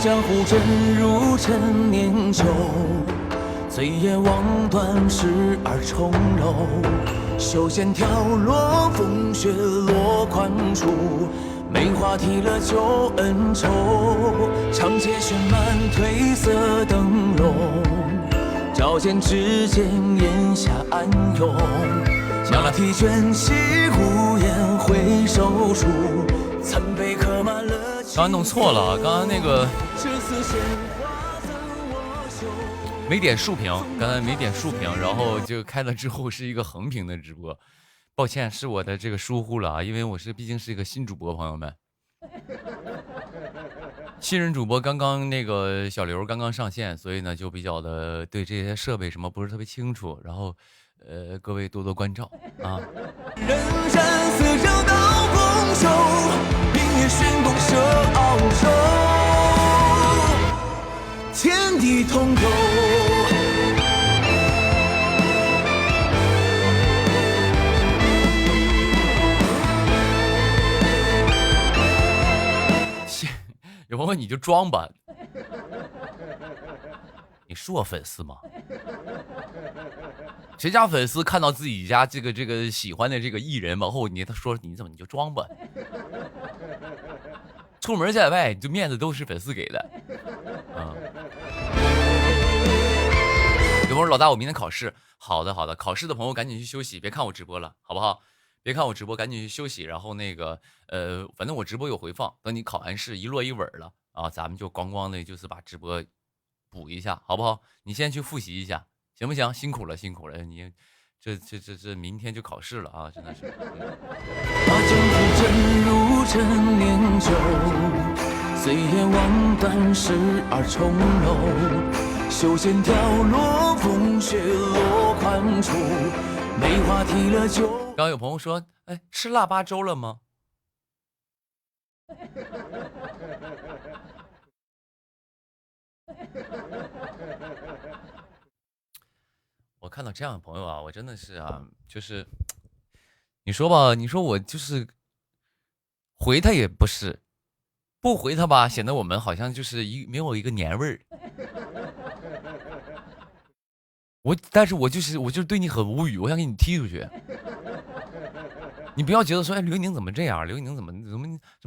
江湖真如陈年酒，醉眼望断时而重楼。袖线挑落，风雪落宽处，梅花提了旧恩仇。长街绚烂褪色灯笼，照见指尖檐下暗涌。马蹄卷起胡言回首处，曾被刻满了。刚刚弄错了，刚刚那个没点竖屏，刚才没点竖屏，然后就开了之后是一个横屏的直播，抱歉，是我的这个疏忽了啊，因为我毕竟是一个新主播，朋友们，新人主播刚刚那个小刘刚刚上线，所以呢就比较的对这些设备什么不是特别清楚，然后各位多多关照啊。人山似绕刀锋手，冰月玄宫射鳌首，天地同游。有朋友问你就装吧，你是我粉丝吗？谁家粉丝看到自己家这个喜欢的这个艺人，往后他说你怎么你就装吧，出门在外就面子都是粉丝给的。有朋友老大我明天考试，好的，考试的朋友赶紧去休息，别看我直播了，好不好？别看我直播，赶紧去休息。然后那个反正我直播有回放，等你考完试一落一稳了啊，咱们就咣的，就是把直播补一下，好不好？你先去复习一下，行不行？辛苦了，你这明天就考试了啊，真的是。把江湖真如陈年酒，醉眼望断时而重楼。袖线挑落，风雪落宽处，梅花提了酒。刚刚有朋友说，哎，吃腊八粥了吗？我看到这样的朋友啊，我真的是啊，就是你说吧，你说我就是回他也不是，不回他吧，显得我们好像就是没有一个年味儿。但是我就是对你很无语，我想给你踢出去。你不要觉得说，哎，刘宁怎么这样？刘宁怎么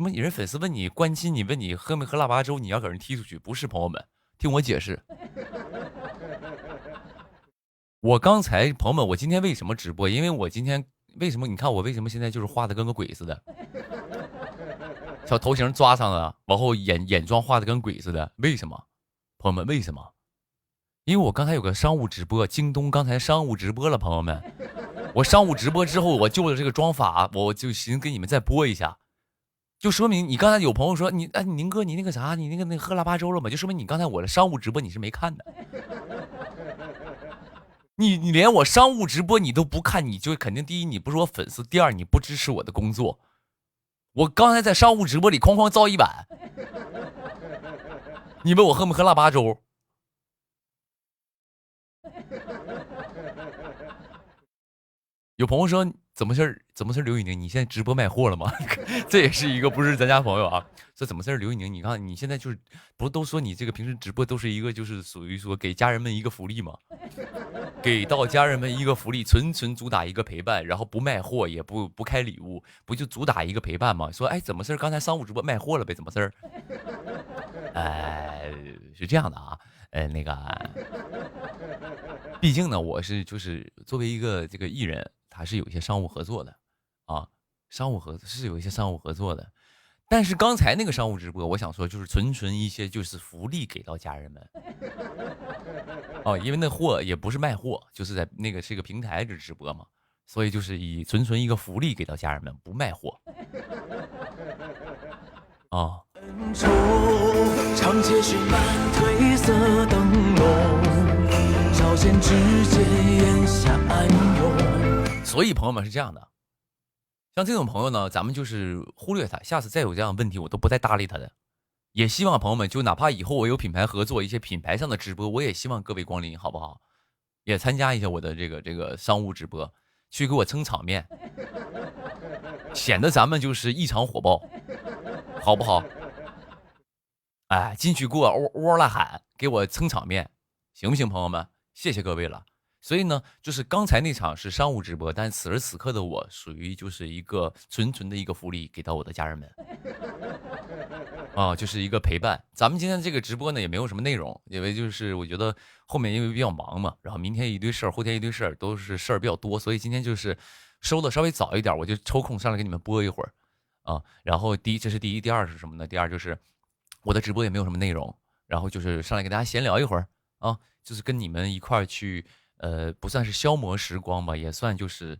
人粉丝问你关心你，问你喝没喝腊八粥，你要给人踢出去？不是，朋友们，听我解释。我刚才朋友们，我今天为什么直播？因为我今天为什么？你看我为什么现在就是画的跟个鬼似的，小头型抓上了，往后眼妆画的跟鬼似的，为什么？朋友们，为什么？因为我刚才有个商务直播，京东刚才商务直播了，朋友们，我商务直播之后，我就了这个妆法，我就寻给你们再播一下，就说明你刚才有朋友说你，哎，宁哥，你那个啥，你那个喝腊八粥了吗？就说明你刚才我的商务直播你是没看的，你连我商务直播你都不看，你就肯定第一你不是我粉丝，第二你不支持我的工作。我刚才在商务直播里哐哐造一碗，你问我喝没喝腊八粥？有朋友说怎么事刘宇宁，你现在直播卖货了吗？这也是一个不是咱家朋友啊。这怎么事刘宇宁，你看你现在就是不是都说你这个平时直播都是一个就是属于说给家人们一个福利吗？给到家人们一个福利，纯主打一个陪伴，然后不卖货也不开礼物，不就主打一个陪伴吗？说哎怎么事刚才商务直播卖货了呗？怎么事是这样的啊，那个，毕竟呢，我是就是作为一个这个艺人，他是有一些商务合作的啊，是有一些商务合作的，但是刚才那个商务直播，我想说就是纯一些就是福利给到家人们，哦，因为那货也不是卖货，就是在那个这个平台这直播嘛，所以就是以纯一个福利给到家人们，不卖货。哦。长街绚烂褪色灯笼，照见指尖檐下暗涌。所以朋友们是这样的，像这种朋友呢，咱们就是忽略他，下次再有这样的问题，我都不再搭理他的。也希望朋友们，就哪怕以后我有品牌合作，一些品牌上的直播，我也希望各位光临，好不好？也参加一下我的这个商务直播，去给我撑场面，显得咱们就是异常火爆，好不好？哎，进去给我窝了喊，给我撑场面，行不行，朋友们？谢谢各位了。所以呢，就是刚才那场是商务直播，但此时此刻的我属于就是一个纯纯的一个福利给到我的家人们，啊，就是一个陪伴。咱们今天这个直播呢也没有什么内容，因为就是我觉得后面因为比较忙嘛，然后明天一堆事儿，后天一堆事儿，都是事儿比较多，所以今天就是收的稍微早一点，我就抽空上来给你们播一会儿啊。然后这是第一，第二是什么呢？第二就是我的直播也没有什么内容，然后就是上来给大家闲聊一会儿啊，就是跟你们一块儿去。不算是消磨时光吧，也算就是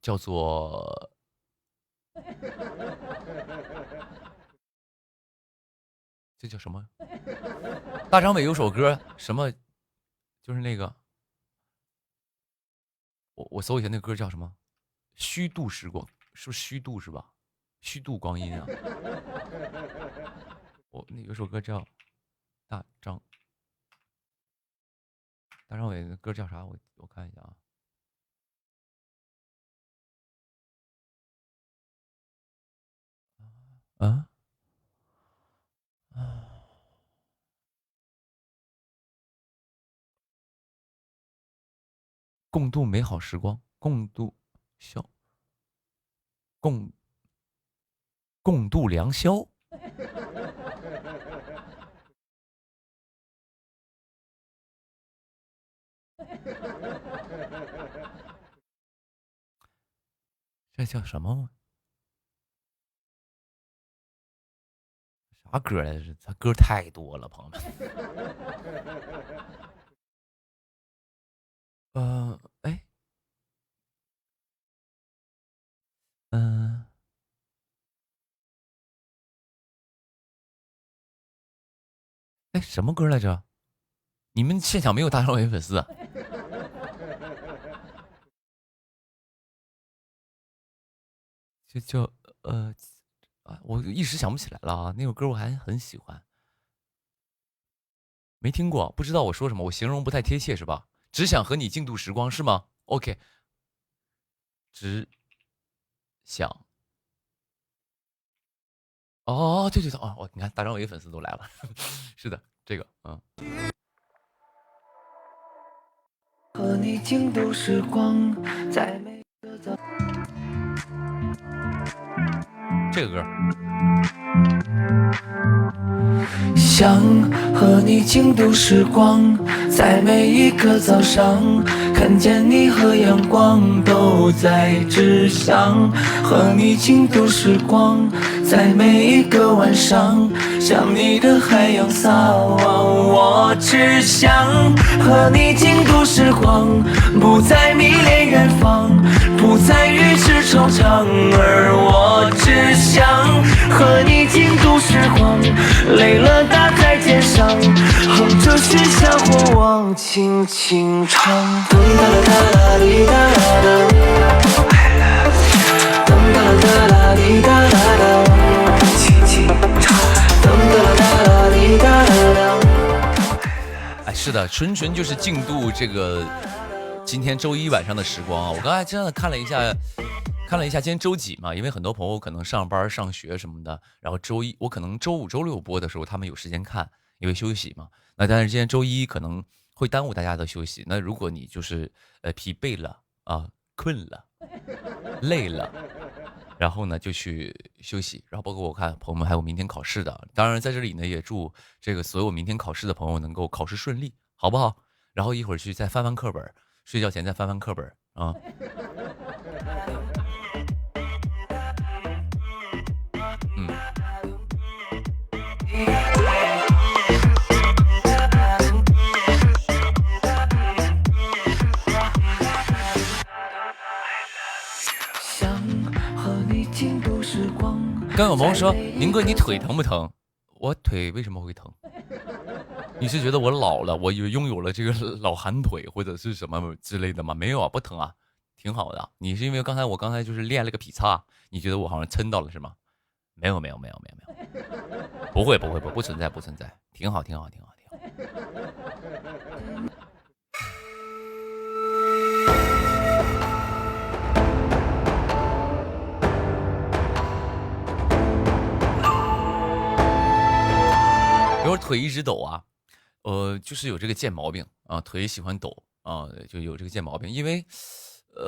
叫做这叫什么？大张伟有首歌，什么就是那个，我搜一下那个歌叫什么？虚度时光，是不是虚度是吧？虚度光阴啊！我那有首歌叫大张伟的歌叫啥？我看一下啊。共度美好时光，共度共度良宵。这叫什么？啥歌来着？他歌太多了，朋友们。哎，哎，什么歌来着？你们现场没有大张伟粉丝啊？就叫我一时想不起来了啊。那首歌我还很喜欢，没听过，不知道我说什么，我形容不太贴切是吧？只想和你共度时光是吗 ？OK， 只想。哦，对对对，哦，你看大张伟粉丝都来了，是的，这个，和你共度时光，在每个早。这个歌。想和你共度时光，在每一个早上，看见你和阳光都在指向。和你共度时光，在每一个晚上，像你的海洋撒网。我只想和你共度时光，不再迷恋远方，不再与世惆怅，而我只想和你共度时光，累了搭在肩上，哼着喧嚣或往轻轻唱。噔哒啦哒啦滴哒啦哒，噔哒啦哒啦滴哒啦哒，轻轻唱。噔哒啦哒啦滴哒啦哒。哎，是的，纯就是竞度这个今天周一晚上的时光啊！我刚才真的看了一下今天周几嘛，因为很多朋友可能上班上学什么的，然后周一我可能周五周六播的时候他们有时间看，因为休息嘛。那但是今天周一可能会耽误大家的休息。那如果你就是疲惫了啊，困了，累了，然后呢就去休息。然后包括我看朋友们还有明天考试的，当然在这里呢也祝这个所有明天考试的朋友能够考试顺利，好不好？然后一会儿去再翻翻课本，睡觉前再翻翻课本啊。刚有朋友说宁哥你腿疼不疼？我腿为什么会疼？你是觉得我老了，我拥有了这个老寒腿或者是什么之类的吗？没有啊，不疼啊，挺好的。你是因为我刚才就是练了个劈叉，你觉得我好像抻到了是吗？没有，不会，不存在，挺好。腿一直抖啊，就是有这个贱毛病啊，腿喜欢抖啊，就有这个贱毛病。因为，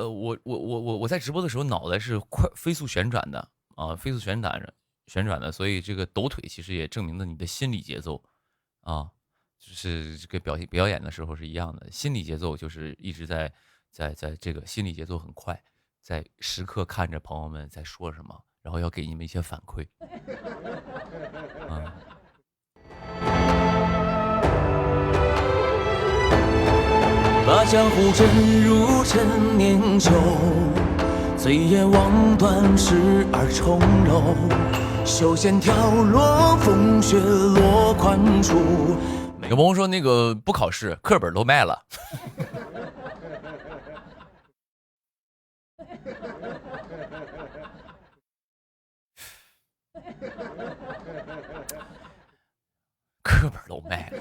我在直播的时候脑袋是飞速旋转的啊，飞速旋转的，所以这个抖腿其实也证明了你的心理节奏啊，就是这个表演的时候是一样的，心理节奏就是一直在这个心理节奏很快，在时刻看着朋友们在说什么，然后要给你们一些反馈。把江湖沉入陈年酒，醉眼望断时而重楼，袖线挑落，风雪落宽处。有朋友说那个不考试，课本都卖了。课本都卖了，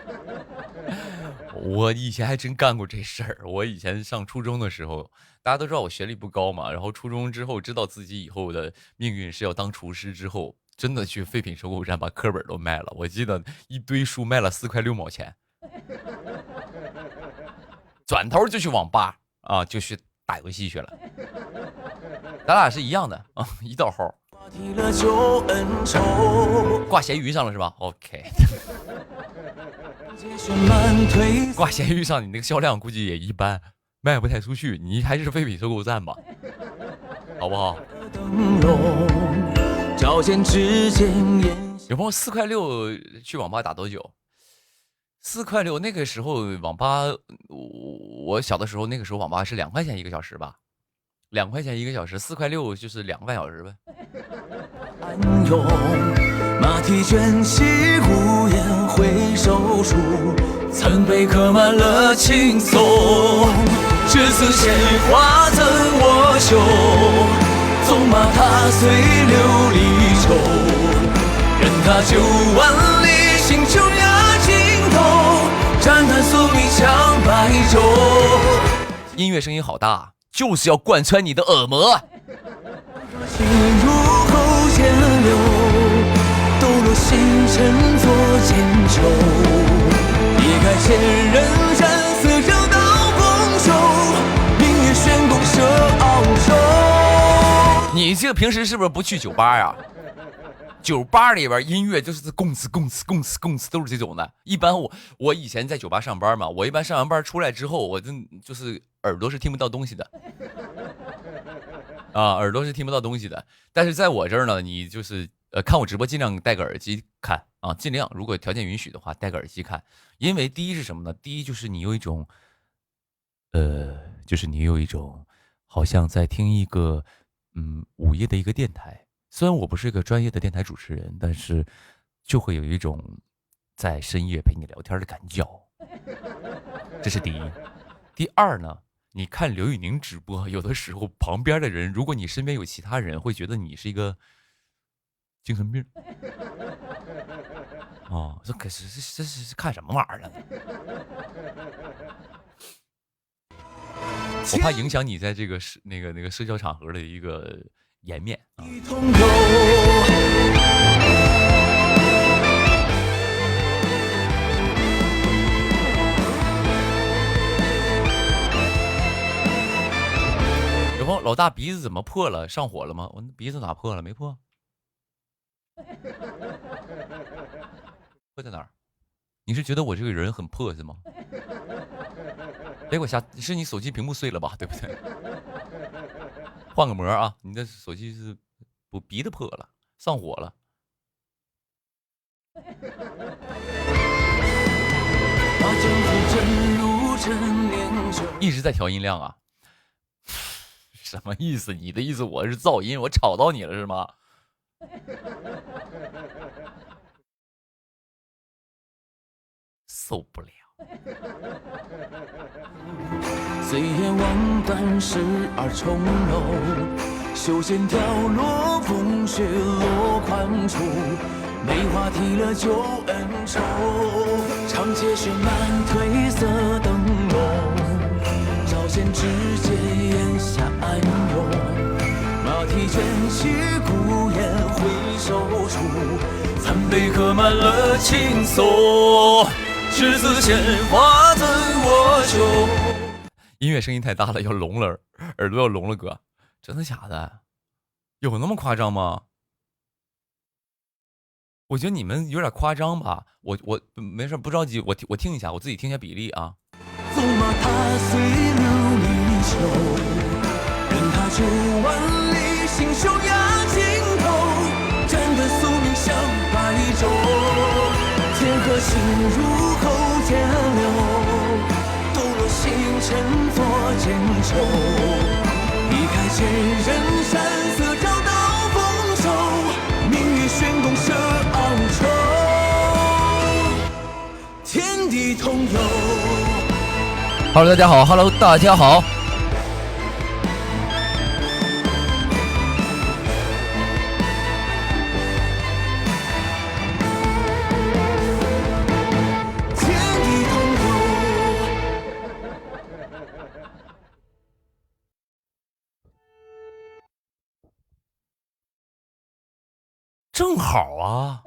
我以前还真干过这事儿。我以前上初中的时候，大家都知道我学历不高嘛，然后初中之后知道自己以后的命运是要当厨师之后，真的去废品收购站把课本都卖了。我记得一堆书卖了4块6毛钱，转头就去网吧啊，就去打游戏去了。咱俩是一样的啊，一道号。挂咸鱼上了是吧 ？OK。挂咸鱼上，你那个销量估计也一般，卖不太出去。你还是废品收购站吧，好不好？有朋友4块6去网吧打多久？4块6，那个时候网吧，我小的时候，那个时候网吧是2块钱1个小时吧，2块钱1个小时，4块6就是2个半小时呗。马蹄卷起，无言回首处，曾被刻满了青松。这次鲜花赠我袖，纵马踏碎琉璃球，任他9万里，星球呀尽头，斩断宿命强白昼。音乐声音好大，就是要贯穿你的耳膜。心入喉间流，抖落星辰作剑酒，别开千人斩色绕到丰收，明月悬弓射鳌首。你这个平时是不是不去酒吧呀？酒吧里边音乐就是共词都是这种的。一般我以前在酒吧上班嘛，我一般上完班出来之后，我就是耳朵是听不到东西的。啊，耳朵是听不到东西的，但是在我这儿呢，你就是看我直播尽量戴个耳机看啊，尽量如果条件允许的话戴个耳机看，因为第一是什么呢？第一就是你有一种，好像在听一个午夜的一个电台，虽然我不是一个专业的电台主持人，但是就会有一种在深夜陪你聊天的感觉，这是第一。第二呢？你看刘宇宁直播，有的时候旁边的人，如果你身边有其他人，会觉得你是一个精神病。哦，这是看什么玩意儿呢？我怕影响你在这个那个社交场合的一个颜面啊。老大鼻子怎么破了？上火了吗？我鼻子哪破了？没破。破在哪儿？你是觉得我这个人很破是吗？别给我瞎，是你手机屏幕碎了吧？对不对？换个膜啊！你的手机是鼻子破了，上火了。一直在调音量啊。什么意思？你的意思我是噪音，我吵到你了是吗？受不了。醉眼望断时而重楼，袖线挑落，风雪落宽处，梅花提了旧恩仇，长街绚烂褪色灯笼，照见指尖檐下暗涌，马蹄卷起，孤雁回首处，残杯喝满了青松，赤子鲜花赠我酒。音乐声音太大了，要聋了，耳朵要聋了，哥，真的假的？有那么夸张吗？我觉得你们有点夸张吧。我没事，不着急，我听一下，我自己听一下比例啊。纵马踏碎琉璃球，任他9万里行雄压尽头，斩断宿命向白昼，天河心入喉间流，抖落星辰作剑愁，离开千人山色找到丰收，明月悬宫射昂首，天地同游。Hello， 大家好 ，Hello， 大家好。天地同游。正好啊。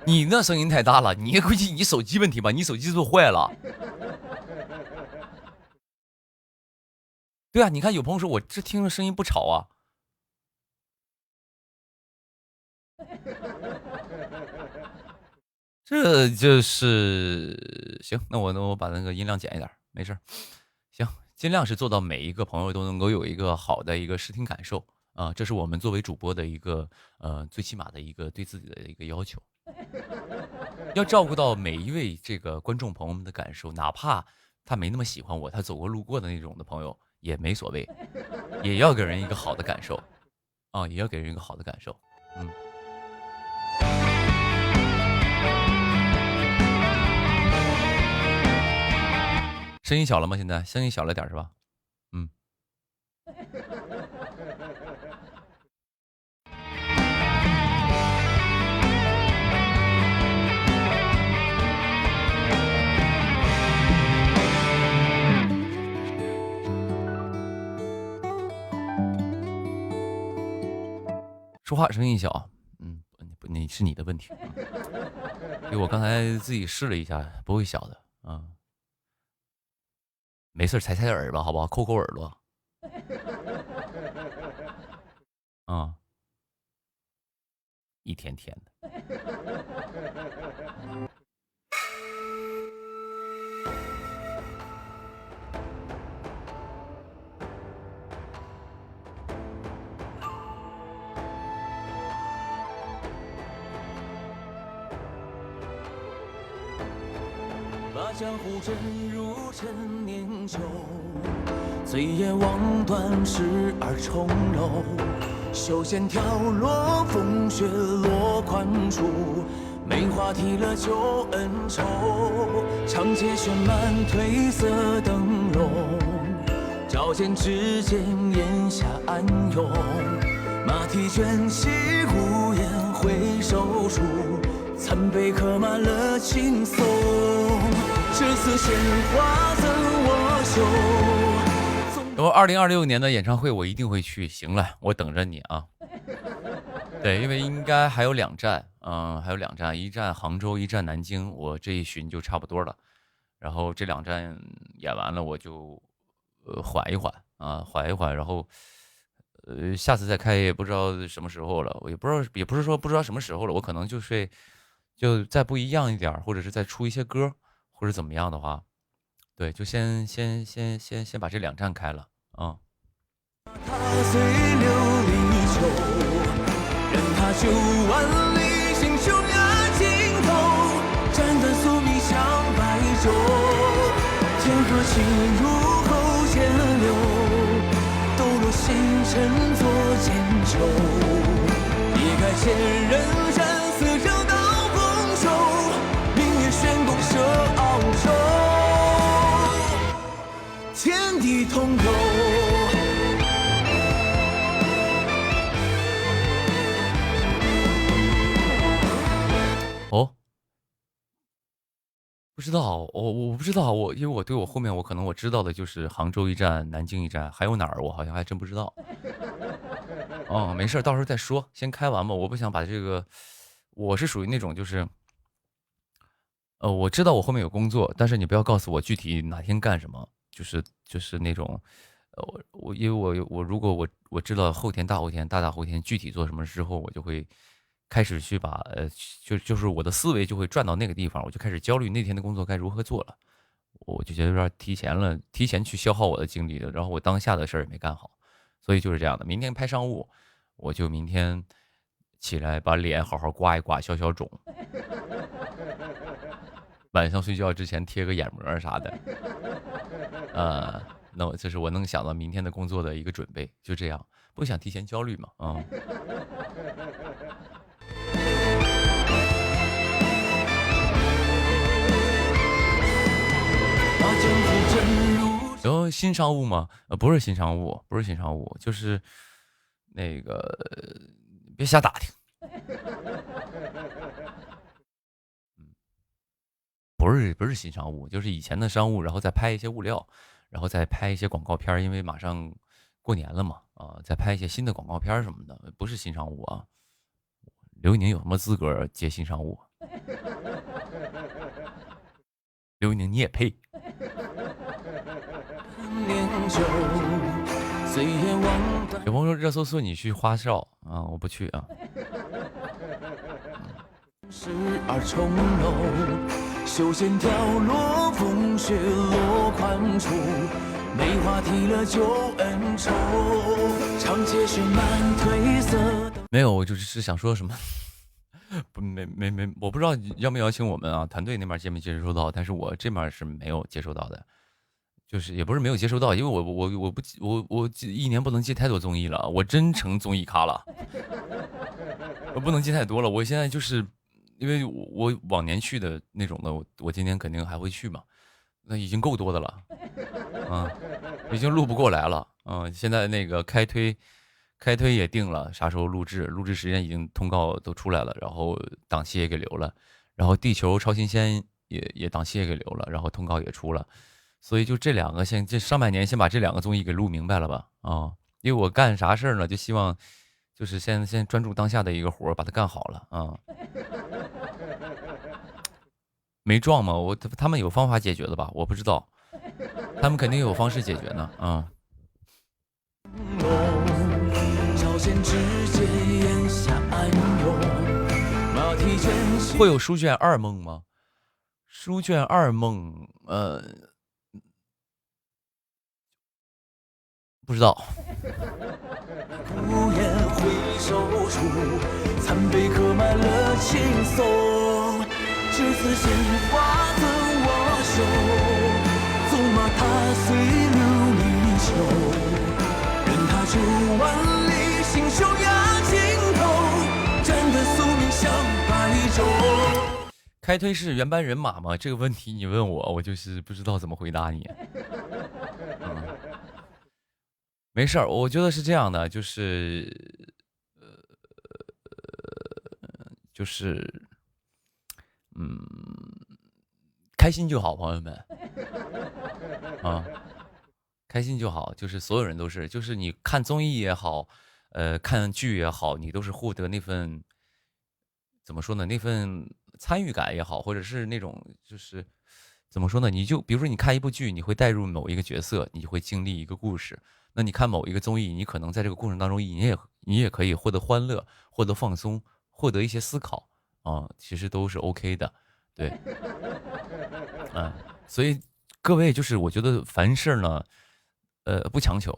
你那声音太大了，你估计你手机问题吧？你手机是不是坏了？对啊，你看有朋友说我这听着声音不吵啊。这就是行，那我把那个音量减一点，没事。行，尽量是做到每一个朋友都能够有一个好的一个视听感受啊，这是我们作为主播的一个最起码的一个对自己的一个要求。要照顾到每一位这个观众朋友们的感受，哪怕他没那么喜欢我，他走过路过的那种的朋友也没所谓，也要给人一个好的感受啊，也要给人一个好的感受。声音小了吗？现在声音小了点是吧？说话声音小，那是你的问题。因为我刚才自己试了一下，不会小的啊。没事，踩踩耳朵好不好？抠抠耳朵。啊，一天天的。把江湖沉入陈年酒，醉眼望断石而重楼，袖线挑落风雪落宽处，梅花提了旧恩仇，长街绚烂褪色灯笼，照见指尖檐下暗涌，马蹄卷起无言回首处，残杯刻满了青松，这次鲜花赠我酒。然后2026年的演唱会我一定会去，行了，我等着你啊。对，因为应该还有2站，还有2站，一站杭州，一站南京，我这一巡就差不多了。然后这2站演完了，我就缓一缓啊，缓一缓，然后下次再开也不知道什么时候了，我也不知道，也不是说不知道什么时候了，我可能就再不一样一点，或者是再出一些歌，或者怎么样的话，对，就先把这2站开了啊。踏碎琉璃球，任他9万里行雄压尽头，斩断宿命向白昼，天河心入喉间流，抖落星辰作剑愁，一开千人斩死找到丰收，明月悬宫射昂首，天地同游。哦，不知道，我不知道，因为我对我后面可能我知道的就是杭州一站、南京一站，还有哪儿我好像还真不知道。哦，没事，到时候再说，先开完吧，我不想把这个，我是属于那种就是，我知道我后面有工作，但是你不要告诉我具体哪天干什么，就是那种，因为我如果我知道后天大后天大后天具体做什么之后，我就会开始去把就是我的思维就会转到那个地方，我就开始焦虑那天的工作该如何做了，我就觉得有点提前去消耗我的精力了，然后我当下的事儿也没干好，所以就是这样的。明天拍商务，我就明天起来把脸好好刮一刮，消消肿。晚上睡觉之前贴个眼膜啥的，那这是我能想到明天的工作的一个准备，就这样，不想提前焦虑嘛，然后新商务吗？不是新商务，不是新商务，就是那个别瞎打听，不是新商务，就是以前的商务，然后再拍一些物料，然后再拍一些广告片，因为马上过年了嘛，再拍一些新的广告片什么的，不是新商务啊。刘宁有什么资格接新商务？刘宁你也配？有朋友说热搜说你去花少啊，我不去啊。时而重楼，修线条落风雪落宽处，梅花提了旧恩仇，长街是满褪色的。没有，我就是想说什么，不没，我不知道要没邀请我们啊，团队那边接没接收到，但是我这边是没有接收到的。就是也不是没有接收到，因为我一年不能接太多综艺了，我真成综艺咖了，我不能接太多了。我现在就是因为我往年去的那种的，我今年肯定还会去嘛，那已经够多的了，已经录不过来了，现在那个开推也定了，啥时候录制时间已经通告都出来了，然后档期也给留了，然后地球超新鲜也档期也给留了，然后通告也出了。所以就这两个这上半年先把这两个综艺给录明白了吧，因为我干啥事儿呢，就希望就是先专注当下的一个活儿，把它干好了啊。没撞吗？他们有方法解决的吧？我不知道，他们肯定有方式解决呢啊。会有书卷二梦吗？书卷二梦，不知道。无言回首处，残碑刻满了青松。执子鲜花赠我手，纵马踏碎琉璃球。任他处万里行舟压尽头，斩断宿命向白昼。开推是原班人马吗？这个问题你问我，我就是不知道怎么回答你。没事儿，我觉得是这样的，就是，就是，开心就好，朋友们，开心就好，就是所有人都是，就是你看综艺也好，看剧也好，你都是获得那份，怎么说呢？那份参与感也好，或者是那种就是怎么说呢？你就比如说你看一部剧，你会带入某一个角色，你就会经历一个故事。那你看某一个综艺，你可能在这个过程当中，你也可以获得欢乐，获得放松，获得一些思考其实都是 OK 的，对，所以各位就是我觉得凡事呢，不强求，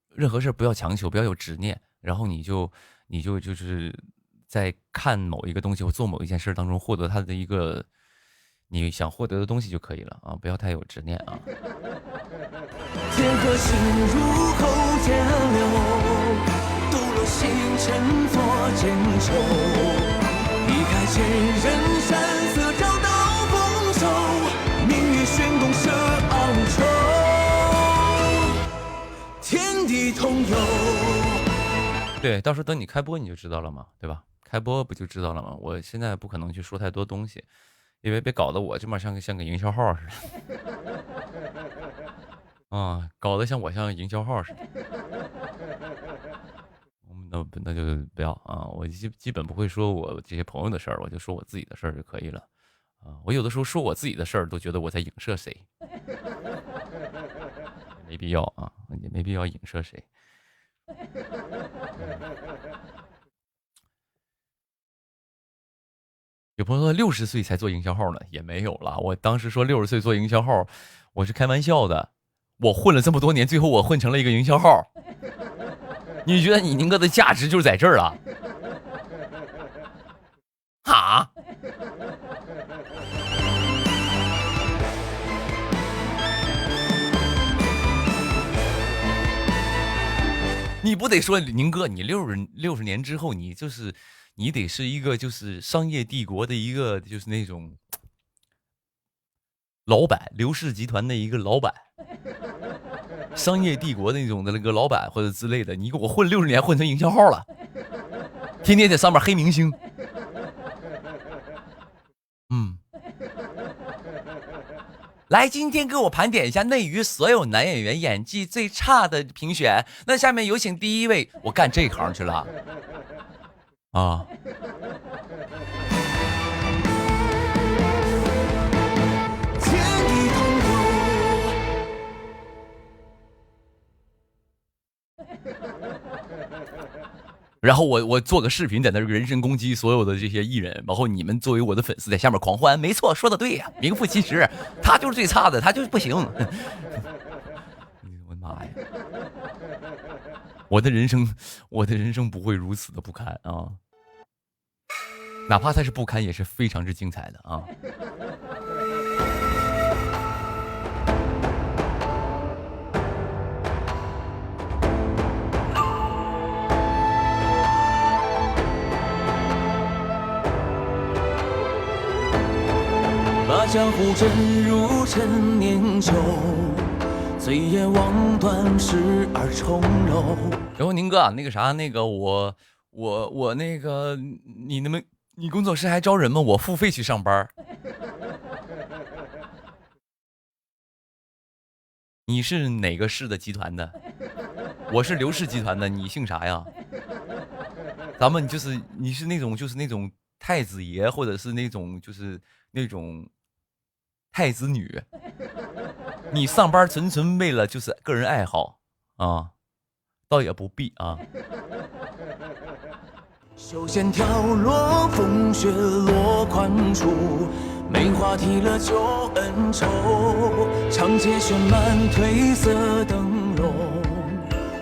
任何事不要强求，不要有执念，然后就是在看某一个东西或做某一件事当中获得它的一个你想获得的东西就可以了啊，不要太有执念啊。天河心入口间流，抖落星辰作剑愁。离开前人山色找到丰收，明月悬宫射昂首，天地同游。对，到时候等你开播你就知道了嘛，对吧？开播不就知道了吗？我现在不可能去说太多东西，因为别搞得我这边像个营销号似的。搞得像我像营销号似的。那就不要啊！我基本不会说我这些朋友的事儿，我就说我自己的事儿就可以了啊！我有的时候说我自己的事儿，都觉得我在影射谁，没必要啊，也没必要影射谁。有朋友说60岁才做营销号呢，也没有了。我当时说60岁做营销号，我是开玩笑的。我混了这么多年，最后我混成了一个营销号。你觉得你宁哥的价值就是在这儿了？哈？你不得说宁哥，你60年之后，你得是一个就是商业帝国的一个就是那种老板，刘氏集团的一个老板。商业帝国那种的那个老板或者之类的，你给我混60年混成营销号了，天天在上面黑明星。来，今天给我盘点一下内娱所有男演员演技最差的评选。那下面有请第一位，我干这行去了啊。然后我做个视频在那人身攻击所有的这些艺人，然后你们作为我的粉丝在下面狂欢。没错，说的对呀，名副其实，他就是最差的，他就是不行。我的妈呀！我的人生不会如此的不堪啊！哪怕他是不堪，也是非常之精彩的啊！把江湖沉入陈年酒，醉眼望断时而重楼。然后宁哥那个啥，那个我那个你工作室还招人吗？我付费去上班。你是哪个市的集团的？我是刘氏集团的，你姓啥呀？咱们你是那种太子爷，或者是那种太子女，你上班纯为了就是个人爱好啊，倒也不必啊。袖线跳落，风雪落宽处，梅花提了旧恩仇，长街绚烂褪色灯笼，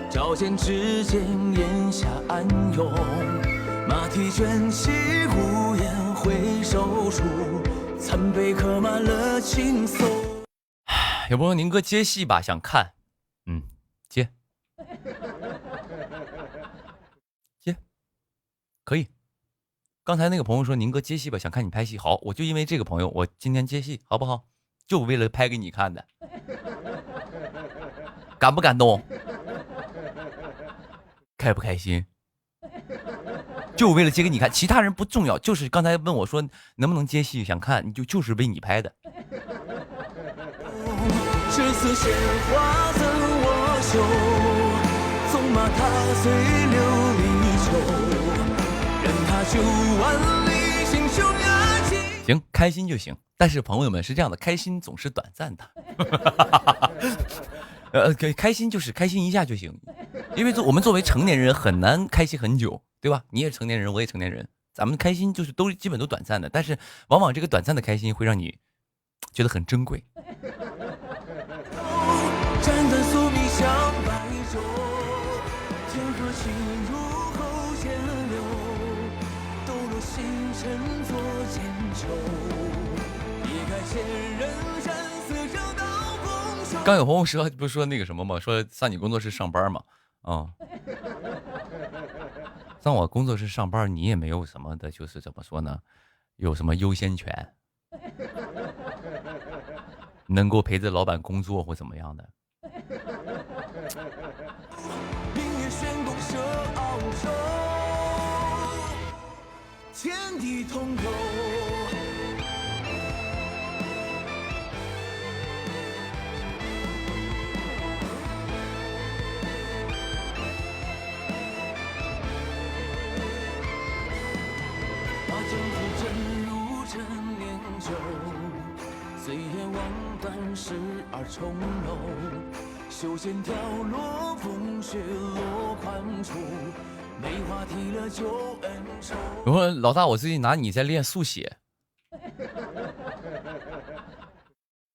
照见指尖檐下暗涌，马蹄卷起无言回首处，残碑刻满了青松。有朋友宁哥接戏吧，想看，接可以。刚才那个朋友说宁哥接戏吧，想看你拍戏，好，我就因为这个朋友，我今天接戏好不好？就为了拍给你看的，感不感动？开不开心？就为了接给你看，其他人不重要，就是刚才问我说能不能接戏，想看，就是为你拍的。这次鲜花赠我绣，纵马踏碎琉璃球，任他9万里行修雅集。行，开心就行。但是朋友们是这样的，开心总是短暂的。开心就是开心一下就行，因为我们作为成年人很难开心很久，对吧？你也成年人，我也成年人，咱们开心就是基本都短暂的，但是往往这个短暂的开心会让你觉得很珍贵。斩断宿命向白昼，天河情入后涧流，抖落星辰作剑囚，一改前人染色绕道风霜。刚有朋友说不是说那个什么吗？说上你工作室上班嘛，上我工作室上班，你也没有什么的，就是怎么说呢？有什么优先权？能够陪着老板工作或怎么样的？明月悬宫射鳌首，天地同游。时而从容，修线条落风雪落宽处，梅花提了旧恩仇。我说老大，我最近拿你在练速写，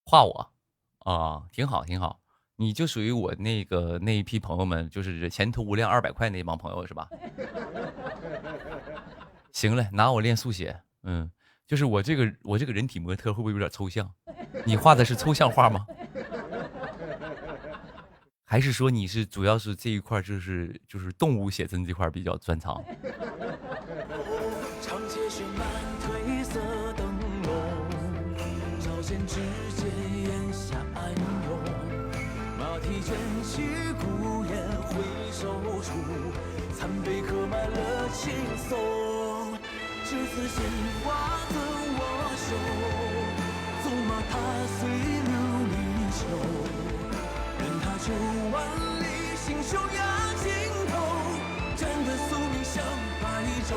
画我啊，挺好挺好。你就属于我那一批朋友们，就是前途无量200块那帮朋友是吧？行嘞，拿我练速写，就是我这个人体模特会不会有点抽象？你画的是抽象画吗？还是说你是主要是这一块就是动物写真这块比较专长？长街绚烂褪色灯笼，朝鲜之间檐下暗涌，马蹄卷起孤雁回首处，残碑刻满了青松。栀子鲜花赠我手，纵马踏碎琉璃球，任他9万里星宿压尽头，斩得宿命像白昼，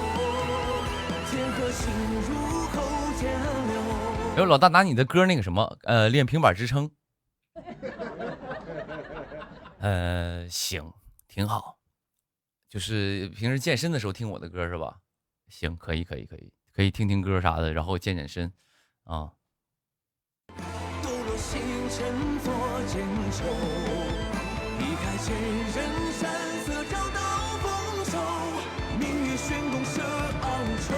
天河心入口间流。然后老大拿你的歌那个什么，练平板支撑，行，挺好。就是平时健身的时候听我的歌是吧？行，可以听听歌啥的，然后健身啊。抖落星辰作剑愁，离开前人山色找到丰收，明月悬宫射昂首，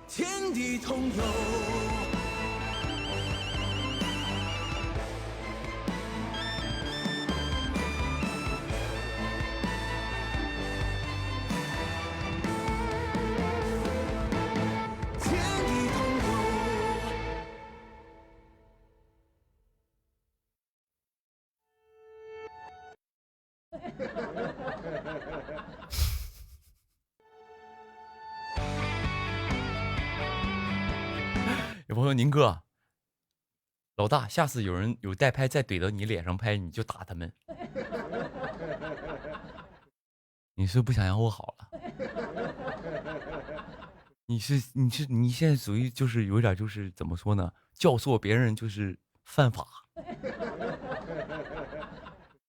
天地同游。有朋友宁哥，老大，下次有人有代拍再怼到你脸上拍，你就打他们。你是不想让我好了？你现在属于就是有点就是怎么说呢？教唆别人就是犯法。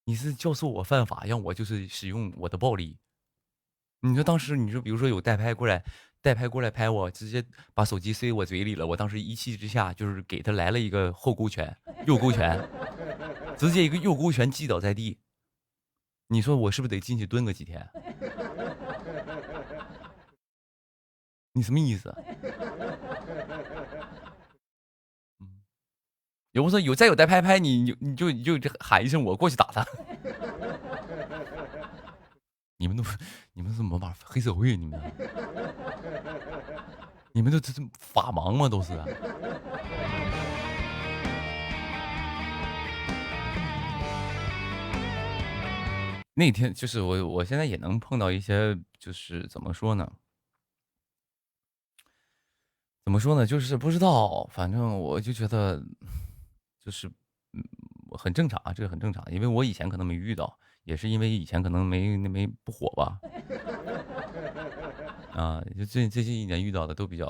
你是教唆我犯法，让我就是使用我的暴力。你说当时你说比如说有代拍过来拍我，直接把手机塞我嘴里了，我当时一气之下就是给他来了一个后勾拳、右勾拳，直接一个右勾拳击倒在地。你说我是不是得进去蹲个几天？你什么意思？有不说再有代拍你就喊一声，我过去打他。你们是什么玩意儿？黑社会？你们这法盲吗？都是。那天就是我现在也能碰到一些，就是怎么说呢？就是不知道，反正我就觉得，就是很正常啊，这个很正常，因为我以前可能没遇到，也是因为以前可能没不火吧。啊，就这些一年遇到的都比较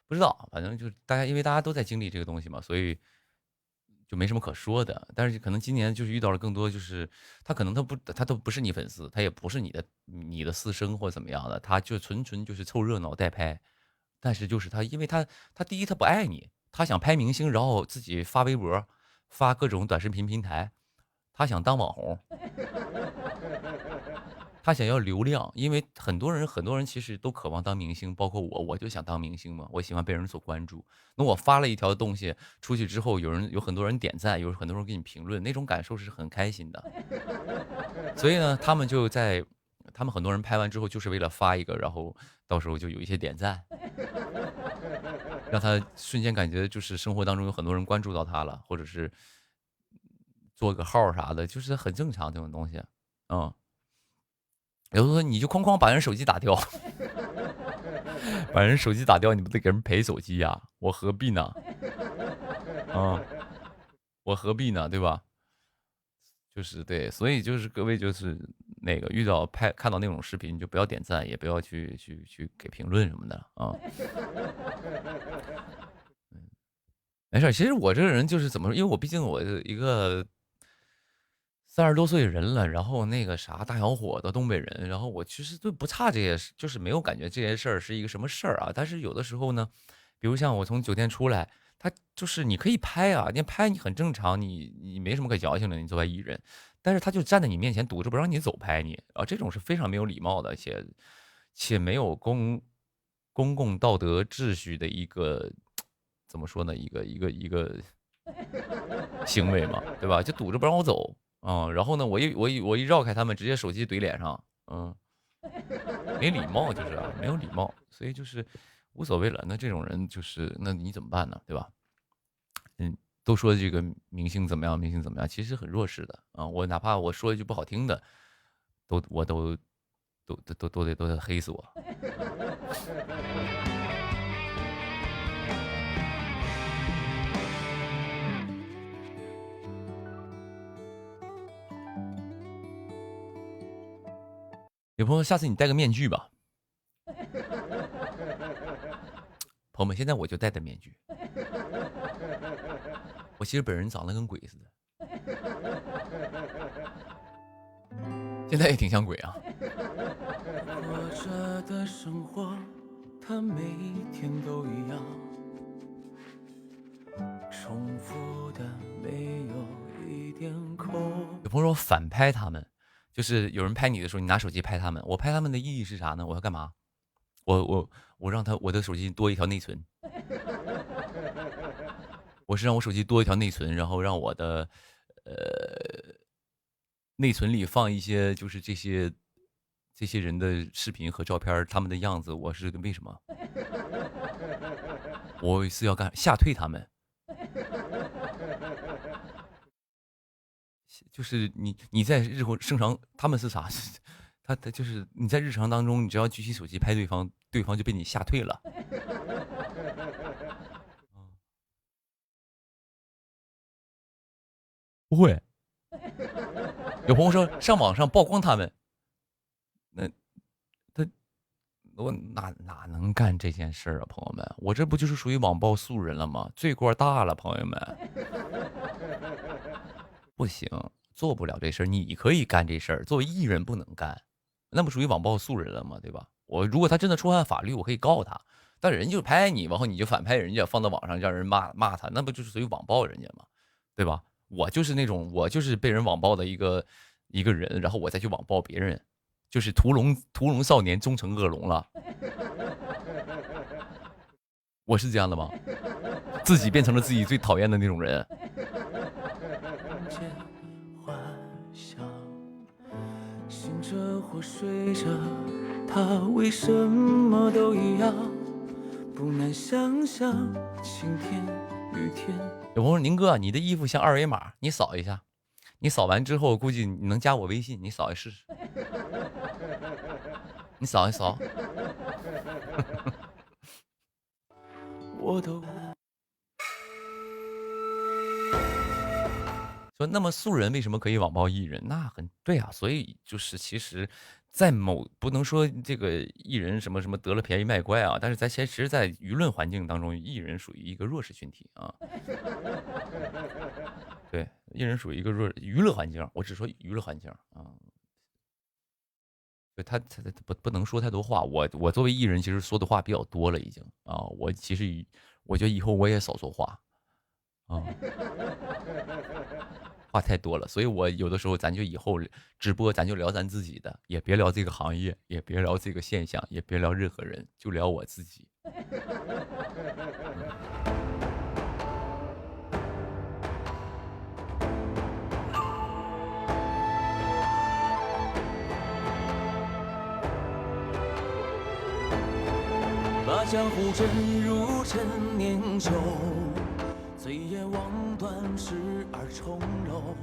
不知道，反正就是因为大家都在经历这个东西嘛，所以就没什么可说的。但是可能今年就是遇到了更多，就是他可能他都不是你粉丝，他也不是你的私生或怎么样的，他就纯就是凑热闹代拍。但是就是他，因为他第一他不爱你，他想拍明星，然后自己发微博，发各种短视频平台，他想当网红。他想要流量，因为很多人其实都渴望当明星，包括我就想当明星嘛，我喜欢被人所关注。那我发了一条东西出去之后，有很多人点赞，有很多人给你评论，那种感受是很开心的。所以呢，他们很多人拍完之后就是为了发一个，然后到时候就有一些点赞，让他瞬间感觉就是生活当中有很多人关注到他了，或者是做个号啥的，就是很正常这种东西。有的时候你就哐哐把人手机打掉，把人手机打掉，你不得给人赔手机呀？我何必呢？我何必呢？对吧？就是对，所以就是各位就是那个遇到看到那种视频，你就不要点赞，也不要去给评论什么的啊。没事。其实我这个人就是怎么说，因为我毕竟我一个30多岁的人了，然后那个啥大小伙子，东北人，然后我其实都不差这些事，就是没有感觉这些事儿是一个什么事儿啊。但是有的时候呢，比如像我从酒店出来，他就是你可以拍啊，你拍你很正常，你没什么可矫情的，你作为艺人，但是他就站在你面前堵着不让你走拍你啊，这种是非常没有礼貌的，且没有公共道德秩序的一个怎么说呢，一个行为嘛，对吧？就堵着不让我走。然后呢，我一绕开他们，直接手机怼脸上，没礼貌就是啊，没有礼貌，所以就是无所谓了。那这种人就是，那你怎么办呢？对吧？都说这个明星怎么样，明星怎么样，其实很弱势的啊。我哪怕我说一句不好听的，我都得黑死我。有朋友，下次你戴个面具吧。朋友们，现在我就戴的面具。我其实本人长得跟鬼似的，现在也挺像鬼啊。活着的生活，它每天都一样，重复的没有一点空。有朋友说反拍他们，就是有人拍你的时候，你拿手机拍他们。我拍他们的意义是啥呢？我要干嘛？我让我的手机多一条内存。我是让我手机多一条内存，然后让我的内存里放一些就是这些人的视频和照片，他们的样子。我是为什么？我是要干吓退他们。就是你在日后正常，他们是啥？他就是你在日常当中，你只要举起手机拍对方，对方就被你吓退了。不会。有朋友说上网上曝光他们，那我哪能干这件事儿啊，朋友们？我这不就是属于网暴素人了吗？罪过大了，朋友们。不行，做不了这事儿。你可以干这事儿，作为艺人不能干，那不属于网暴素人了吗？对吧？如果他真的触犯法律，我可以告他。但人就拍你，然后你就反拍人家，放到网上让人骂他，那不就是属于网暴人家吗？对吧？我就是那种，我就是被人网暴的一个人，然后我再去网暴别人，就是屠龙少年终成恶龙了。我是这样的吗？自己变成了自己最讨厌的那种人。醒着或睡着，它为什么都一样？不难想象，晴天雨天。有朋友说宁哥，你的衣服像二维码，你扫一下。你扫完之后，估计你能加我微信，你扫一试试。你扫一扫。我都说那么素人为什么可以网暴艺人？那很对啊，所以就是其实，在不能说这个艺人什么什么得了便宜卖乖啊，但是其实，在舆论环境当中，艺人属于一个弱势群体啊。对，艺人属于一个娱乐环境，我只说娱乐环境啊。对他不能说太多话。我作为艺人，其实说的话比较多了，已经啊。我其实我觉得以后我也少说话啊。话太多了，所以我有的时候咱就以后直播咱就聊咱自己的，也别聊这个行业，也别聊这个现象，也别聊任何人，就聊我自己。把江湖沉入陈年酒，醉眼望断时而重楼，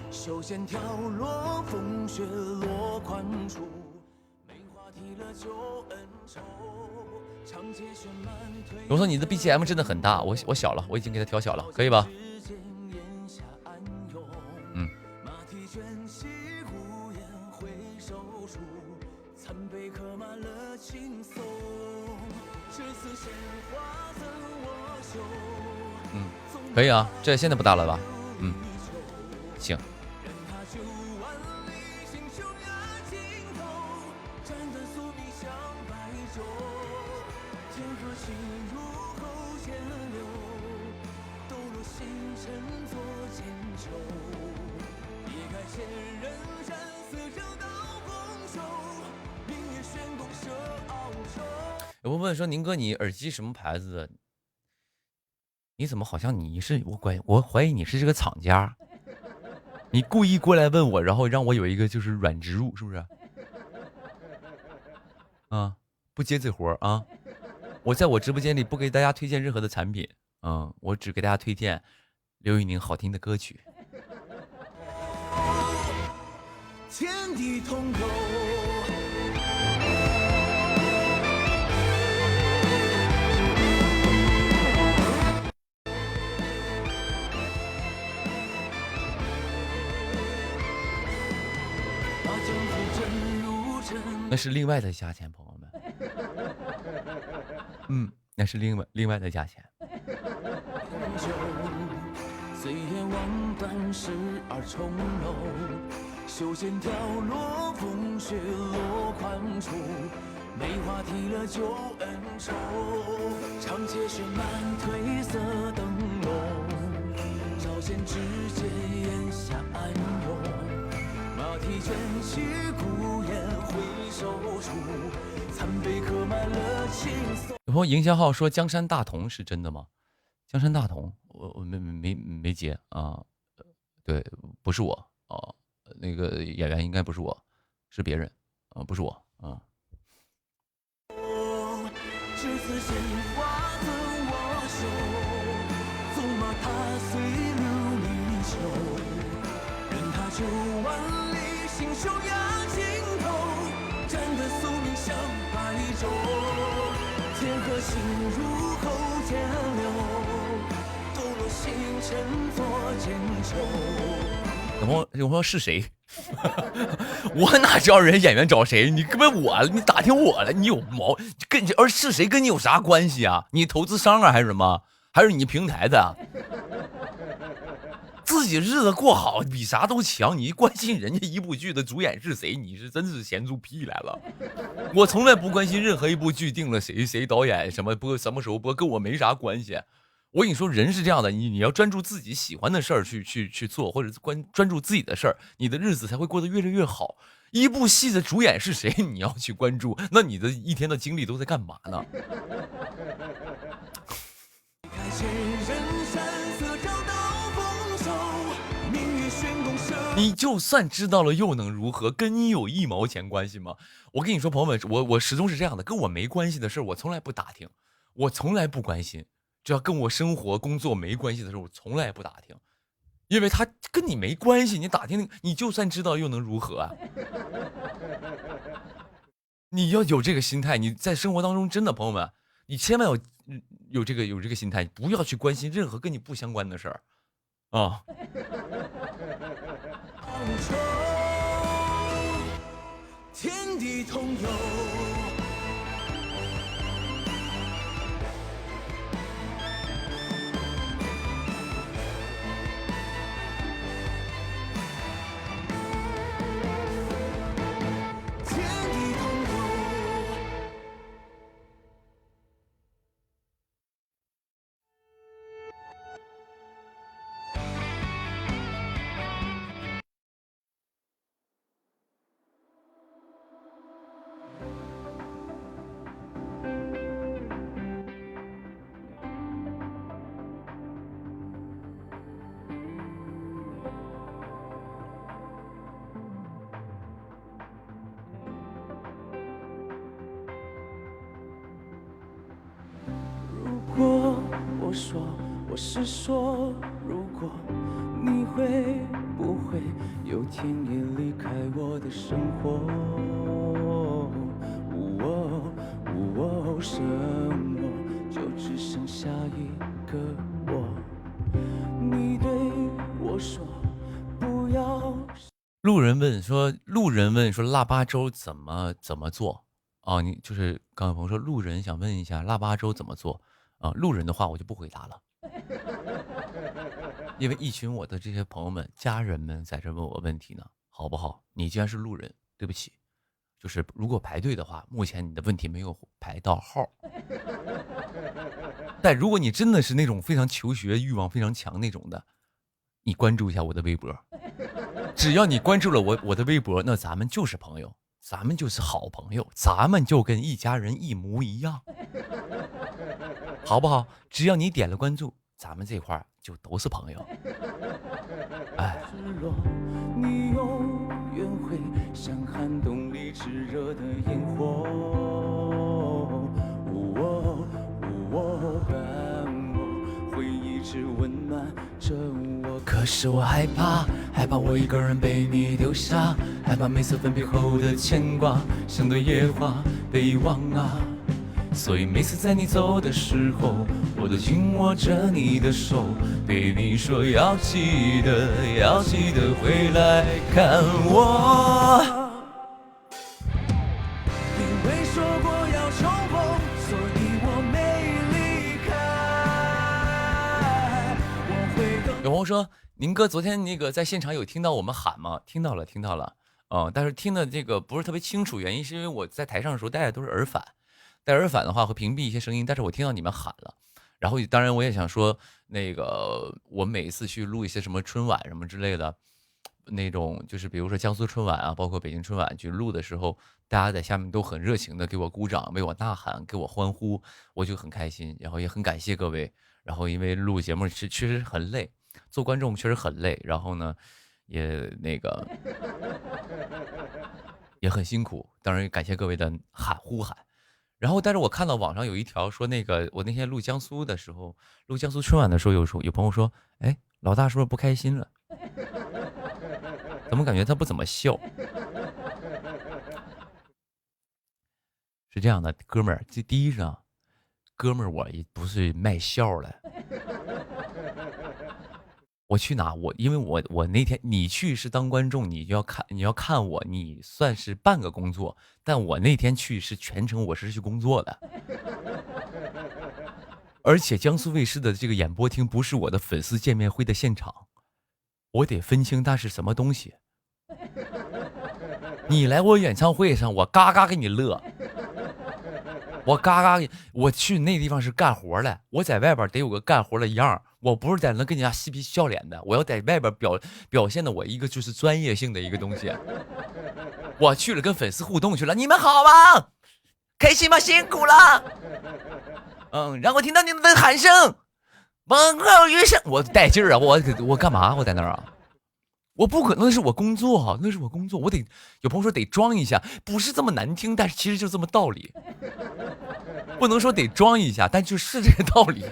袖线挑落，风雪落宽处，梅花提了旧恩仇，长街绚满推。我说你的 BGM 真的很大，我小了，我已经给它调小了，可以吧？嗯。马蹄卷起无言回首处，残碑刻满了青松。这次鲜花赠我绣，可以啊，这现在不打了吧？行。有朋友问说：“宁哥，你耳机什么牌子的？你怎么好像你是我怀疑你是这个厂家，你故意过来问我，然后让我有一个就是软植入，是不是？啊，不接这活啊！我在我直播间里不给大家推荐任何的产品，我只给大家推荐刘宇宁好听的歌曲。天地同游。”那是另外的价钱，朋友们。那是另外的价钱。岁月望断时而重楼，修仙掉落风雪落宽处，梅花提了旧恩仇，长街绚烂褪色灯笼，朝鲜之间檐下暗涌，马蹄卷起孤雁回首处，残碑刻满了青松。有朋友营销号说江山大同是真的吗？江山大同，我没接啊，对，不是我啊，那个演员应该不是我，是别人啊，不是我啊。至此鲜花赠我手，纵马踏碎琉璃球，任他9万里星宿压尽头，斩得宿命像白昼，天河心入口天流，抖落星辰作剑愁。有朋友是谁？我哪知道人演员找谁？你问我了，你打听我了，你有毛？是谁跟你有啥关系啊？你投资商啊还是什么？还是你平台的？自己日子过好比啥都强，你关心人家一部剧的主演是谁？你是真是闲出屁来了！我从来不关心任何一部剧定了谁导演什么播什么时候播，跟我没啥关系。我跟你说，人是这样的，你要专注自己喜欢的事儿去做，或者专注自己的事儿，你的日子才会过得越来越好。一部戏的主演是谁，你要去关注，那你的一天的精力都在干嘛呢？你就算知道了又能如何？跟你有1毛钱关系吗？我跟你说，朋友们，我始终是这样的，跟我没关系的事我从来不打听，我从来不关心。只要跟我生活工作没关系的时候，我从来不打听，因为他跟你没关系，你打听你就算知道又能如何啊？你要有这个心态，你在生活当中真的，朋友们，你千万要有这个心态，不要去关心任何跟你不相关的事儿啊。天地同游。我说，我是说，如果你会不会有天也离开我的生活？什么就只剩下一个我。你对我说不要。路人问说，腊八粥怎么做啊？你就是刚才朋友说，路人想问一下腊八粥怎么做啊？路人的话我就不回答了因为一群我的这些朋友们、家人们在这问我问题呢，好不好？你既然是路人，对不起，就是如果排队的话，目前你的问题没有排到号。但如果你真的是那种非常求学欲望非常强那种的，你关注一下我的微博，只要你关注了我的微博，那咱们就是朋友，咱们就是好朋友，咱们就跟一家人一模一样，好不好？只要你点了关注，咱们这块儿就都是朋友。哎，你永远会像寒冬里炙热的烟火，伴我会一直温暖着我。可是我害怕我一个人被你丢下，害怕每次分别后的牵挂像朵野花被遗忘啊。所以每次在你走的时候，我都紧握着你的手，对你说要记得回来看我。因为说过要重逢，所以我没离开。我会等。有朋友说，宁哥昨天那个在现场有听到我们喊吗？听到了。但是听的这个不是特别清楚，原因是因为我在台上的时候戴的都是耳返。戴耳返的话会屏蔽一些声音，但是我听到你们喊了，然后当然我也想说，那个我每次去录一些什么春晚什么之类的，那种就是比如说江苏春晚啊，包括北京春晚去录的时候，大家在下面都很热情的给我鼓掌，为我呐喊，给我欢呼，我就很开心，然后也很感谢各位。然后因为录节目确实很累，做观众确实很累，然后呢也那个也很辛苦，当然感谢各位的呼喊。然后，但是我看到网上有一条说，那个我那天录江苏的时候，录江苏春晚的时候，有朋友说，哎，老大是不是不开心了？怎么感觉他不怎么笑？是这样的，哥们儿，这第一呢，哥们儿我也不是卖笑的。我去哪？因为我那天你去是当观众，你要看我，你算是半个工作。但我那天去是全程我是去工作的，而且江苏卫视的这个演播厅不是我的粉丝见面会的现场，我得分清它是什么东西。你来我演唱会上，我嘎嘎给你乐。我去那地方是干活的，我在外边得有个干活的样儿，我不是在那跟人家嬉皮笑脸的，我要在外边表现的我一个就是专业性的一个东西。我去了跟粉丝互动去了，你们好吗？开心吗？辛苦了。让我听到你们的喊声，往后余生。我带劲儿啊！我干嘛？我在那儿啊？我不可能，那是我工作啊，那是我工作，我得有朋友说得装一下，不是这么难听，但是其实就这么道理，不能说得装一下，但就是这个道理。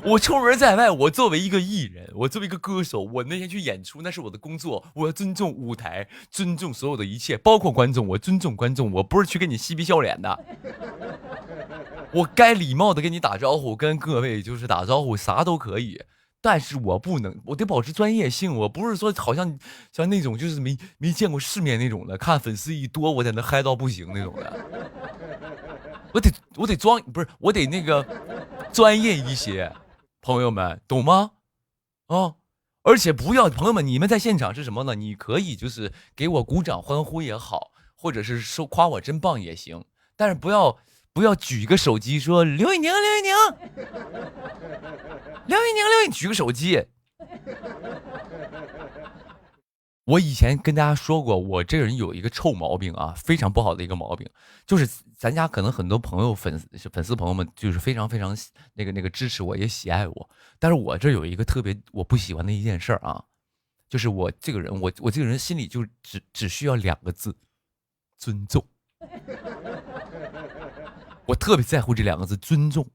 我出门在外，我作为一个艺人，我作为一个歌手，我那天去演出，那是我的工作，我要尊重舞台，尊重所有的一切，包括观众，我尊重观众，我不是去跟你嬉皮笑脸的。我该礼貌的跟你打招呼，跟各位就是打招呼，啥都可以。但是我不能，我得保持专业性，我不是说好像那种就是没见过世面那种的，看粉丝一多我在那嗨到不行那种的，我得装，不是我得那个专业一些，朋友们懂吗？而且不要朋友们，你们在现场是什么呢？你可以就是给我鼓掌欢呼也好，或者是说夸我真棒也行，但是不要举个手机说刘宇宁，举个手机。我以前跟大家说过，我这个人有一个臭毛病啊，非常不好的一个毛病，就是咱家可能很多朋友粉丝朋友们就是非常那个支持我，也喜爱我，但是我这有一个特别我不喜欢的一件事啊，就是我这个人，我这个人心里就只需要2个字，尊重。我特别在乎这2个字，尊重。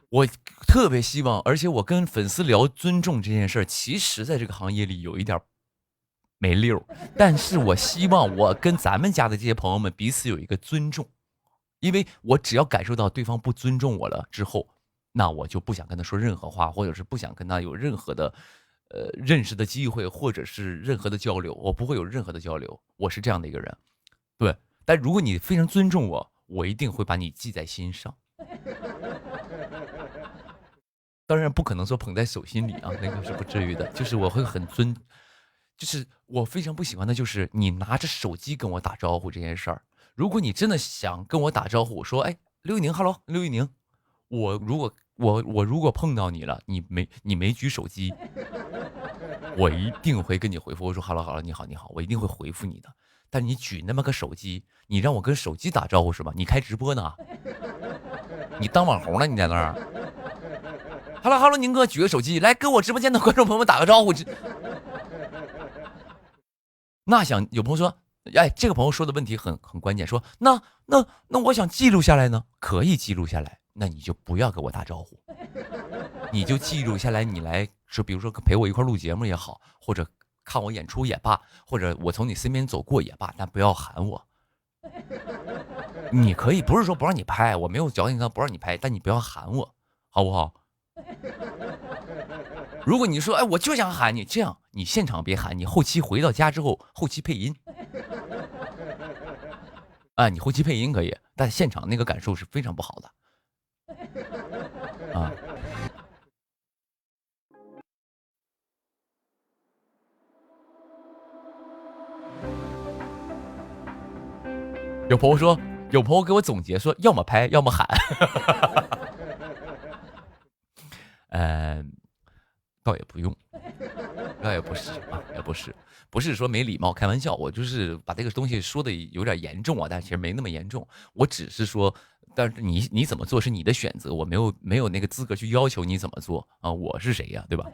我特别希望，而且我跟粉丝聊尊重这件事儿，其实在这个行业里有一点没溜，但是我希望我跟咱们家的这些朋友们彼此有一个尊重，因为我只要感受到对方不尊重我了之后，那我就不想跟他说任何话，或者是不想跟他有任何的认识的机会，或者是任何的交流，我不会有任何的交流，我是这样的一个人。对，但如果你非常尊重我，我一定会把你记在心上。当然不可能说捧在手心里啊，那个是不至于的。就是我会很就是我非常不喜欢的就是你拿着手机跟我打招呼这件事儿。如果你真的想跟我打招呼，我说哎刘宇宁 ，hello 刘宇宁，我如果碰到你了，你没举手机，我一定会跟你回复。我说好了好了，你好你好，我一定会回复你的。但你举那么个手机，你让我跟手机打招呼是吧？你开直播呢？你当网红呢？你在那儿？Hello Hello，宁哥举个手机来跟我直播间的观众朋友们打个招呼。那想有朋友说，哎，这个朋友说的问题很关键，说那我想记录下来呢，可以记录下来，那你就不要跟我打招呼，你就记录下来，你来说，比如说陪我一块录节目也好，或者看我演出也罢，或者我从你身边走过也罢，但不要喊我。你可以不是说不让你拍，我没有矫情到不让你拍，但你不要喊我，好不好？如果你说哎我就想喊你，这样你现场别喊，你后期回到家之后后期配音。啊，你后期配音可以，但现场那个感受是非常不好的。啊。有朋友说，有朋友给我总结说，要么拍，要么喊。倒也不用，倒也不是啊，也不是说没礼貌，开玩笑，我就是把这个东西说的有点严重啊，但其实没那么严重，我只是说，但是你怎么做是你的选择，我没有那个资格去要求你怎么做啊，我是谁呀，对吧？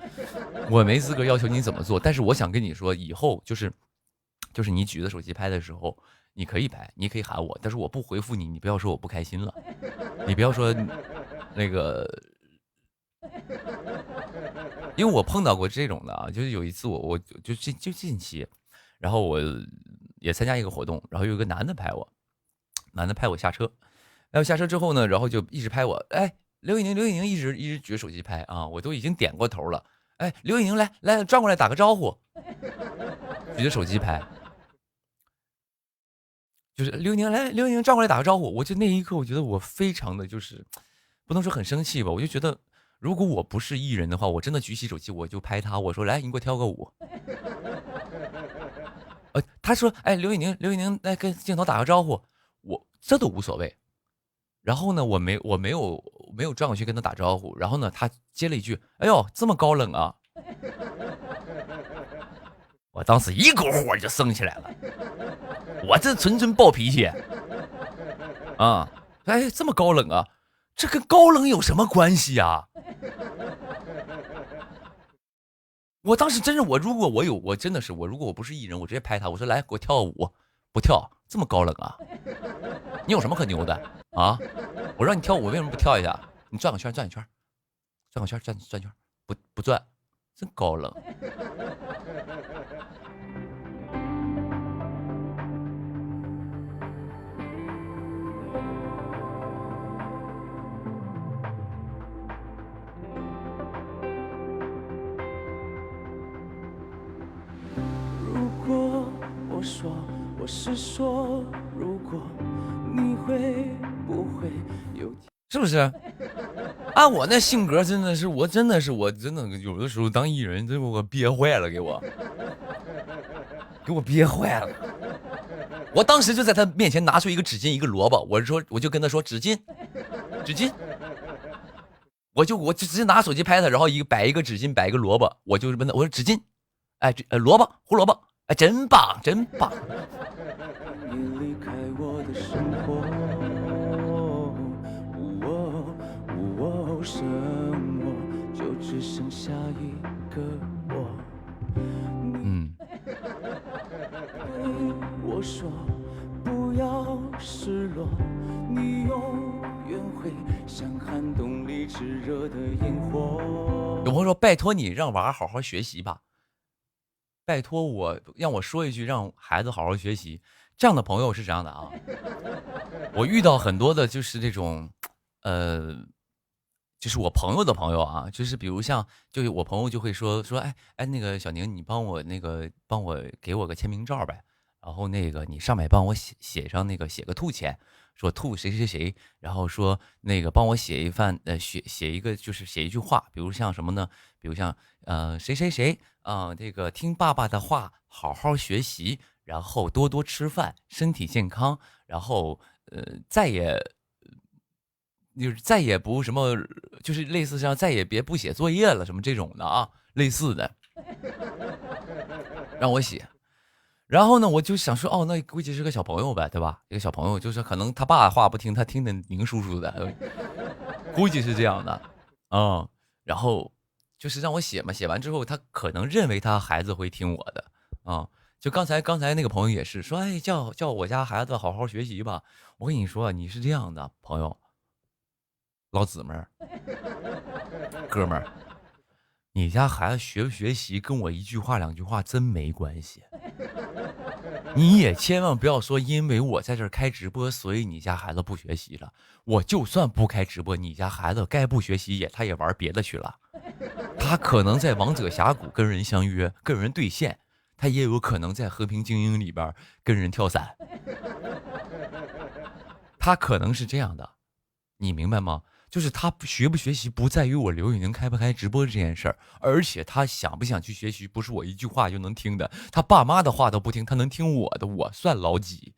我没资格要求你怎么做，但是我想跟你说，以后就是你举着手机拍的时候，你可以拍，你可以喊我，但是我不回复你，你不要说我不开心了，你不要说那个。因为我碰到过这种的啊，就是有一次我就近期，然后我也参加一个活动，然后有一个男的拍我下车，然后下车之后呢，然后就一直拍我，哎，刘宇宁一直举着手机拍啊，我都已经点过头了，哎，刘宇宁来转过来打个招呼，举着手机拍，就是刘宇宁转过来打个招呼，我就那一刻我觉得我非常的就是不能说很生气吧，我就觉得。如果我不是艺人的话，我真的举起手机我就拍他，我说来，你给我跳个舞。他说，哎，刘宇宁来跟镜头打个招呼，我这都无所谓。然后呢，我没有转过去跟他打招呼，然后呢，他接了一句，哎呦，这么高冷啊！我当时一股火就升起来了，我这纯暴脾气啊！哎，这么高冷啊！这跟高冷有什么关系啊？我当时真是，如果我不是艺人，我直接拍他，我说来给我跳个舞，不跳这么高冷啊？你有什么可牛的啊？我让你跳舞，为什么不跳一下？你转个圈，转个圈，不转，真高冷。我是说，如果你会不会有，是不是？按我那性格，真的是我真的有的时候当艺人，真给我憋坏了，给我憋坏了。我当时就在他面前拿出一个纸巾，一个萝卜，我就跟他说纸巾，我就直接拿手机拍他，然后摆一个纸巾，摆一个萝卜，我就问他，我说纸巾，哎，萝卜，胡萝卜。哎，真棒，真棒！你离开我的生活，剩我就只剩下一个我。我说不要失落，你永远会像寒冬里炽热的萤火。有朋友说，拜托你让娃好好学习吧。拜托让我说一句，让孩子好好学习。这样的朋友是这样的啊，我遇到很多的就是这种，就是我朋友的朋友啊，就是比如像，就是我朋友就会说，哎，那个小宁，你帮我给我个签名照呗，然后那个你上面帮我写个兔钱，说兔谁谁谁，然后说那个帮我写一个就是写一句话，比如像什么呢？比如像谁谁谁这个听爸爸的话，好好学习，然后多多吃饭，身体健康，然后再也不什么，就是类似像再也别不写作业了什么这种的啊，类似的让我写。然后呢，我就想说，哦，那估计是个小朋友呗，对吧？一个小朋友，就是可能他爸话不听，他听的宁叔叔的，估计是这样的，然后就是让我写嘛，写完之后，他可能认为他孩子会听我的，就刚才那个朋友也是说，哎，叫我家孩子好好学习吧。我跟你说，你是这样的朋友，老姊妹儿，哥们儿，你家孩子学不学习跟我一句话两句话真没关系。你也千万不要说因为我在这儿开直播，所以你家孩子不学习了。我就算不开直播，你家孩子该不学习他也玩别的去了。他可能在王者峡谷跟人相约，跟人对线，他也有可能在和平精英里边跟人跳伞。他可能是这样的，你明白吗？就是他学不学习不在于我刘宇宁开不开直播这件事儿，而且他想不想去学习不是我一句话就能听的，他爸妈的话都不听，他能听我的，我算老几？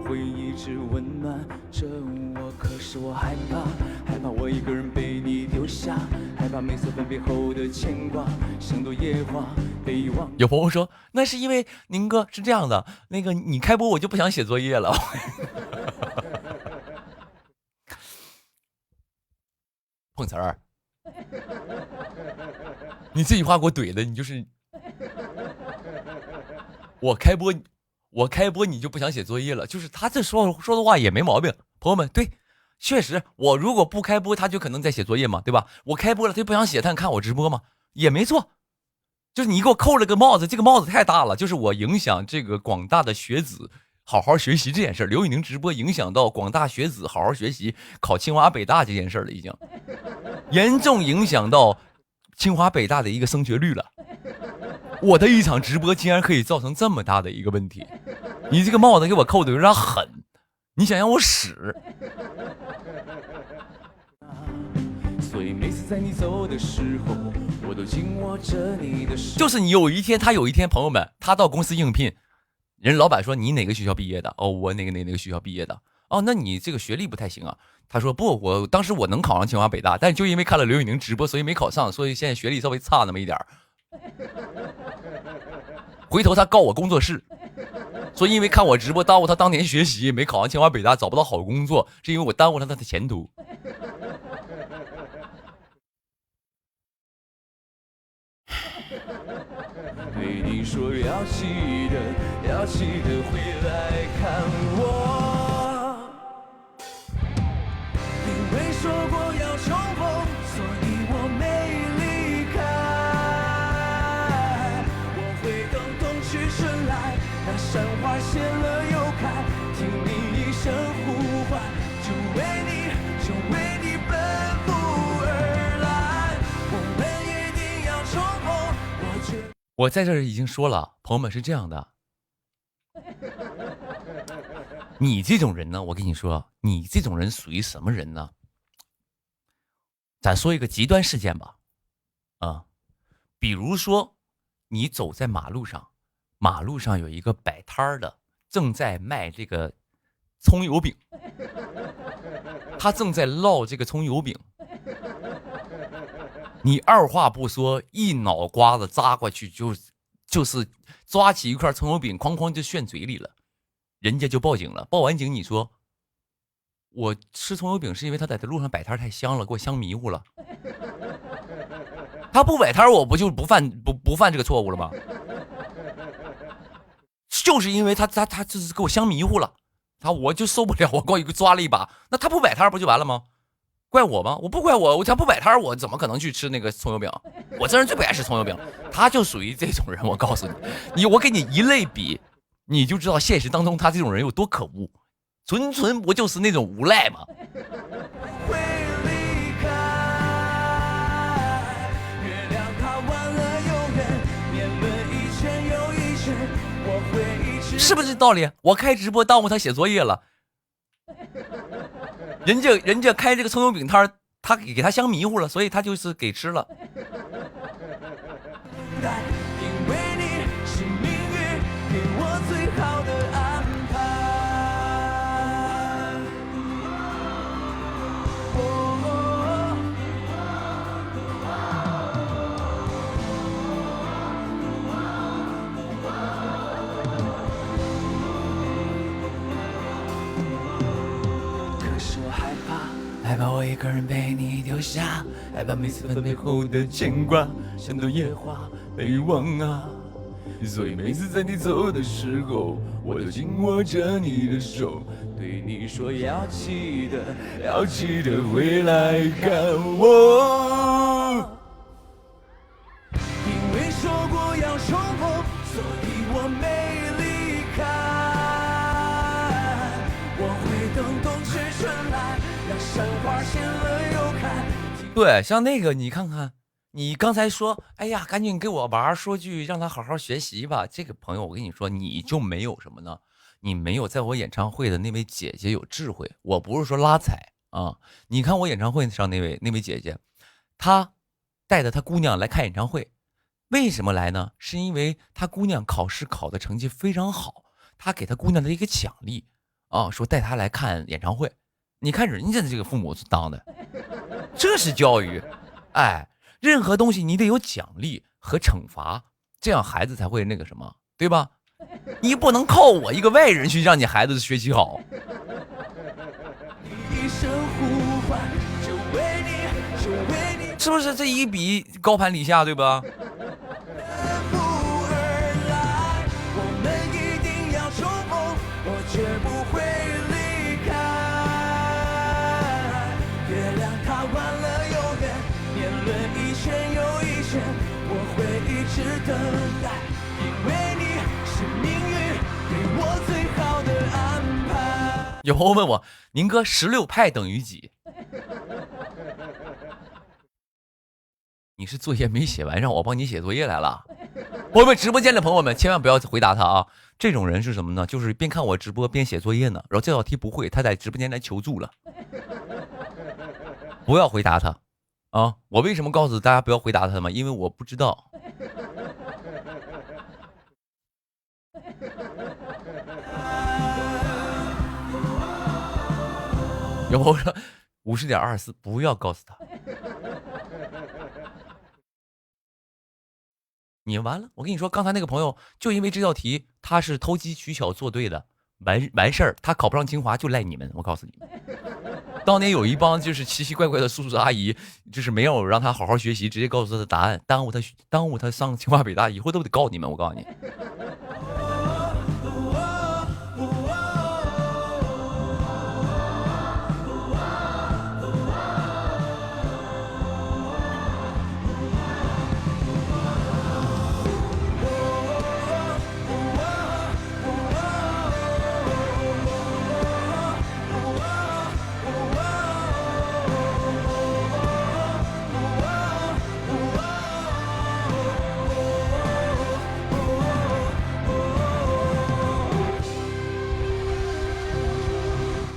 会一直温暖着我，可是我害怕我一个人被你丢下，害怕每次分别后的牵挂，像朵野花被遗忘。有朋友说，那是因为宁哥是这样的，那个你开播我就不想写作业了。碰瓷儿，你这句话给我怼的，你就是我开播你就不想写作业了，就是他这说的话也没毛病，朋友们，对，确实我如果不开播他就可能在写作业嘛，对吧？我开播了他就不想写，他想看我直播嘛，也没错。就是你给我扣了个帽子，这个帽子太大了，就是我影响这个广大的学子好好学习这件事，刘宇宁直播影响到广大学子好好学习考清华北大这件事了，已经严重影响到清华北大的一个升学率了。我的一场直播竟然可以造成这么大的一个问题，你这个帽子给我扣的有点狠，你想让我使？所以每次在你走的时候，我都紧握着你的手。就是你有一天，朋友们，他到公司应聘，人老板说你哪个学校毕业的？哦，我哪个学校毕业的？哦，那你这个学历不太行啊。他说不，我当时我能考上清华北大，但是就因为看了刘宇宁直播，所以没考上，所以现在学历稍微差那么一点。回头他告我工作室，说因为看我直播耽误他当年学习，没考上清华北大，找不到好工作，是因为我耽误了他的前途。对你说要记得回来看我，因为说过要重逢，所以我没离开。我会等冬去春来，那山花谢了又开，听你一声呼唤，就为你奔赴而来。我们一定要重逢。我在这儿已经说了，朋友们是这样的，你这种人呢，我跟你说，你这种人属于什么人呢？咱说一个极端事件吧，比如说你走在马路上，有一个摆摊的正在卖这个葱油饼，他正在烙这个葱油饼，你二话不说，一脑瓜子扎过去，就是抓起一块葱油饼，哐哐就炫嘴里了，人家就报警了。报完警，你说我吃葱油饼是因为他在路上摆摊太香了，给我香迷糊了。他不摆摊，我不就不犯这个错误了吗？就是因为他就是给我香迷糊了，我就受不了，我给我抓了一把。那他不摆摊不就完了吗？怪我吗？我不怪我他不摆摊，我怎么可能去吃那个葱油饼？我这人最不爱吃葱油饼，他就属于这种人。我告诉你，我给你一类比，你就知道现实当中他这种人有多可恶，纯不就是那种无赖吗？是不是这道理？我开直播耽误他写作业了，人家开这个葱油饼摊，他给他香迷糊了，所以他就是给吃了。因为你是命运给我最好的安排。可是我害怕我一个人被你丢下，害怕每次分别后的牵挂像朵野花被遗忘啊。所以每次在你走的时候，我都紧握着你的手，对你说要记得回来看我。因为说过要重逢，所以我没离开。我会等冬去春来，让山花谢了又开。对，像那个你看看，你刚才说，哎呀，赶紧给我娃说句，让他好好学习吧。这个朋友，我跟你说，你就没有什么呢？你没有在我演唱会的那位姐姐有智慧。我不是说拉踩啊，你看我演唱会上那位姐姐，她带着她姑娘来看演唱会，为什么来呢？是因为她姑娘考试考的成绩非常好，她给她姑娘的一个奖励啊，说带她来看演唱会。你看人家的这个父母当的，这是教育，哎。任何东西你得有奖励和惩罚，这样孩子才会那个什么，对吧？你不能靠我一个外人去让你孩子学习好。是不是这一笔高攀离下，对吧？我会一直等待，因为你是命运给我最好的安排。有朋友问我，宁哥16派等于几？你是作业没写完，让我帮你写作业来了？朋友们，直播间的朋友们千万不要回答他啊！这种人是什么呢？就是边看我直播边写作业呢，然后这道题不会，他在直播间来求助了。不要回答他。啊！我为什么告诉大家不要回答他吗？因为我不知道。有朋友说50.24，不要告诉他。你完了！我跟你说，刚才那个朋友就因为这道题，他是投机取巧做对的，完事儿，他考不上清华就赖你们。我告诉你们。当年有一帮就是奇奇怪怪的叔叔阿姨，就是没有让他好好学习，直接告诉他的答案，耽误他上清华北大，以后都得告你们。我告诉你，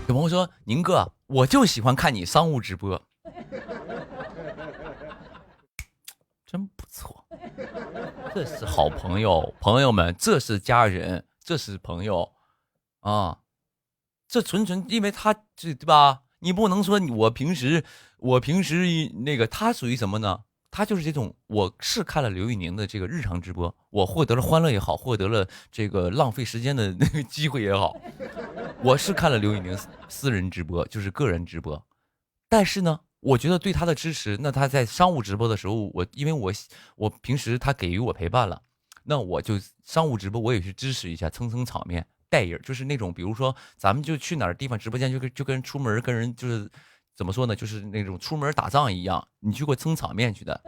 有朋友说，宁哥，我就喜欢看你商务直播，真不错，这是好朋友，朋友们，这是家人，这是朋友啊，这纯因为他这对吧？你不能说我平时那个他属于什么呢？他就是这种，我是看了刘宇宁的这个日常直播，我获得了欢乐也好，获得了这个浪费时间的那个机会也好，我是看了刘宇宁私人直播，就是个人直播，但是呢，我觉得对他的支持，那他在商务直播的时候，因为我平时他给予我陪伴了，那我就商务直播我也去支持一下，蹭蹭场面，带人，就是那种比如说咱们就去哪儿地方直播间就跟出门跟人就是怎么说呢，就是那种出门打仗一样，你去过蹭场面去的，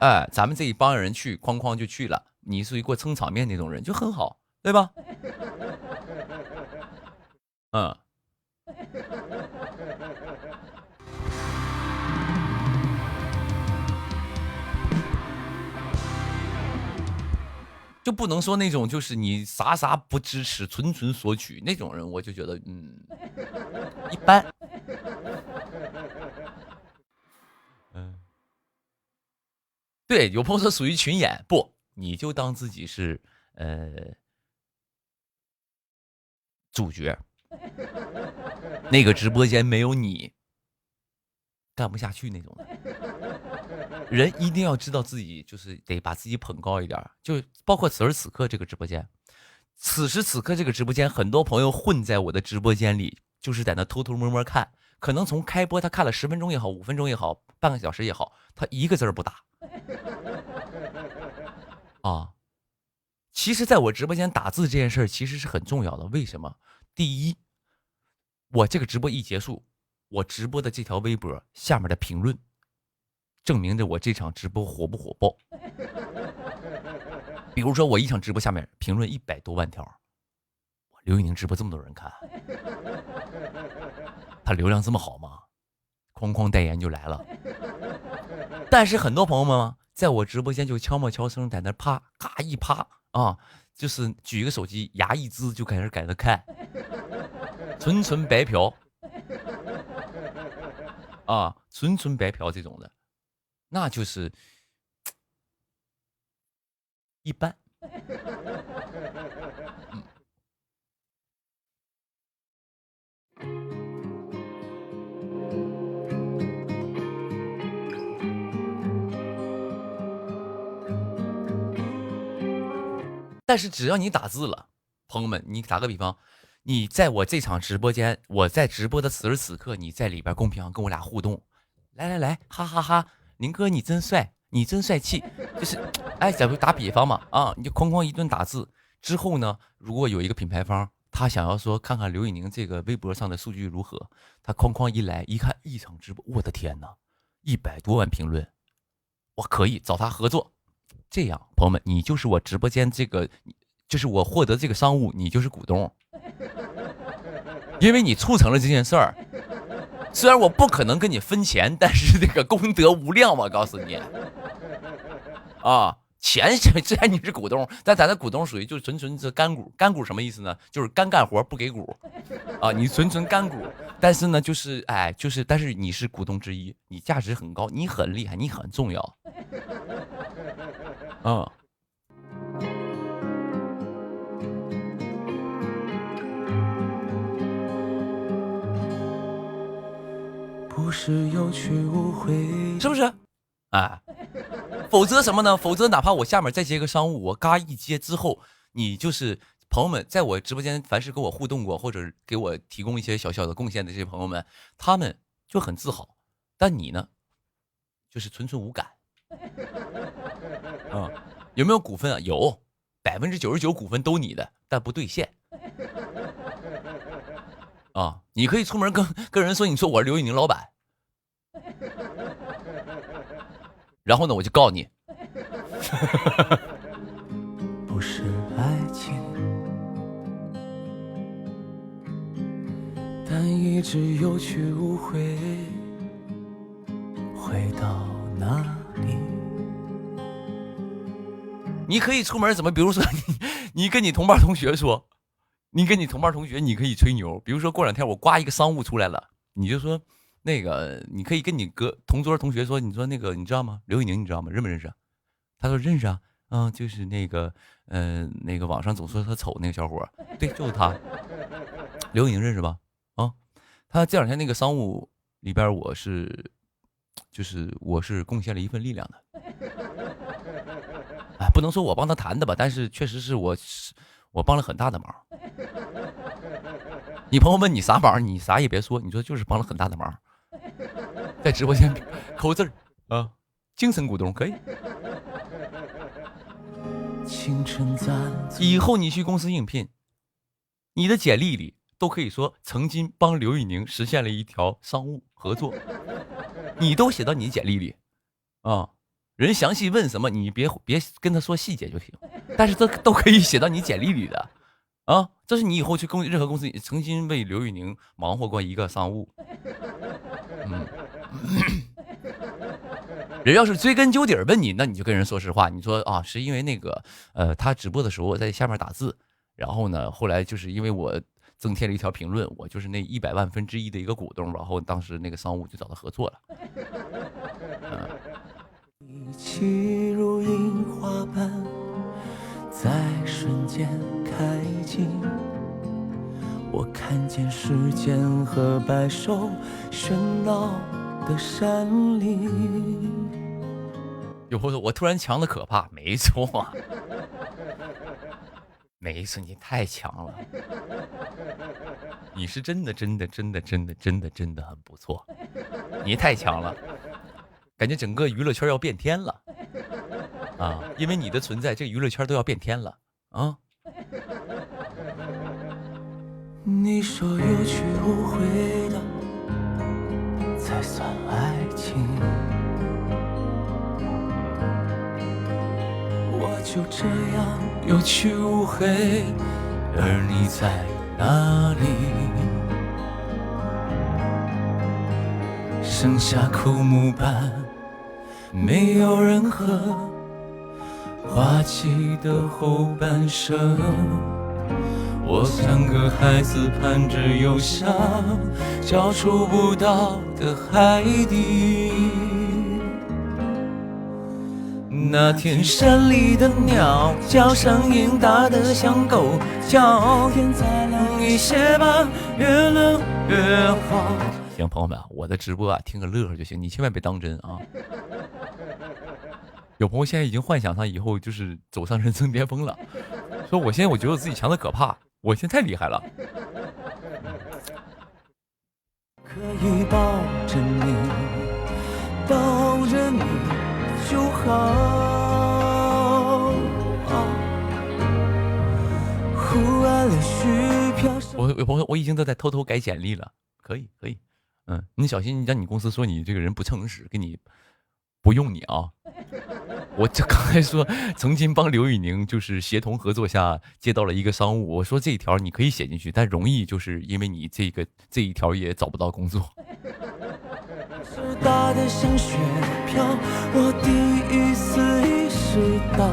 哎，咱们这一帮人去哐哐就去了，你属于过蹭场面那种人就很好，对吧？嗯。就不能说那种就是你啥不支持，纯索取那种人，我就觉得一般。对，有朋友说属于群演，不，你就当自己是主角，那个直播间没有你干不下去那种的。人一定要知道自己就是得把自己捧高一点，就包括此时此刻这个直播间，此时此刻这个直播间，很多朋友混在我的直播间里，就是在那偷偷摸摸看，可能从开播他看了10分钟也好，5分钟也好，半个小时也好，他一个字不打。啊，其实在我直播间打字这件事其实是很重要的。为什么？第一，我这个直播一结束，我直播的这条微博下面的评论证明着我这场直播火不火爆。比如说我一场直播下面评论100多万条，刘宇宁直播这么多人看，他流量这么好吗？哐哐代言就来了。但是很多朋友们在我直播间就悄悄声在那啪咔一啪啊，就是举一个手机，牙一滋就开始看，纯白嫖啊，纯白嫖这种的，那就是一般。但是只要你打字了，朋友们，你打个比方，你在我这场直播间，我在直播的此时此刻，你在里边公屏上跟我俩互动，来，哈哈哈，宁哥你真帅，你真帅气，就是哎，假如打比方嘛，啊，你就哐哐一顿打字之后呢，如果有一个品牌方他想要说看看刘宇宁这个微博上的数据如何，他哐哐一来一看一场直播，我的天哪，100多万评论，我可以找他合作。这样，朋友们，你就是我直播间这个，就是我获得这个商务，你就是股东，因为你促成了这件事儿。虽然我不可能跟你分钱，但是这个功德无量，我告诉你，啊，钱虽然你是股东，但咱的股东属于就是纯这干股。干股什么意思呢？就是干活不给股，啊，你纯干股。但是呢，就是哎，就是但是你是股东之一，你价值很高，你很厉害，你很重要。不是有去无回，是不是？哎，否则什么呢？否则哪怕我下面再接个商务，我嘎一接之后，你就是朋友们，在我直播间凡是跟我互动过或者给我提供一些小小的贡献的这些朋友们，他们就很自豪，但你呢，就是纯无感。有没有股份啊？有，99%股份都你的，但不兑现。啊，你可以出门跟人说，你说我是刘宇宁老板，然后呢，我就告你。不是爱情，但一直有去无回，回到哪里？你可以出门怎么？比如说你跟你同班同学说，你跟你同班同学，你可以吹牛。比如说过两天我刮一个商务出来了，你就说那个，你可以跟你同桌同学说，你说那个你知道吗？刘宇宁你知道吗？认不认识？他说认识啊，就是那个那个网上总说他丑那个小伙，对，就是他。刘宇宁认识吧？啊，他这两天那个商务里边，我是贡献了一份力量的。哎，不能说我帮他谈的吧，但是确实是我帮了很大的忙。你朋友问你啥忙，你啥也别说，你说就是帮了很大的忙，在直播间扣字啊，精神股东可以。以后你去公司应聘，你的简历里都可以说曾经帮刘宇宁实现了一条商务合作，你都写到你的简历里啊。人详细问什么，你别跟他说细节就行，但是这都可以写到你简历里的啊。这是你以后去任何公司曾经为刘宇宁忙活过一个商务。人要是追根究底问你，那你就跟人说实话，你说啊，是因为那个他直播的时候我在下面打字，然后呢，后来就是因为我增添了一条评论，我就是那100万分之一的一个股东，然后当时那个商务就找他合作了。一起如樱花般在瞬间开尽，我看见时间和白首喧闹的山里。有朋友说我突然强的可怕，没错，没错，你太强了，你是真的很不错，你太强了，感觉整个娱乐圈要变天了啊！因为你的存在，这个娱乐圈都要变天了啊！你说有去无回的才算爱情，我就这样有去无回，而你在哪里？剩下枯木般没有任何花期的后半生，我像个孩子盼着游向脚触不到的海底。那天山里的鸟叫声音大得像狗叫，天再冷一些吧，越冷越好。行，朋友们，我的直播啊，听个乐呵就行，你千万别当真啊！有朋友现在已经幻想他以后就是走上人生巅峰了，说我现在我觉得我自己强的可怕，我现在太厉害了。可以抱着你，抱着你就好。忽然连续飘上。我有朋友，我已经都在偷偷改简历了，可以可以，你小心，让你公司说你这个人不诚实，给你不用你啊。我这刚才说曾经帮刘宇宁就是协同合作下接到了一个商务，我说这一条你可以写进去，但容易就是因为你这一条也找不到工作。是大的像雪飘，我第一次意识到，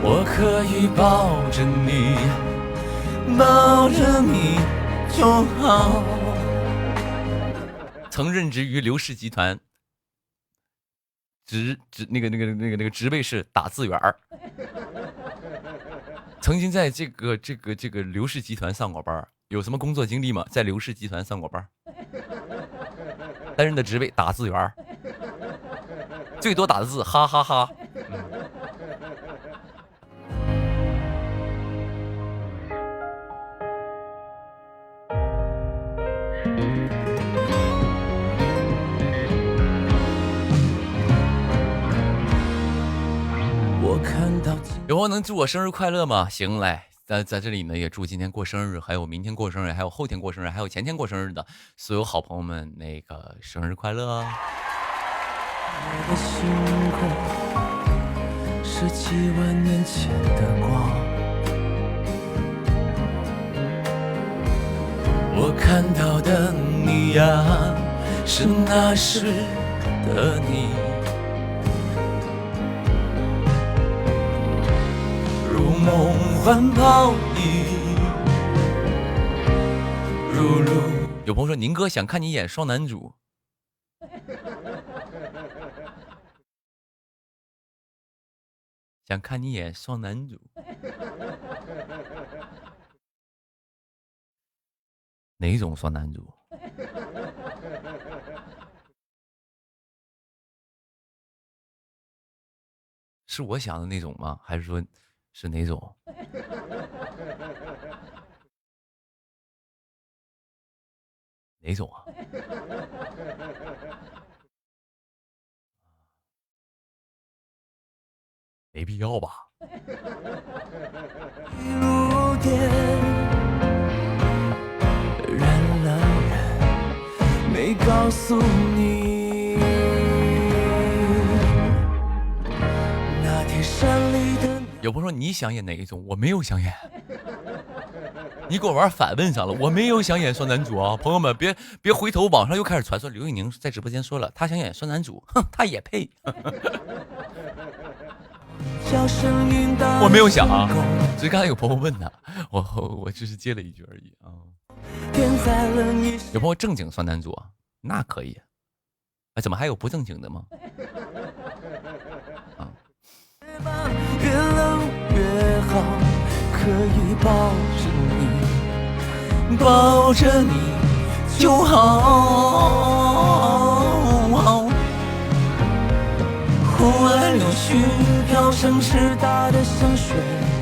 我可以抱着你，抱着你就好。曾任职于刘氏集团。那个职位是打字员儿，曾经在这个刘氏集团上过班，有什么工作经历吗？在刘氏集团上过班，担任的职位打字员儿，最多打的字哈哈哈。有朋友能祝我生日快乐吗？行，来，在这里呢，也祝今天过生日，还有明天过生日，还有后天过生日，还有前天过生日的所有好朋友们，那个生日快乐啊！我的星空是几万年前的光，我看到的你呀，是那时的你。梦幻泡影，如露。有朋友说宁哥想看你演双男主，想看你演双男主，哪种双男主？是我想的那种吗？还是说是哪种？哪种啊？没必要吧？一路电染了染，没告诉你，那天山里的。有朋友说你想演哪一种？我没有想演。你给我玩反问上了，我没有想演双男主啊，朋友们别回头，网上又开始传说刘宇宁在直播间说了，他想演双男主，哼，他也配。我没有想啊，只是刚才有朋友问他，我只是接了一句而已啊。有朋友正经双男主啊，那可以。哎，怎么还有不正经的吗？啊。越冷越好，可以抱着你，抱着你就好。户外柳絮飘，声势大得像雪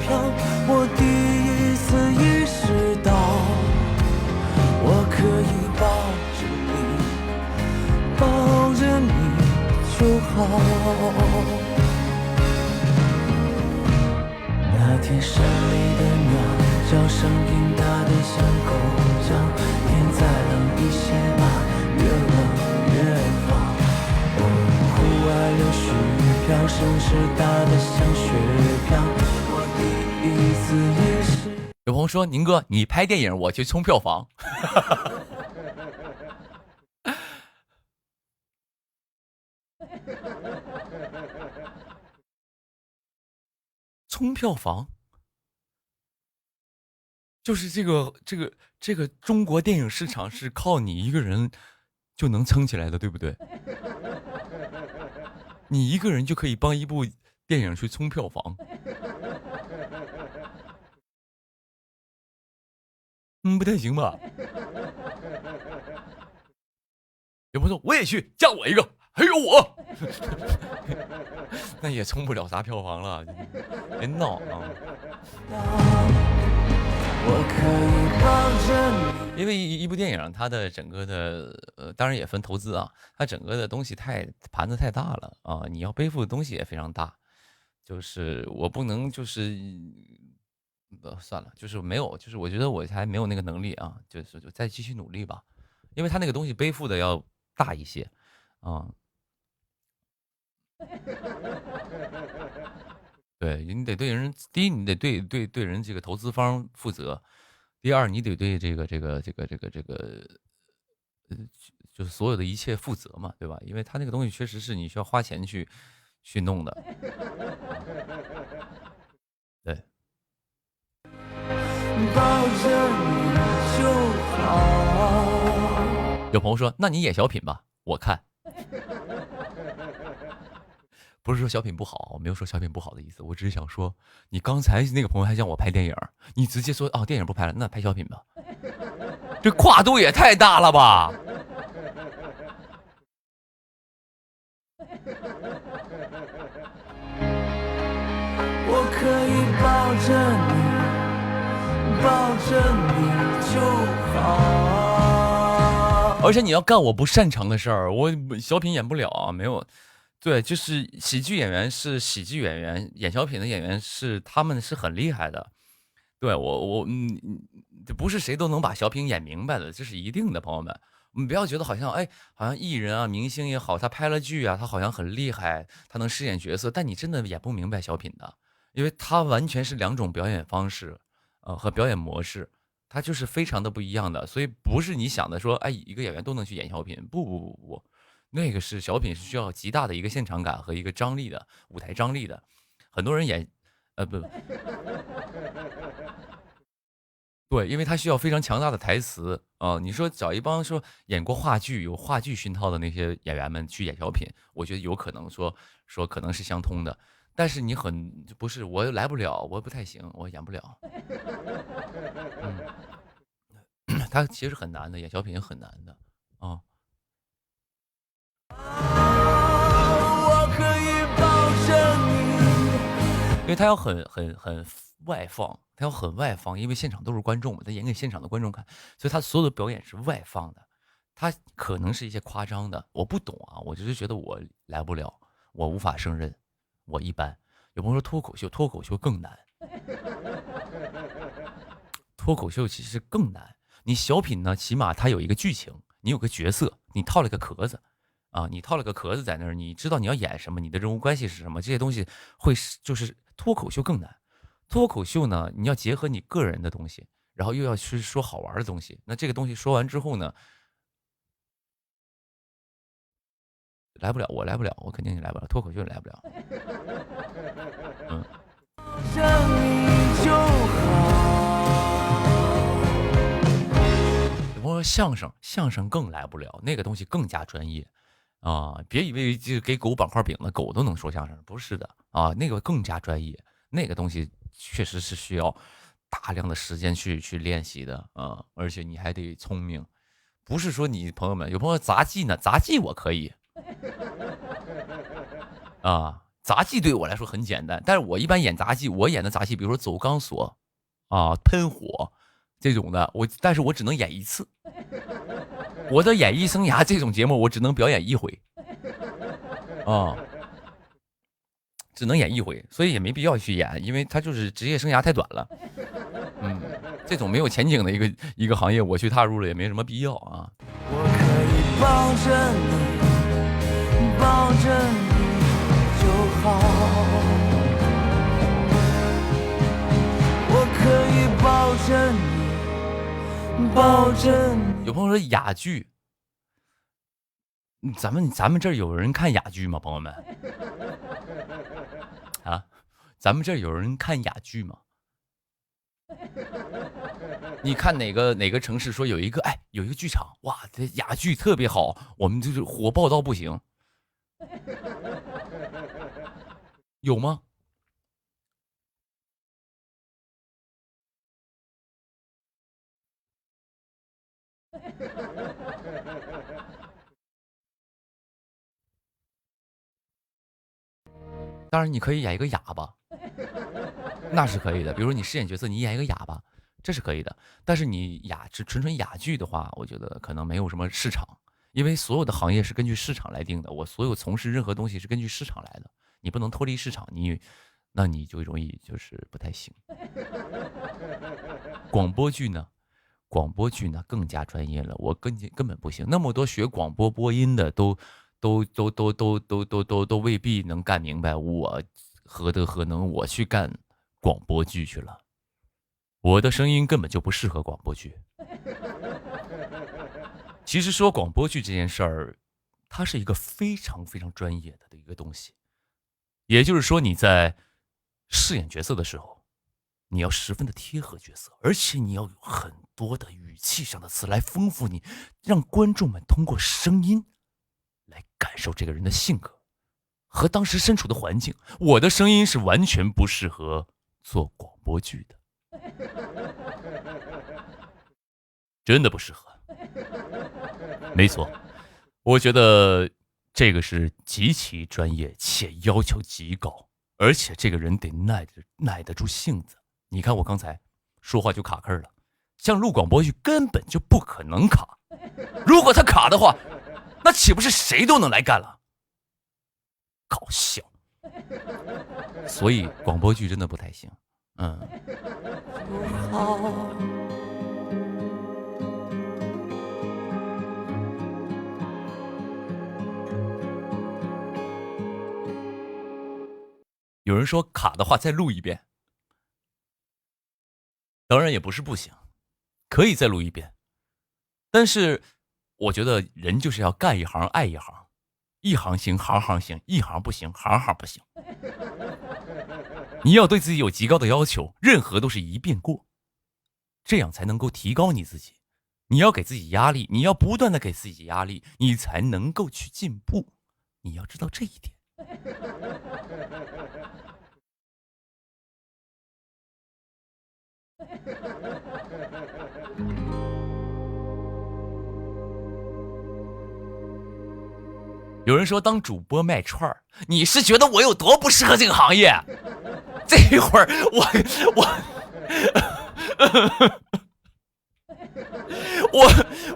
飘。我第一次意识到，我可以抱着你，抱着你就好。那天山里的鸟叫声音大得像狗叫，天再冷一些吧，越冷越好。户外柳絮飘，声势大得像雪飘。我第一次意识。有朋友说：“宁哥，你拍电影，我去冲票房。”冲票房，就是这个中国电影市场是靠你一个人就能撑起来的，对不对？你一个人就可以帮一部电影去冲票房。不太行吧？有朋友说我也去，加我一个，还有我。那也冲不了啥票房了，别闹啊！因为一部电影，它的整个的当然也分投资啊，它整个的东西盘子太大了啊，你要背负的东西也非常大。就是我不能就是算了，就是没有，就是我觉得我还没有那个能力啊，就再继续努力吧，因为他那个东西背负的要大一些啊。对，你得对人，第一你得对人这个投资方负责，第二你得对这个就是所有的一切负责嘛，对吧？因为他那个东西确实是你需要花钱去弄的。对。有朋友说，那你演小品吧，我看。不是说小品不好，我没有说小品不好的意思，我只是想说，你刚才那个朋友还让我拍电影，你直接说哦，电影不拍了，那拍小品吧，这跨度也太大了吧！我可以抱着你，抱着你就好。而且你要干我不擅长的事儿，我小品演不了啊，没有。对，就是喜剧演员是喜剧演员，演小品的演员是他们是很厉害的。对我这不是谁都能把小品演明白的，这是一定的，朋友们。我们不要觉得好像好像艺人啊、明星也好，他拍了剧啊，他好像很厉害，他能饰演角色，但你真的演不明白小品的，因为他完全是两种表演方式，和表演模式，他就是非常的不一样的。所以不是你想的说，一个演员都能去演小品，不。那个是小品，是需要极大的一个现场感和一个张力的舞台张力的。很多人演，不，对，因为他需要非常强大的台词啊。你说找一帮说演过话剧、有话剧熏陶的那些演员们去演小品，我觉得有可能说可能是相通的。但是你不是，我来不了，我不太行，我演不了。他其实很难的，演小品很难的啊。我可以抱着你，因为他要很外放，他要很外放，因为现场都是观众嘛，他演给现场的观众看，所以他所有的表演是外放的，他可能是一些夸张的，我不懂啊，我就是觉得我来不了，我无法胜任，我一般。有朋友说脱口秀更难，脱口秀其实更难。你小品呢，起码它有一个剧情，你有个角色，你套了个壳子。你套了个壳子在那儿，你知道你要演什么，你的人物关系是什么，这些东西就是脱口秀更难。脱口秀呢，你要结合你个人的东西，然后又要去说好玩的东西。那这个东西说完之后呢，来不了，我来不了，我肯定是来不了，脱口秀来不了。嗯。有朋友说相声更来不了，那个东西更加专业啊！别以为就给狗绑块饼了，狗都能说相声，不是的啊，那个更加专业，那个东西确实是需要大量的时间去练习的啊，而且你还得聪明，不是说你朋友们有朋友杂技呢，杂技我可以啊，杂技对我来说很简单，但是我一般演杂技，我演的杂技，比如说走钢索啊、喷火这种的，但是我只能演一次。我的演艺生涯这种节目，我只能表演一回啊，只能演一回，所以也没必要去演，因为他就是职业生涯太短了。这种没有前景的一个行业，我去踏入了也没什么必要啊。我可以抱着你，抱着你就好。我可以抱着你，抱着你。有朋友说哑剧，咱们这儿有人看哑剧吗？朋友们啊，咱们这儿有人看哑剧吗？你看哪个城市说有一个剧场，哇，这哑剧特别好，我们就是火爆到不行，有吗？当然，你可以演一个哑巴，那是可以的。比如说你饰演角色，你演一个哑巴，这是可以的。但是你纯哑剧的话，我觉得可能没有什么市场，因为所有的行业是根据市场来定的。我所有从事任何东西是根据市场来的，你不能脱离市场，那你就容易就是不太行。广播剧呢？广播剧呢更加专业了，我根本不行。那么多学广播播音的都未必能干明白，我何德何能，我去干广播剧去了？我的声音根本就不适合广播剧。其实说广播剧这件事儿，它是一个非常非常专业的一个东西。也就是说，你在饰演角色的时候，你要十分的贴合角色，而且你要有很多的语气上的词来丰富你，让观众们通过声音来感受这个人的性格和当时身处的环境。我的声音是完全不适合做广播剧的，真的不适合。没错，我觉得这个是极其专业且要求极高，而且这个人得耐得住性子。你看我刚才说话就卡壳了，像录广播剧根本就不可能卡，如果他卡的话，那岂不是谁都能来干了？搞笑。所以广播剧真的不太行。有人说卡的话再录一遍，当然也不是不行，可以再录一遍。但是我觉得人就是要干一行爱一行，一行行行行行，一行不行行行不行。你要对自己有极高的要求，任何都是一遍过，这样才能够提高你自己。你要给自己压力，你要不断的给自己压力，你才能够去进步。你要知道这一点。有人说当主播卖串儿，你是觉得我有多不适合这个行业？这会儿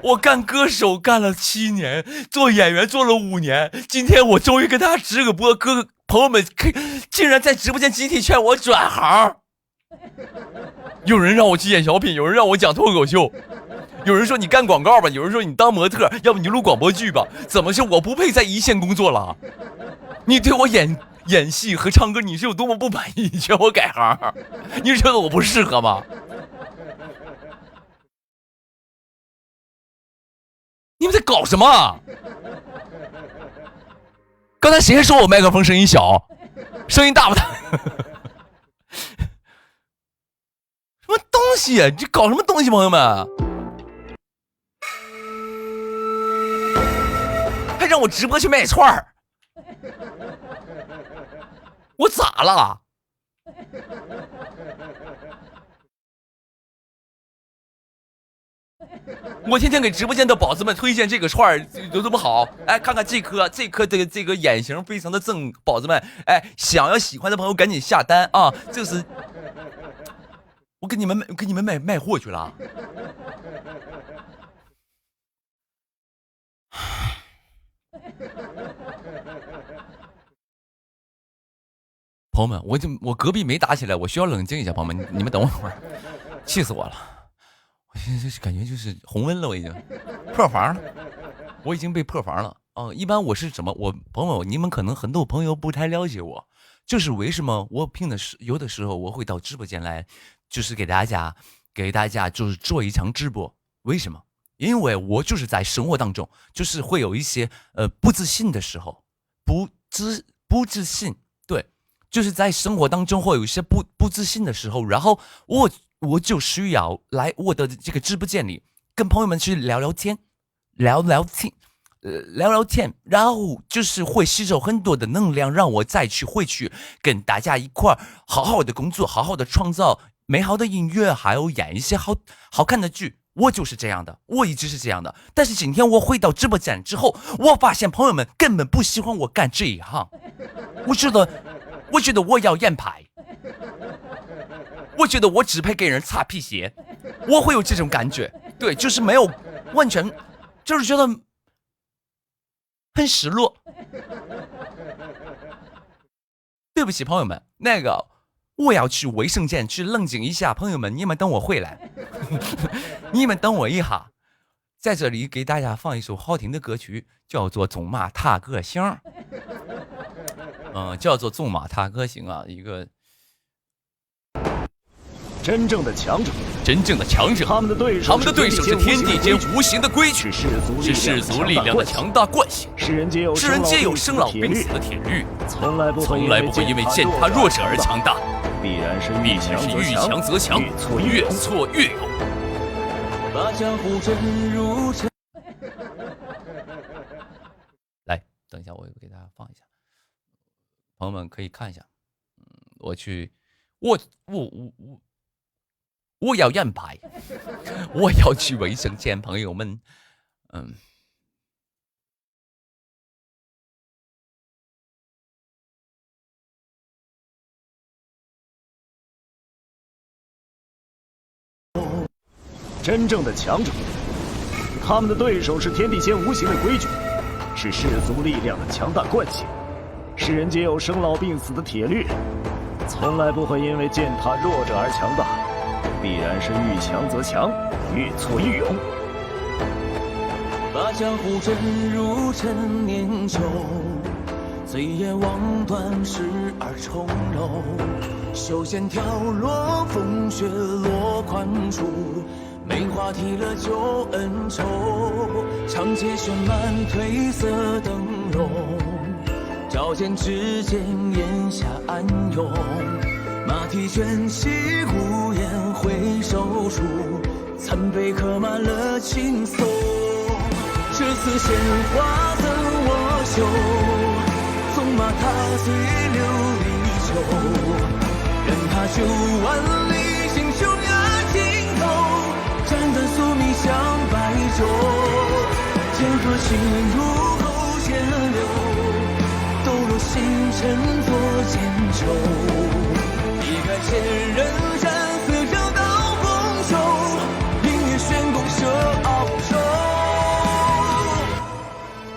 我干歌手干了7年，做演员做了5年，今天我终于跟大家直个播，朋友们竟然在直播间集体劝我转行。有人让我去演小品，有人让我讲脱口秀，有人说你干广告吧，有人说你当模特，要不你录广播剧吧？怎么是我不配在一线工作了？你对我演戏和唱歌你是有多么不满意？你劝我改行，你是觉得我不适合吗？你们在搞什么？刚才谁还说我麦克风声音小？声音大不大？什么东西？这搞什么东西，朋友们？还让我直播去卖串儿，我咋了？我天天给直播间的宝子们推荐这个串儿有多么好，哎，看看这颗的这个眼型非常的正，宝子们，哎，想要喜欢的朋友赶紧下单啊！就是我给你们卖货去了。朋友们，我隔壁没打起来，我需要冷静一下，朋友们，你们等我一会儿，气死我了。我现在感觉就是红温了，我已经破防了，我已经被破防了啊！一般我是怎么？我朋友，你们可能很多朋友不太了解我，就是为什么我有的时候我会到直播间来，就是给大家就是做一场直播。为什么？因为我就是在生活当中，就是会有一些不自信的时候，不自信，对，就是在生活当中会有一些不自信的时候，然后我就需要来我的这个直播间里跟朋友们去聊聊天，然后就是会吸收很多的能量，让我再会去跟大家一块好好的工作，好好的创造美好的音乐，还有演一些好看的剧。我就是这样的，我一直是这样的。但是今天我回到直播间之后，我发现朋友们根本不喜欢我干这一行。我觉得我要验牌。我觉得我只配给人擦皮鞋，我会有这种感觉，对，就是没有完全，就是觉得很失落。对不起，朋友们，那个我要去卫生间去冷静一下，朋友们，你们等我回来，你们等我一下，在这里给大家放一首好听的歌曲，叫做《纵马踏歌行》。叫做《纵马踏歌行》啊，一个。真正的强者，他们的对手是天地间无形的规矩，是世俗力量的强大惯性。世人皆有生老病死的铁律，从来不会因为践踏弱者而强大，必然是遇强则强，越挫越勇。把江湖沉入尘。来，等一下，我给大家放一下，朋友们可以看一下。我要验牌，我要去卫生间，朋友们，真正的强者，他们的对手是天地间无形的规矩，是世俗力量的强大惯性。世人皆有生老病死的铁律，从来不会因为践踏弱者而强大，必然是遇强则强，越挫越勇。把江湖沉入陈年酒，醉眼望断时而重楼。袖线挑落，风雪落宽处，梅花提了旧恩仇。长街绚烂褪色灯笼，照见指尖檐下暗涌。马蹄卷起无言回首处，残碑刻满了青松。这次鲜花赠我绣，纵马踏碎琉璃球。任他9万里，行匈牙尽头，斩断宿命向白昼。剑河心入后千流，抖落星辰作剑愁。一开千人斩，四条刀锋手，明月悬弓射鳌首。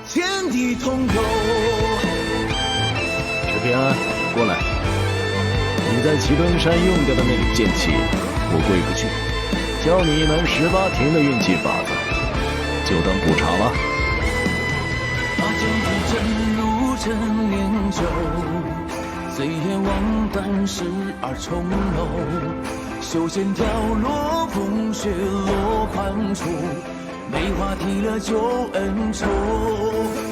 天地同游。石平安，过来。你在祁墩山用掉的那柄剑气，我归不去。教你一门18庭的运气法子，就当补偿了。把江湖沉入陈年酒，醉眼望断时而重楼。袖线挑落，风雪落宽处，没话题了就恩仇，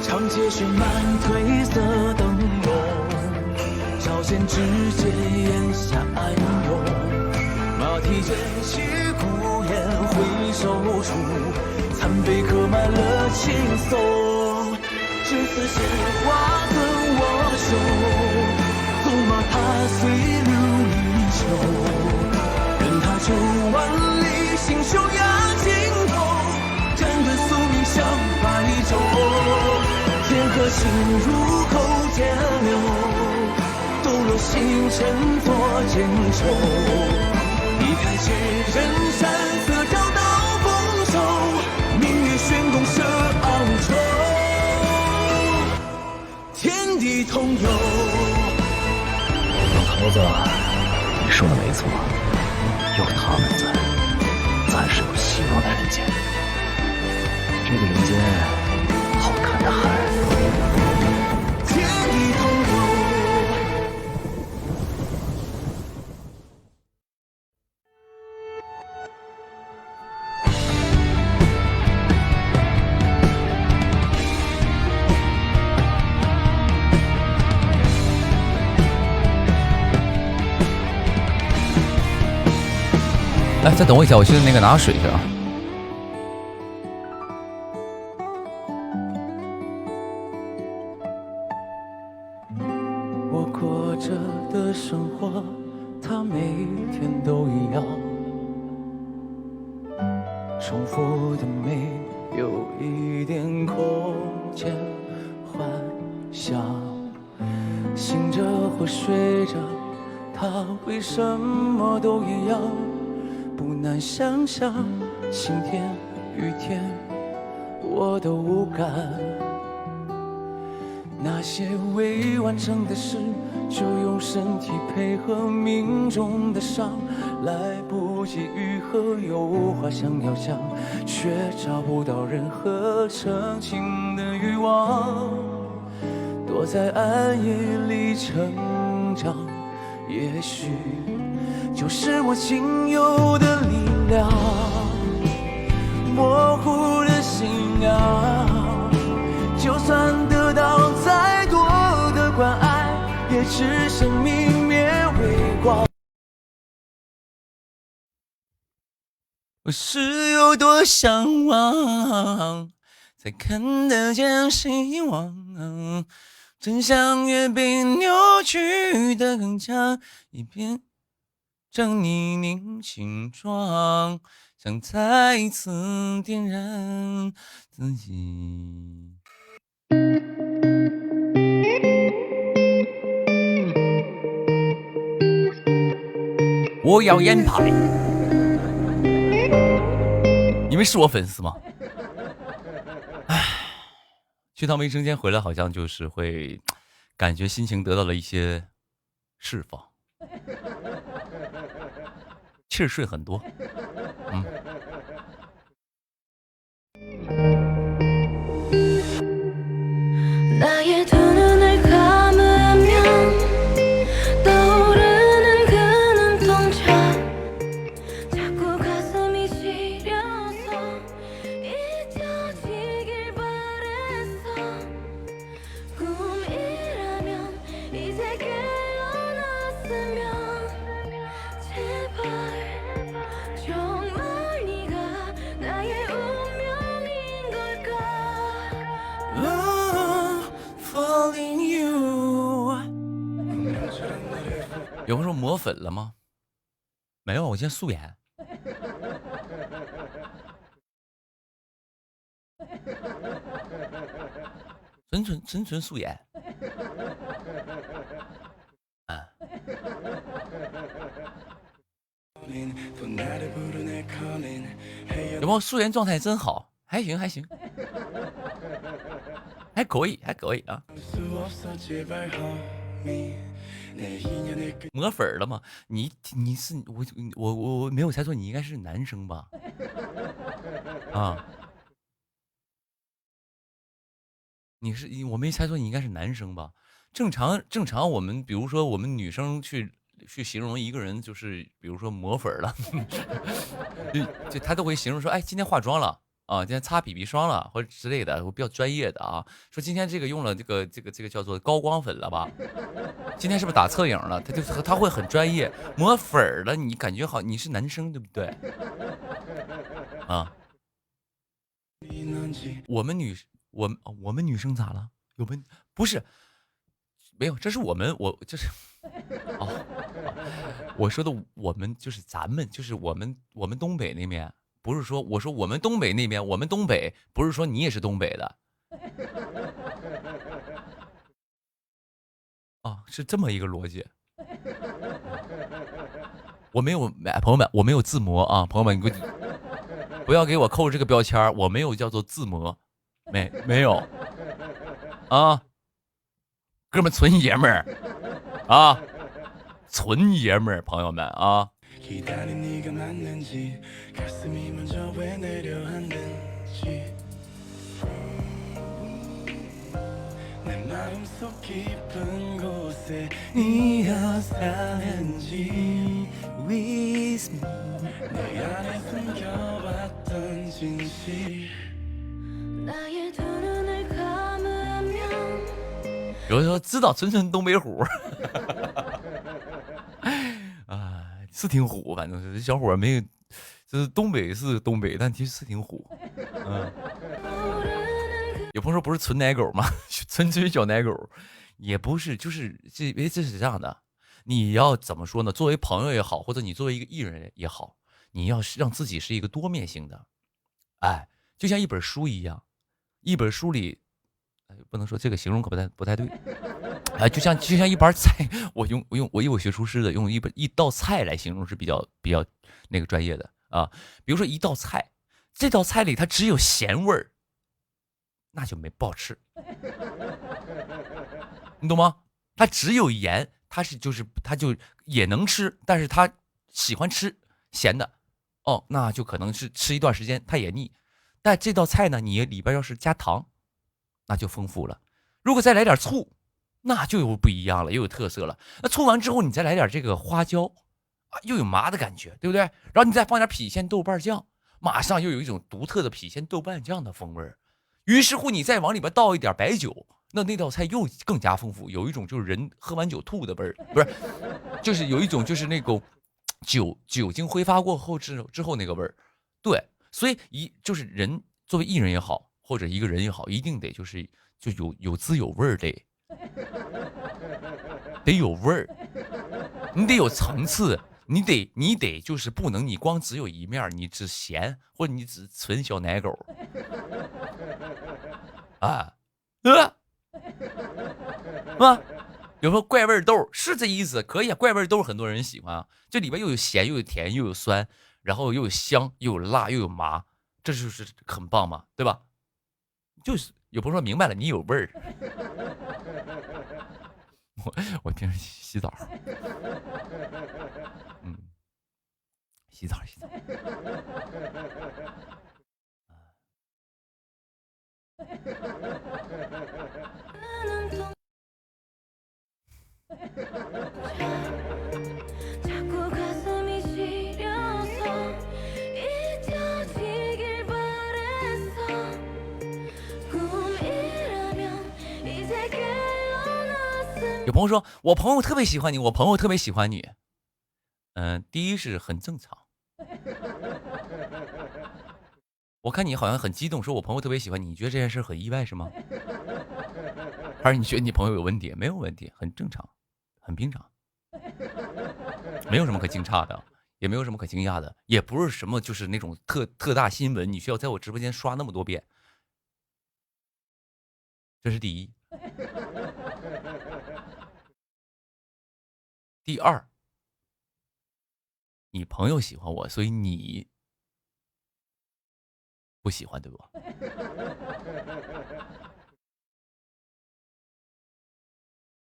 长街绚烂褪色灯笼，朝鲜之间檐下暗涌，马蹄卷起孤雁回首处，残碑刻满了青松，至死鲜花赠我手，纵马踏碎lưu一秋，任他9万里星宿压尽头，斩断宿命向白昼，天河心入口天流，抖落星辰作剑仇，离开千人山色找到丰收，明月悬弓射昂首，天地同游。老头子，你说的没错，有他们在，暂时有希望的人间。这个人间好看的很。天地同游。来，再等我一下，我去那个拿水去啊。我过着的生活，它每天都一样，重复的没有一点空间幻想，醒着或睡着，它为什么都一样？不难想象，晴天雨天我都无感，那些未完成的事，就用身体配合命中的伤，来不及愈合，有话想要讲，却找不到任何澄清的欲望，躲在暗夜里成长，也许就是我仅有的力量，模糊的信仰，就算得到再多的关爱，也只剩泯灭微光。我是有多向往，才看得见希望，真相越被扭曲的更强，一边将你凝形状，想再一次点燃自己。我要烟牌，你们是我粉丝吗？唉，去趟卫生间回来，好像就是会感觉心情得到了一些释放。气儿顺很多，有人说磨粉了吗？没有，我现在素颜。纯素颜。有没有素颜状态真好？还行，还可以啊。磨粉了吗？你是我没有猜错，你应该是男生吧？啊，我没猜错，你应该是男生吧？正常，我们比如说我们女生去形容一个人，就是比如说磨粉了，就他都会形容说，哎，今天化妆了啊，今天擦 BB 霜了或者之类的，我比较专业的啊。说今天这个用了这个叫做高光粉了吧？今天是不是打侧影了？他会很专业，抹粉了，你感觉好你是男生对不对？啊，我们女生咋了？有问不是？没有，这是我这是哦，我说的我们就是咱们就是我们东北那边。不是说我说我们东北那边，我们东北不是说你也是东北的啊，是这么一个逻辑。我没有，朋友们，我没有自摸啊，朋友们，你不要给我扣这个标签，我没有叫做自摸，没有啊，哥们纯爷们儿啊，纯爷们儿，朋友们啊。有人说知道纯东北虎啊，是挺虎，反正是小伙没有，就是东北是东北，但其实是挺虎。有朋友说不是纯奶狗吗？纯小奶狗，也不是，就是这是这样的，你要怎么说呢？作为朋友也好，或者你作为一个艺人也好，你要让自己是一个多面性的，哎，就像一本书一样，一本书里，不能说这个形容可不太对，哎，就像一盘菜，我有学厨师的，用一道菜来形容是比较那个专业的啊。比如说一道菜，这道菜里它只有咸味儿，那就不好吃，你懂吗？它只有盐，它就也能吃，但是它喜欢吃咸的，哦，那就可能是吃一段时间它也腻。但这道菜呢，你里边要是加糖，那就丰富了。如果再来点醋，那就又不一样了，又有特色了。那醋完之后，你再来点这个花椒啊，又有麻的感觉，对不对？然后你再放点郫县豆瓣酱，马上又有一种独特的郫县豆瓣酱的风味。于是乎，你再往里边倒一点白酒，那道菜又更加丰富，有一种就是人喝完酒吐的味儿，不是，就是有一种就是那种酒精挥发过后之后那个味儿。对，所以就是人作为艺人也好，或者一个人也好，一定得就有滋有味儿得有味儿，你得有层次，你得就是不能你光只有一面，你只咸或者你只纯小奶狗啊啊！有说怪味豆是这意思，可以啊，怪味豆很多人喜欢啊，这里边又有咸又有甜又有酸，然后又有香又有辣又有麻，这就是很棒嘛，对吧？就是有朋友说明白了，你有味儿。我平时洗澡，洗澡。有朋友说，我朋友特别喜欢你，我朋友特别喜欢你。第一是很正常。我看你好像很激动，说我朋友特别喜欢你，你觉得这件事很意外是吗？还是你觉得你朋友有问题？没有问题，很正常，很平常，没有什么可惊诧的，也没有什么可惊讶的，也不是什么就是那种特大新闻，你需要在我直播间刷那么多遍。这是第一。第二，你朋友喜欢我，所以你不喜欢对不？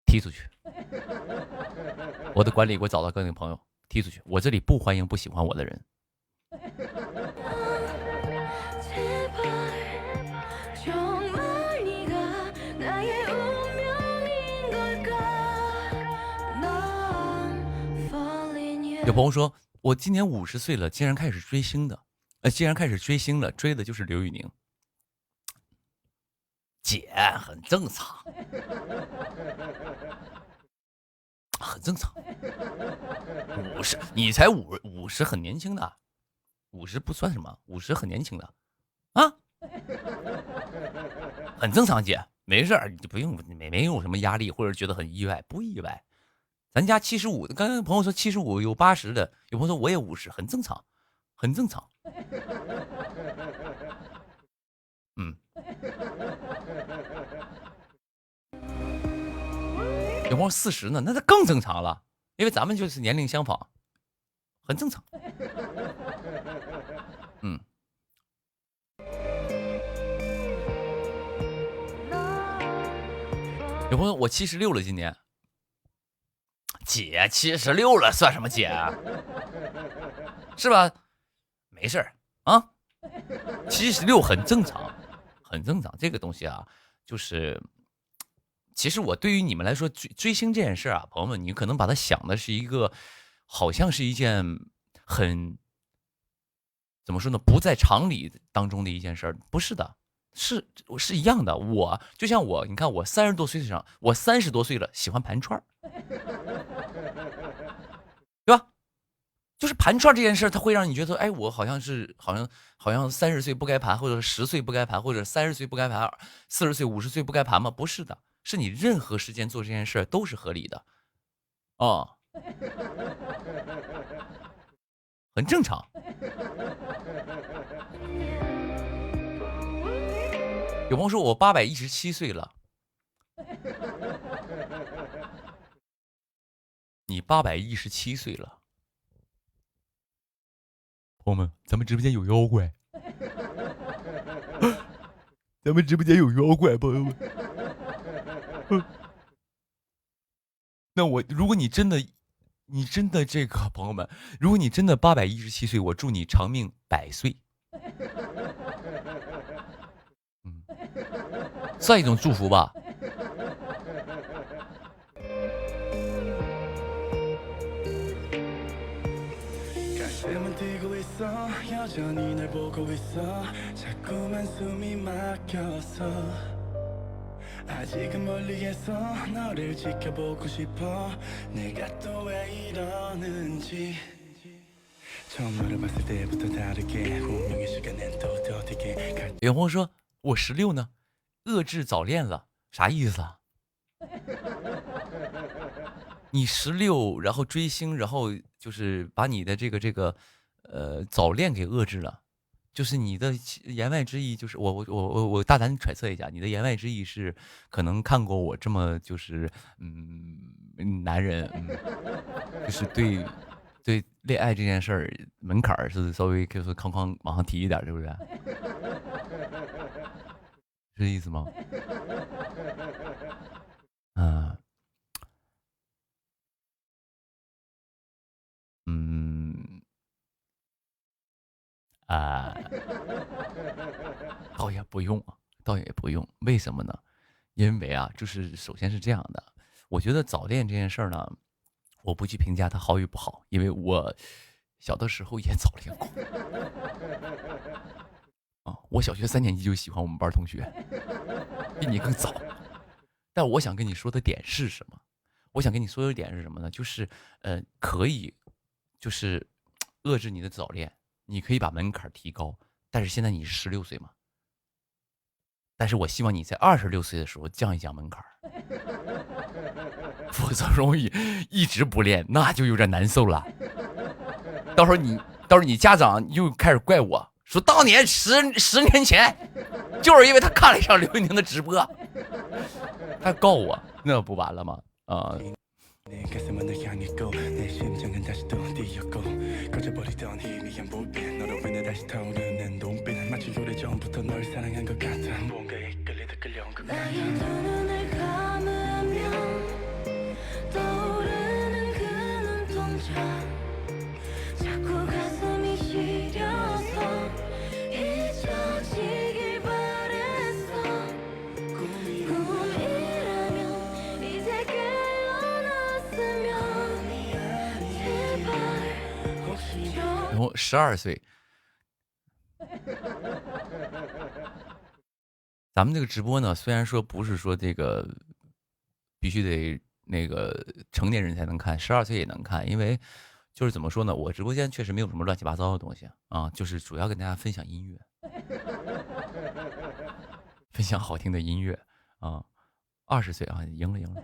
踢出去！我的管理给我找到各个朋友，踢出去！我这里不欢迎不喜欢我的人。有朋友说，我今年50岁了，竟然开始追星的，既然开始追星了，追的就是刘宇宁。姐，很正常，很正常。50，你才50，很年轻的，50不算什么，50很年轻的啊，很正常。姐，没事儿，你不用没有什么压力，或者觉得很意外，不意外。咱家75，刚刚朋友说75，有80的，有朋友说我也50，很正常，很正常。有朋友40呢，那更正常了，因为咱们就是年龄相仿，很正常。有朋友我76了，今年。姐76了，算什么姐啊？是吧？没事儿啊，76很正常，很正常。这个东西啊，就是其实我对于你们来说，追星这件事啊，朋友们，你可能把它想的是一个，好像是一件很怎么说呢，不在常理当中的一件事儿，不是的。是一样的，我就像我，你看我30多岁上，我30多岁了，喜欢盘串，对吧？就是盘串这件事，它会让你觉得，哎，我好像30岁不该盘，或者10岁不该盘，或者30岁不该盘，40岁、50岁不该盘吗？不是的，是你任何时间做这件事都是合理的，很正常。有朋友说我817岁了，你817岁了，朋友们，咱们直播间有妖怪，咱们直播间有妖怪，朋友们。那如果你真的这个朋友们，如果你真的817岁，我祝你长命100岁。算一种祝福吧。有朋友说我16呢，遏制早恋了，啥意思啊？你16，然后追星，然后就是把你的这个早恋给遏制了，就是你的言外之意就是我大胆揣测一下，你的言外之意是可能看过我这么就是男人，就是对恋爱这件事儿门槛是稍微就是哐哐往上提一点，是不是？是这意思吗？倒也不用啊，倒也不用。为什么呢？因为啊，就是首先是这样的，我觉得早恋这件事儿呢，我不去评价它好与不好，因为我小的时候也早恋过。我小学3年级就喜欢我们班同学，比你更早。但我想跟你说的点是什么？我想跟你说的点是什么呢？就是可以，就是遏制你的早恋，你可以把门槛提高。但是现在你是16岁嘛？但是我希望你在26岁的时候降一降门槛，否则容易一直不练，那就有点难受了。到时候你家长又开始怪我说，当年10年前，就是因为他看了一场刘宇宁的直播，他告我，那不完了吗？然后12岁，咱们这个直播呢，虽然说不是说这个必须得那个成年人才能看，12岁也能看，因为就是怎么说呢，我直播间确实没有什么乱七八糟的东西啊，就是主要跟大家分享音乐，分享好听的音乐啊。20岁啊，赢了，赢了。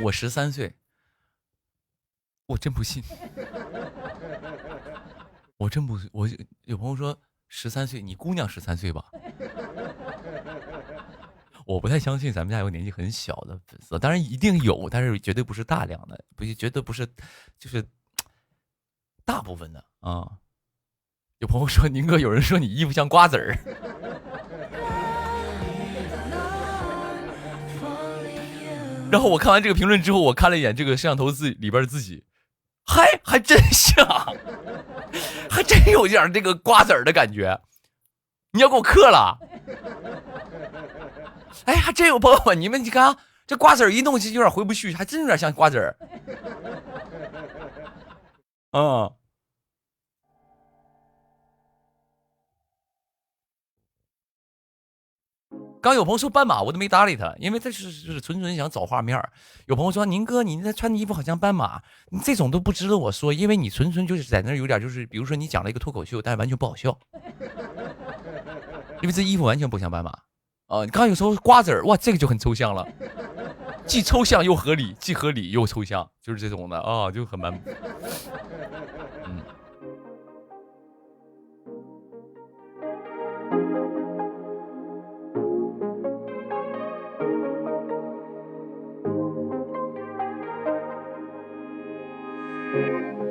我13岁，我真不信，我真不，我有朋友说13岁，你姑娘13岁吧？我不太相信咱们家有年纪很小的粉丝，当然一定有，但是绝对不是大量的，绝对不是，就是大部分的啊。有朋友说宁哥，有人说你衣服像瓜子儿。然后我看完这个评论之后，我看了一眼这个摄像头里边的自己，还真像，还真有点这个瓜子儿的感觉。你要给我嗑了？哎，还真有朋友们，你们看啊，这瓜子儿一弄就有点回不去，还真有点像瓜子儿。刚有朋友说斑马，我都没搭理他，因为他是纯纯想找画面。有朋友说宁哥，你那穿的衣服好像斑马，你这种都不值得我说，因为你纯纯就是在那有点就是，比如说你讲了一个脱口秀，但是完全不好笑，因为这衣服完全不像斑马。你刚有时候瓜子儿，哇，这个就很抽象了，既抽象又合理，既合理又抽象，就是这种的啊，就很蛮。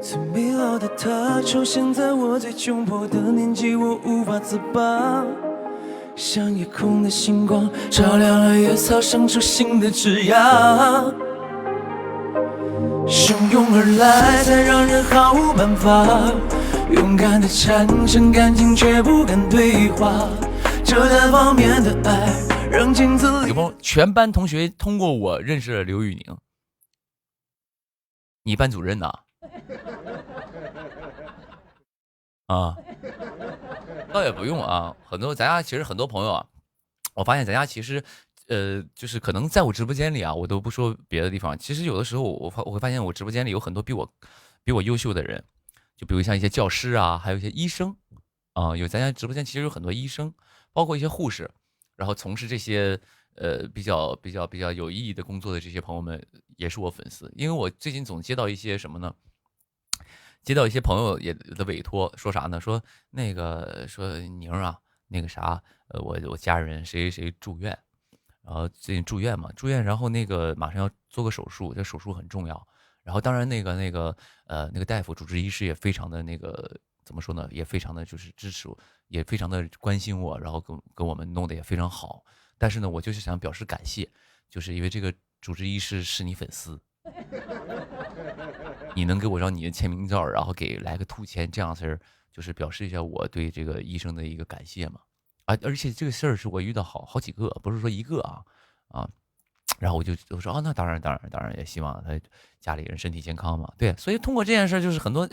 最美好的他出现在我最窘迫的年纪，我无法自拔，像夜空的星光，照亮了野草，生出新的枝桠，汹涌而来，才让人毫无办法，勇敢的产生感情，却不敢对话，这单方面的爱，让镜子里。有朋友，全班同学通过我认识了刘宇宁，你班主任呐？倒也不用啊，咱家其实很多朋友啊，我发现咱家其实，就是可能在我直播间里啊，我都不说别的地方，其实有的时候我会发现我直播间里有很多比我优秀的人，就比如像一些教师啊，还有一些医生啊，有咱家直播间其实有很多医生，包括一些护士，然后从事这些比较有意义的工作的这些朋友们，也是我粉丝，因为我最近总接到一些什么呢？接到一些朋友也的委托，说啥呢？说那个说宁啊，那个啥，我家人谁住院，然后最近住院嘛，然后那个马上要做个手术，这手术很重要。然后当然那个大夫主治医师也非常的那个怎么说呢？也非常的就是支持我，也非常的关心我，然后跟我们弄得也非常好。但是呢，我就是想表示感谢，就是因为这个主治医师是你粉丝。你能给我张你的签名照，然后来个兔签，这样式就是表示一下我对这个医生的一个感谢嘛。而且这个事儿是我遇到好几个，不是说一个啊。然后我说那当然也希望他家里人身体健康嘛。对，所以通过这件事就是很多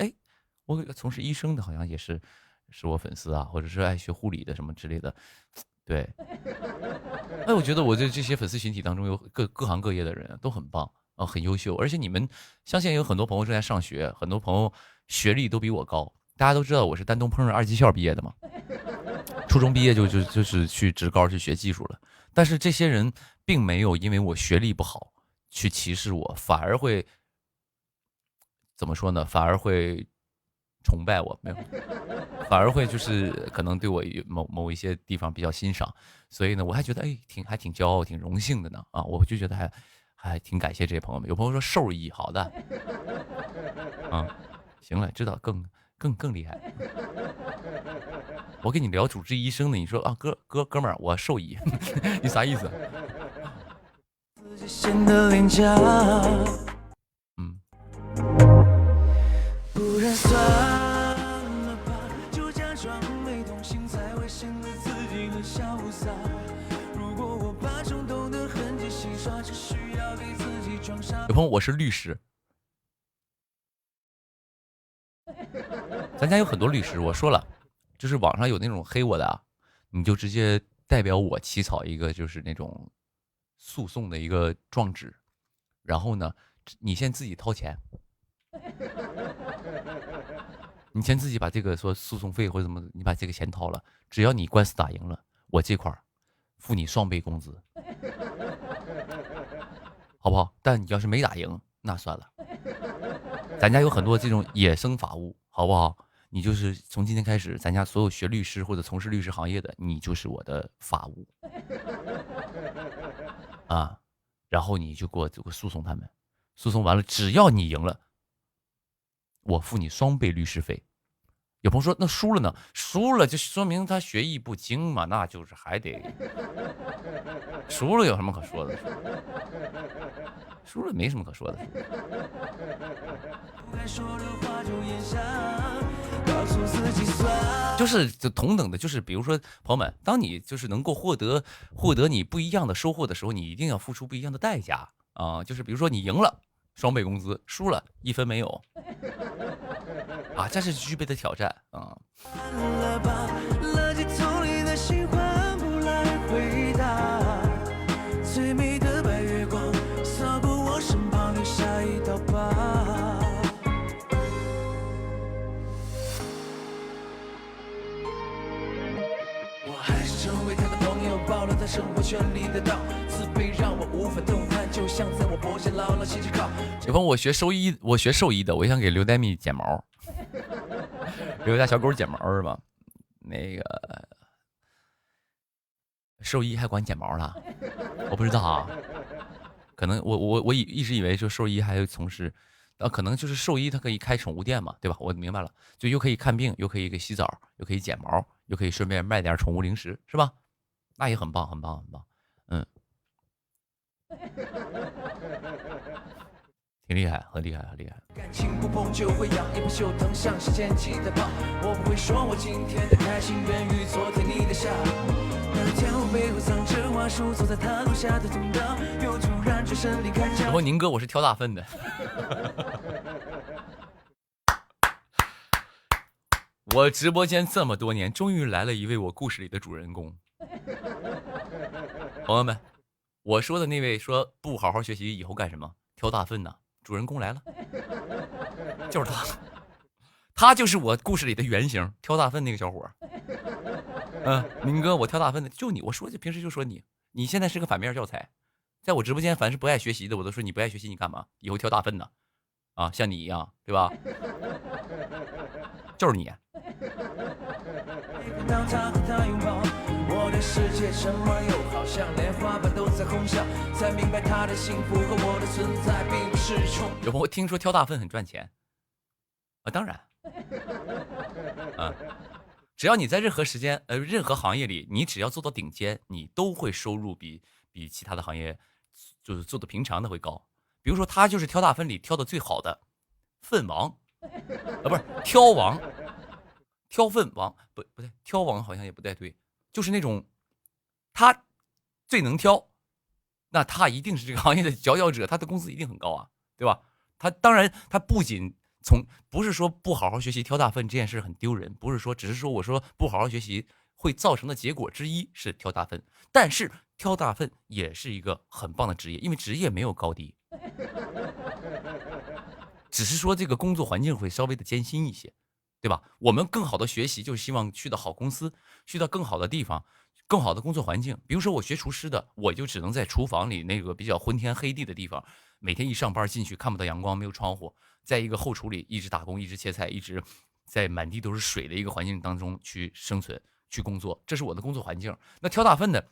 我从事医生的好像也是我粉丝啊，或者是爱学护理的什么之类的。对，我觉得我这些粉丝群体当中有各行各业的人都很棒。很优秀，而且你们相信有很多朋友正在上学，很多朋友学历都比我高。大家都知道我是丹东烹饪2技校毕业的嘛，初中毕业就是去职高去学技术了。但是这些人并没有因为我学历不好去歧视我，反而会怎么说呢？反而会崇拜我，没有，反而会就是可能对我某一些地方比较欣赏。所以呢，我还觉得还挺骄傲，挺荣幸的呢啊！我就觉得还挺感谢这些朋友们。有朋友说兽医，好的，行了，知道更厉害。我跟你聊主治医生呢，你说啊哥们儿，我兽医，你啥意思？不然算了吧，就假装没同情，才会显得自己很潇洒。如果我把冲动的痕迹洗刷，只需要给自己装傻。有朋友，我是律师，咱家有很多律师，我说了，就是网上有那种黑我的啊，你就直接代表我起草一个就是那种诉讼的一个状纸，然后呢，你先自己掏钱，你先自己把这个说诉讼费或者怎么，你把这个钱掏了，只要你官司打赢了，我这块儿付你双倍工资，好不好？但你要是没打赢，那算了。咱家有很多这种野生法务，好不好？你就是从今天开始，咱家所有学律师或者从事律师行业的，你就是我的法务啊。然后你就给我诉讼他们，诉讼完了，只要你赢了，我付你双倍律师费。有朋友说，那输了呢？输了就说明他学艺不精嘛，那就是还得输了，有什么可说的？输了没什么可说的。就是同等的，就是比如说，朋友们，当你就是能够获得你不一样的收获的时候，你一定要付出不一样的代价啊！就是比如说你赢了，双倍工资；输了1分没有。啊，这是具备的挑战啊！最美的白月光扫过我身旁，留下一道疤。我还是成为他的朋友，抱了他生活圈里的道，自卑让我无法动弹，就像在我脖颈牢牢系着铐。有朋友我学兽医的，我想给刘黛蜜剪毛。给我家小狗剪毛是吧？那个兽医还管剪毛呢？我不知道啊，可能我一直以为就兽医还从事，可能就是兽医他可以开宠物店嘛，对吧？我明白了，就又可以看病，又可以给洗澡，又可以剪毛，又可以顺便卖点宠物零食，是吧？那也很棒，很棒，很棒，嗯。挺厉害，很厉害，很厉害。感情不碰就会痒，也不袖疼，像是捡起的宝。我不会说我今天的开心源于昨天你的笑。那天我背后藏着花束，走在他楼下的通道，又突然转身离开家。然后宁哥，我是挑大粪的。我直播间这么多年，终于来了一位我故事里的主人公。朋友们，我说的那位说不好好学习以后干什么？挑大粪呢？主人公来了，就是他，他就是我故事里的原型，挑大粪那个小伙。明哥，我挑大粪的，就你，我说平时就说你，你现在是个反面教材，在我直播间，凡是不爱学习的，我都说你不爱学习，你干嘛？以后挑大粪呢？啊，像你一样，对吧？就是你。当他和他拥抱，我的世界沉默又好像连花瓣都在哄笑，才明白他的幸福和我的存在并不是冲。有朋友听说挑大粪很赚钱啊？当然，只要你在任何时间任何行业里，你只要做到顶尖，你都会收入比其他的行业就是做的平常的会高。比如说他就是挑大粪里挑的最好的粪王不是挑王。挑粪王不对，挑王好像也不太对，就是那种他最能挑，那他一定是这个行业的佼佼者，他的工资一定很高啊，对吧？他当然他不仅不是说不好好学习挑大粪这件事很丢人，不是说只是说我说不好好学习会造成的结果之一是挑大粪，但是挑大粪也是一个很棒的职业，因为职业没有高低，只是说这个工作环境会稍微的艰辛一些。对吧？我们更好的学习，就是希望去到好公司，去到更好的地方，更好的工作环境。比如说我学厨师的，我就只能在厨房里那个比较昏天黑地的地方，每天一上班进去看不到阳光，没有窗户，在一个后厨里一直打工，一直切菜，一直在满地都是水的一个环境当中去生存、去工作，这是我的工作环境。那挑大粪的，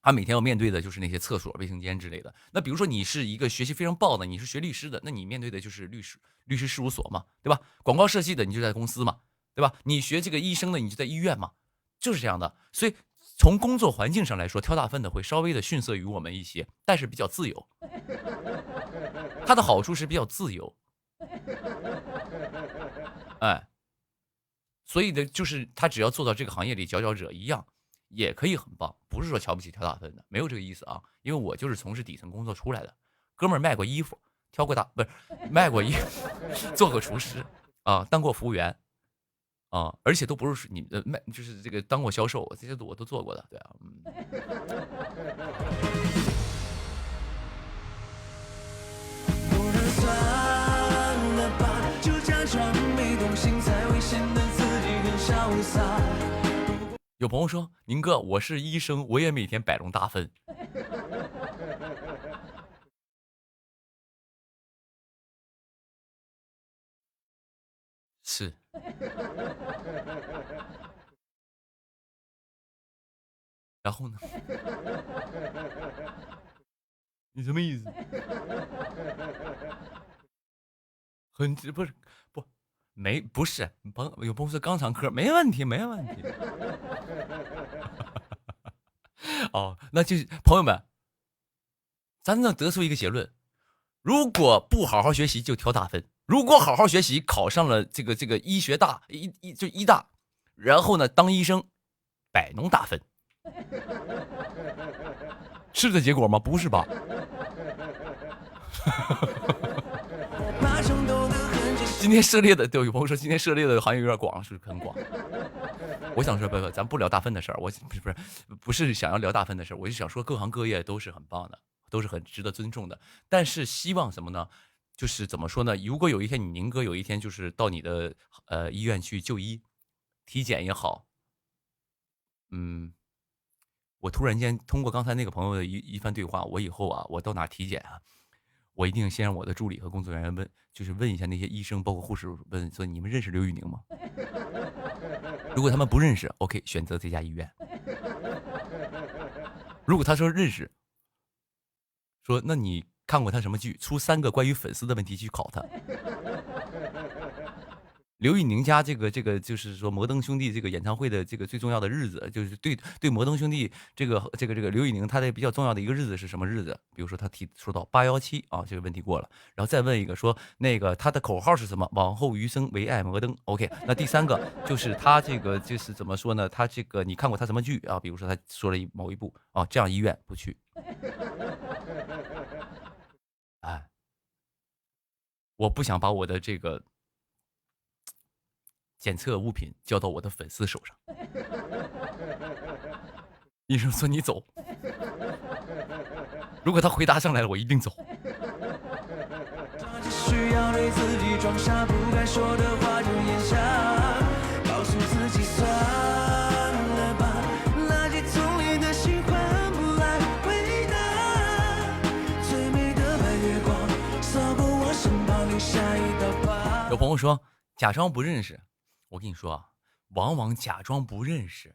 他每天要面对的就是那些厕所、卫生间之类的。那比如说你是一个学习非常棒的，你是学律师的，那你面对的就是律师事务所嘛，对吧？广告设计的你就在公司嘛，对吧？你学这个医生的你就在医院嘛，就是这样的。所以从工作环境上来说，挑大粪的会稍微的逊色于我们一些，但是比较自由。它的好处是比较自由，所以的就是他只要做到这个行业里佼佼者一样，也可以很棒。不是说瞧不起挑大粪的，没有这个意思啊。因为我就是从事底层工作出来的，哥们儿卖过衣服，挑过不是卖过衣服，做过厨师啊，当过服务员啊，而且都不是你的卖，就是这个当过销售，这些我都做过的，对啊，不能算了吧，就假装没动心，才会显得自己更潇洒。有朋友说，宁哥，我是医生，我也每天摆弄大粪。是。然后呢？你什么意思？很不是不没不是有朋友说肛肠科没问题没问题。哦，那就是朋友们，咱能得出一个结论：如果不好好学习就挑大分，如果好好学习考上了这个医学大就医大，然后呢当医生摆弄大分。是这结果吗？不是吧？今天涉猎的，对，有朋友说今天涉猎的行业有点广，是很广。我想说不，咱不聊大分的事儿，我不是想要聊大分的事儿，我就想说各行各业都是很棒的，都是很值得尊重的。但是希望什么呢？就是怎么说呢？如果有一天你宁哥有一天就是到你的医院去就医，体检也好，我突然间通过刚才那个朋友的一番对话，我以后啊，我到哪体检啊，我一定先让我的助理和工作人员问，就是问一下那些医生包括护士，问说你们认识刘宇宁吗？如果他们不认识 ，OK， 选择这家医院。如果他说认识，说那你看过他什么剧？出3个关于粉丝的问题去考他。刘宇宁家这个就是说摩登兄弟这个演唱会的这个最重要的日子，就是对摩登兄弟这个刘宇宁他的比较重要的一个日子是什么日子？比如说他说到817啊，这个问题过了，然后再问一个说那个他的口号是什么？往后余生唯爱摩登。OK， 那第3个就是他这个就是怎么说呢？他这个你看过他什么剧啊？比如说他说了某一部啊，这样医院不去。哎，我不想把我的这个检测物品交到我的粉丝手上。医生说你走，如果他回答上来了，我一定走。需要对自己装傻，不该说的话就咽下，告诉自己算了吧，垃圾桶里的心换不来回答，最美的白月光扫过我身旁留下一道疤。有朋友说假装不认识，我跟你说啊，往往假装不认识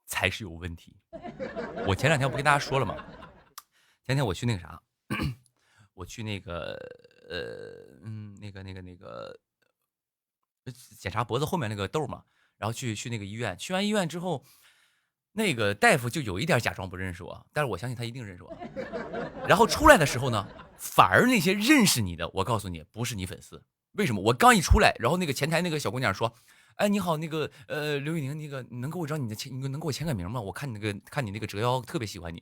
才是有问题。我前2天不跟大家说了吗？前天我去那个啥，我去那个检查脖子后面那个痘嘛，然后去那个医院，去完医院之后，那个大夫就有一点假装不认识我，但是我相信他一定认识我。然后出来的时候呢，反而那些认识你的，我告诉你不是你粉丝。为什么？我刚一出来，然后那个前台那个小姑娘说：“哎，你好，那个刘宇宁，那个你能给我找你的签，你能给我签个名吗？我看你那个折腰特别喜欢你。”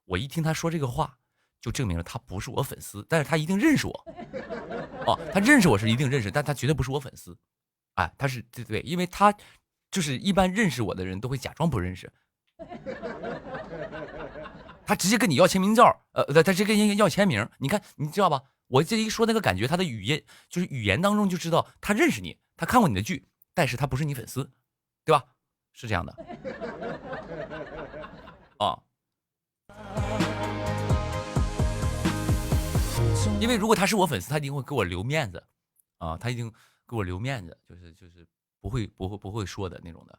我一听他说这个话，就证明了他不是我粉丝，但是他一定认识我。哦，他认识我是一定认识，但他绝对不是我粉丝。哎，他是对，因为他就是一般认识我的人都会假装不认识。他直接跟你要签名照，他直接跟人要签名，你看，你知道吧？我这一说那个感觉，他的语言当中就知道他认识你，他看过你的剧，但是他不是你粉丝，对吧？是这样的。啊，因为如果他是我粉丝，他一定会给我留面子，啊，他一定给我留面子，就是不会说的那种的，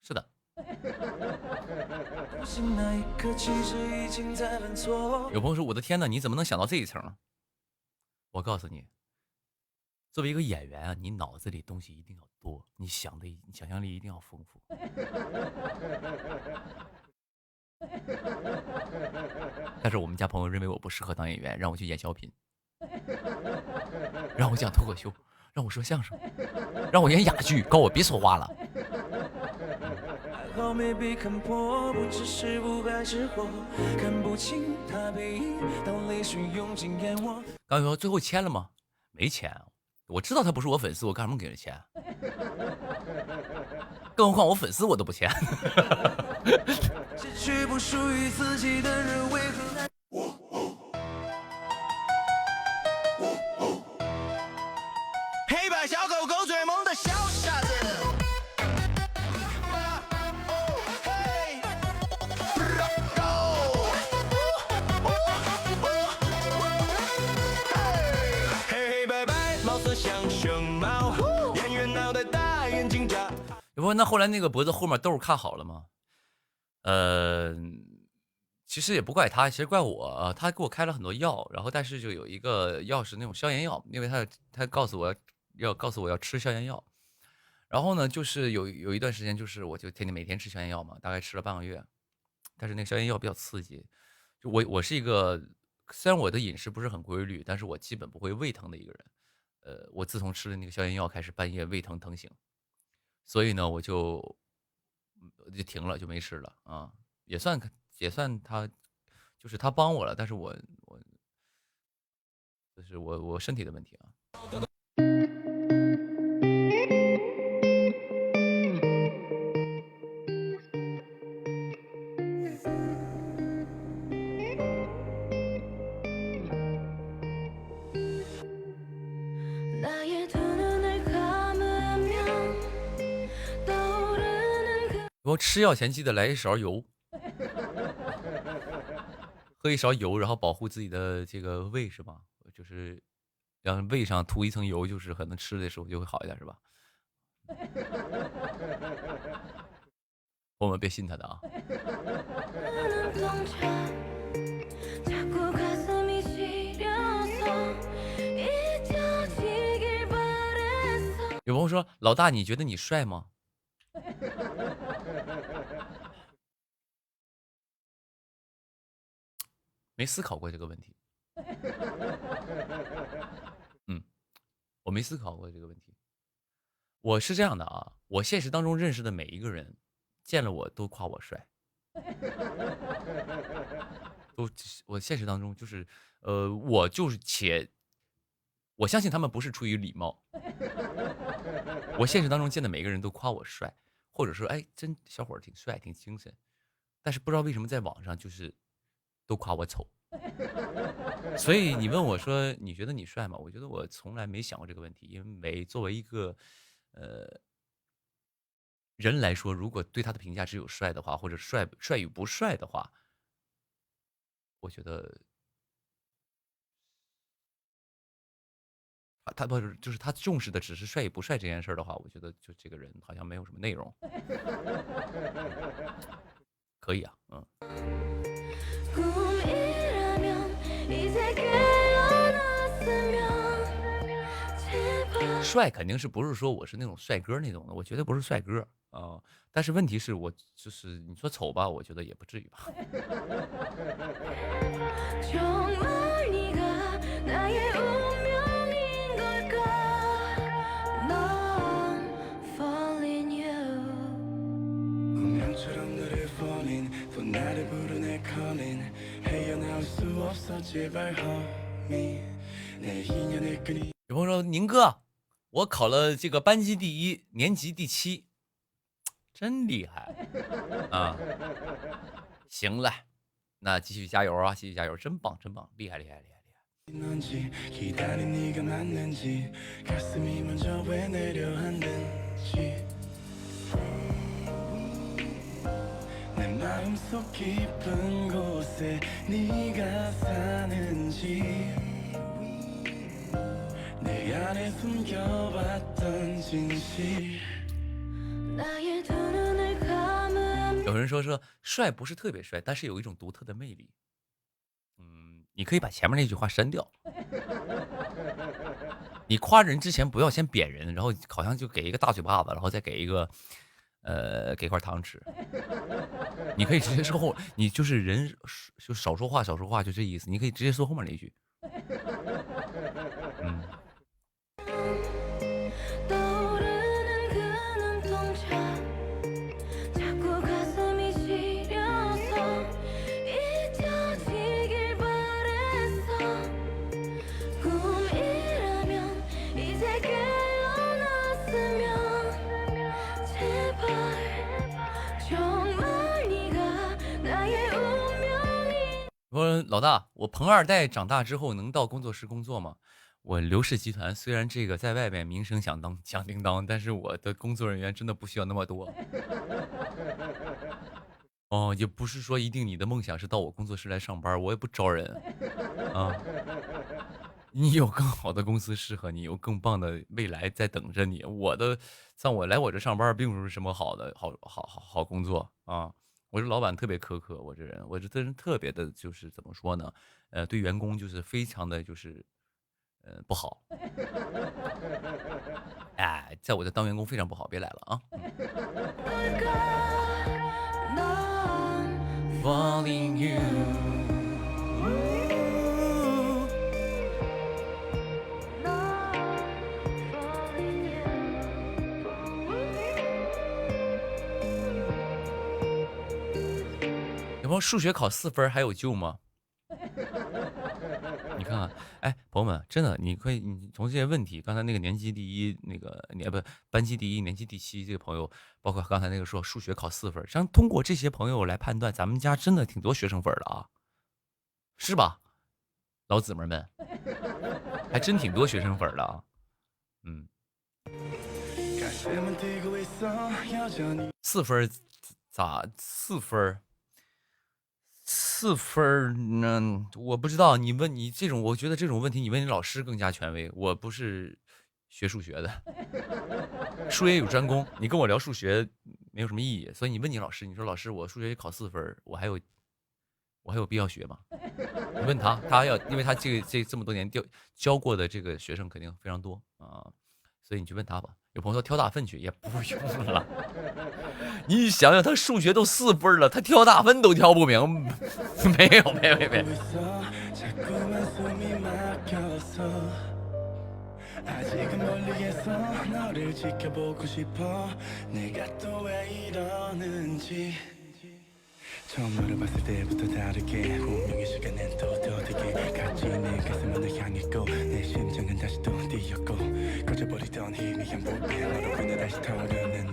是的。有朋友说：“我的天哪，你怎么能想到这一层？”我告诉你，作为一个演员啊，你脑子里东西一定要多，你想象力一定要丰富。但是我们家朋友认为我不适合当演员，让我去演小品，让我讲脱口秀，让我说相声，让我演哑剧，告我别说话了。刚才说最后签了吗？没签，我知道他不是我粉丝，我干什么给人钱？更何况我粉丝我都不欠。失去不属于自己的人，为何难？黑白小狗狗追梦的小傻子。黑白白，貌似像熊猫，圆圆脑袋大眼睛眨。不，那后来那个脖子后面痘看好了吗？其实也不怪他，其实怪我。他给我开了很多药，然后但是就有一个药是那种消炎药，因为他告诉我要吃消炎药。然后呢，就是有一段时间，就是我就每天吃消炎药嘛，大概吃了半个月。但是那个消炎药比较刺激，就我是一个虽然我的饮食不是很规律，但是我基本不会胃疼的一个人。我自从吃了那个消炎药，开始半夜胃疼疼醒，所以呢，我就停了，就没吃了啊。也算他，就是他帮我了，但是我就是我身体的问题啊。我吃药前记得来一勺油，喝一勺油，然后保护自己的这个胃是吧？就是让胃上涂一层油，就是可能吃的时候就会好一点是吧？我们别信他的啊。有朋友说：“老大，你觉得你帅吗？”没思考过这个问题。我没思考过这个问题。我是这样的啊，我现实当中认识的每一个人，见了我都夸我帅。我现实当中就是，我相信他们不是出于礼貌。我现实当中见的每个人都夸我帅，或者说，哎，真小伙儿挺帅，挺精神。但是不知道为什么在网上就是都夸我丑。所以你问我说你觉得你帅吗？我觉得我从来没想过这个问题，因为作为一个人来说，如果对他的评价只有帅的话，或者帅与不帅的话，我觉得他不是就是他重视的只是帅与不帅这件事的话，我觉得就这个人好像没有什么内容。可以啊，帅肯定是不是说我是那种帅哥那种的，我绝对不是帅哥啊。但是问题是我就是你说丑吧，我觉得也不至于吧。有朋友说宁哥，我考了这个班级第1，年级第7，真厉害啊！行了，那继续加油啊，继续加油，真棒真棒，厉害厉害厉害厉害。有人说帅不是特别帅，但是有一种独特的魅力。你可以把前面那句话删掉。你夸人之前不要先贬人，然后好像就给一个大嘴巴子，然后再给给块糖吃。你可以直接说后，你就是人就少说话，就这意思。你可以直接说后面那句。老大，我彭二代长大之后能到工作室工作吗？我刘氏集团虽然这个在外面名声响叮当，但是我的工作人员真的不需要那么多。哦，也不是说一定你的梦想是到我工作室来上班，我也不招人啊。你有更好的公司适合你，有更棒的未来在等着你。像我来我这上班，并不是什么好工作啊。我这老板特别苛刻，我这人特别的，就是怎么说呢？对员工就是非常的就是不好。哎，在我这当员工非常不好，别来了啊。Falling you。有没有数学考4分还有救吗？你看看，哎，朋友们，真的，你从这些问题，刚才那个年级第一，那个班级第一，年级第7这个朋友，包括刚才那个说数学考4分，像通过这些朋友来判断，咱们家真的挺多学生粉的啊，是吧，老姊妹们，还真挺多学生粉的啊，嗯，4分咋4分？4分呢？我不知道。你问你这种，我觉得这种问题你问你老师更加权威。我不是学数学的，术业有专攻。你跟我聊数学没有什么意义，所以你问你老师，你说老师，我数学考4分，我还有必要学吗？你问他要，因为他这么多年教过的这个学生肯定非常多啊，所以你去问他吧。有朋友说挑大粪去，也不用了。你想想，他数学都4分了，他挑大粪都挑不明，没。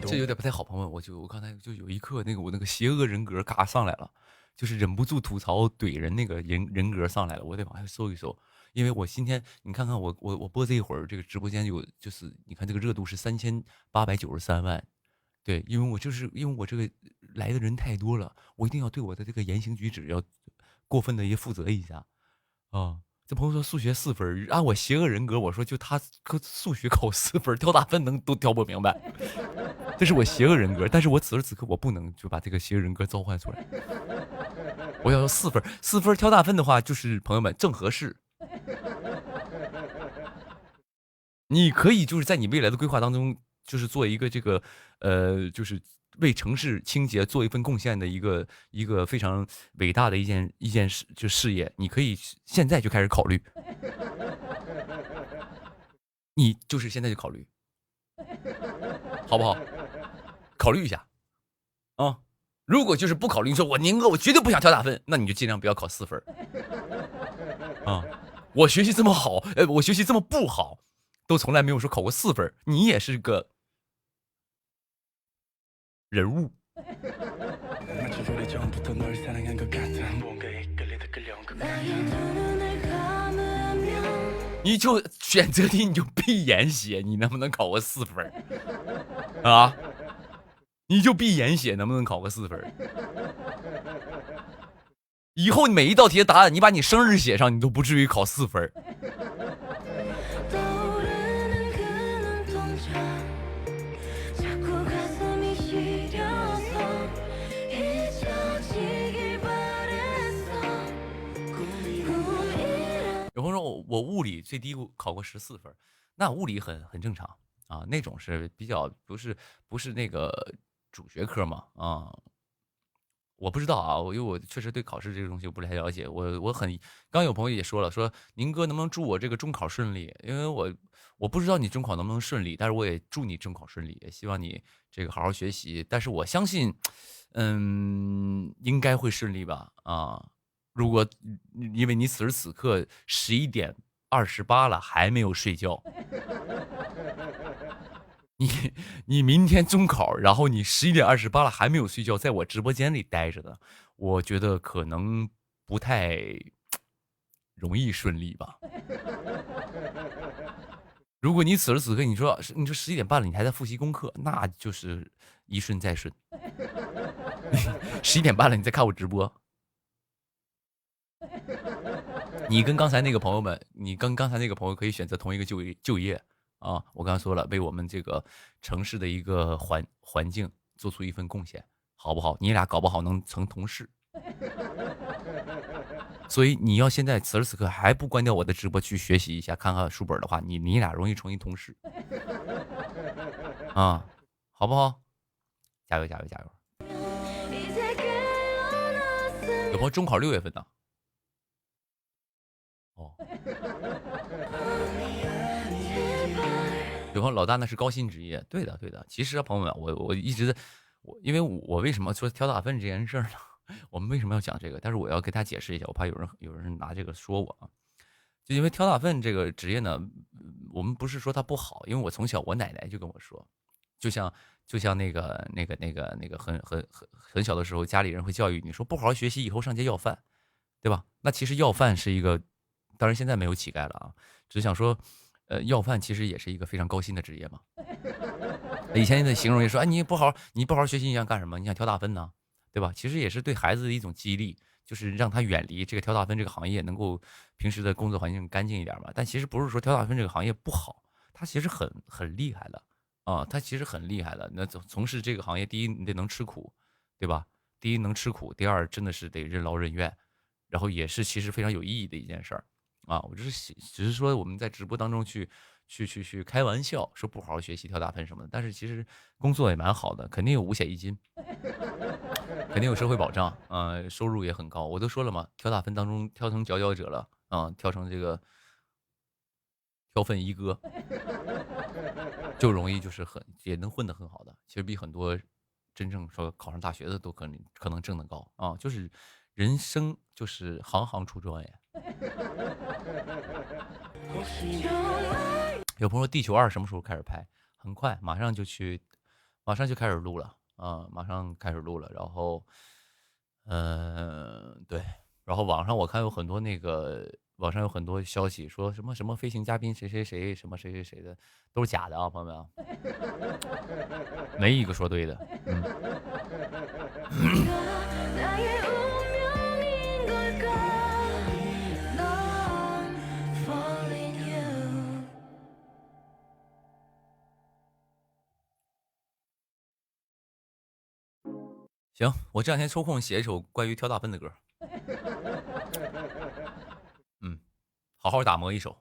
这有点不太好，朋友们，我刚才就有一刻我那个邪恶人格嘎上来了，就是忍不住吐槽怼人那个人格上来了，我得往下搜一搜，因为我今天你看看我播这一会儿这个直播间就是你看这个热度是3893万。对，因为我这个来的人太多了，我一定要对我的这个言行举止要过分的也负责一下啊。这朋友说数学4分，按我邪恶人格，我说就他数学考4分，挑大粪都挑不明白，这是我邪恶人格。但是我此时此刻我不能就把这个邪恶人格召唤出来，我要4分，4分挑大粪的话，就是朋友们正合适。你可以就是在你未来的规划当中。就是做一个这个，就是为城市清洁做一份贡献的一个非常伟大的一件事业，你可以现在就开始考虑，你就是现在就考虑，好不好？考虑一下，啊，如果就是不考虑，你说我宁哥我绝对不想挑大分，那你就尽量不要考4分，啊，我学习这么好，我学习这么不好，都从来没有说考过4分，你也是个。人物，你就选择题你就闭眼写，你能不能考个4分啊？你就闭眼写，能不能考个4分？以后每一道题的答案，你把你生日写上，你都不至于考4分。有朋友说我物理最低考过14分，那物理很正常啊，那种是比较不是那个主学科嘛啊，我不知道啊，因为我确实对考试这个东西我不太了解，我刚有朋友也说了，说宁哥能不能祝我这个中考顺利？因为我不知道你中考能不能顺利，但是我也祝你中考顺利，也希望你这个好好学习，但是我相信，应该会顺利吧啊。如果因为你此时此刻11点28了还没有睡觉，你明天中考，然后你11点28了还没有睡觉，在我直播间里待着的，我觉得可能不太容易顺利吧？如果你此时此刻你说11点半了，你还在复习功课，那就是一顺再顺。11点半了，你再看我直播，你跟刚才那个朋友们，你跟刚才那个朋友可以选择同一个就业啊！我刚才说了，为我们这个城市的一个环境做出一份贡献，好不好？你俩搞不好能成同事。所以你要现在此时此刻还不关掉我的直播去学习一下，看看书本的话，你俩容易成为同事啊，好不好？加油加油加油！有朋友中考6月份呢。哦，有朋友老大那是高薪职业，对的对的。其实啊，朋友们，我一直因为我为什么说挑打分这件事呢？我们为什么要讲这个？但是我要给大家解释一下，我怕有人拿这个说我啊。就因为挑打分这个职业呢，我们不是说它不好，因为我从小我奶奶就跟我说，就像那个很小的时候，家里人会教育你说不好好学习，以后上街要饭，对吧？那其实要饭是一个，当然现在没有乞丐了啊，只是想说，要饭其实也是一个非常高薪的职业嘛。以前的形容也说，哎，你不好好学习，你想干什么？你想挑大分呢？对吧？其实也是对孩子的一种激励，就是让他远离这个挑大分这个行业，能够平时的工作环境干净一点嘛。但其实不是说挑大分这个行业不好，它其实很厉害的啊，它其实很厉害的。那从事这个行业，第一你得能吃苦，对吧？第一能吃苦，第二真的是得任劳任怨，然后也是其实非常有意义的一件事儿啊。我只是说我们在直播当中去开玩笑，说不好好学习挑大分什么的，但是其实工作也蛮好的，肯定有五险一金。肯定有社会保障，收入也很高。我都说了嘛，挑大分当中挑成佼佼者了，挑成这个挑分一哥，就容易就是也能混得很好的。其实比很多真正说考上大学的都可能挣得高啊。就是人生就是行行出状元。有朋友说地球2什么时候开始拍？很快，马上就开始录了。马上开始录了，然后，对，然后网上我看有很多网上有很多消息说什么飞行嘉宾谁谁谁什么谁谁谁的都是假的啊，朋友们啊，没一个说对的。行，我这两天抽空写一首关于挑大分的歌。好好打磨一首。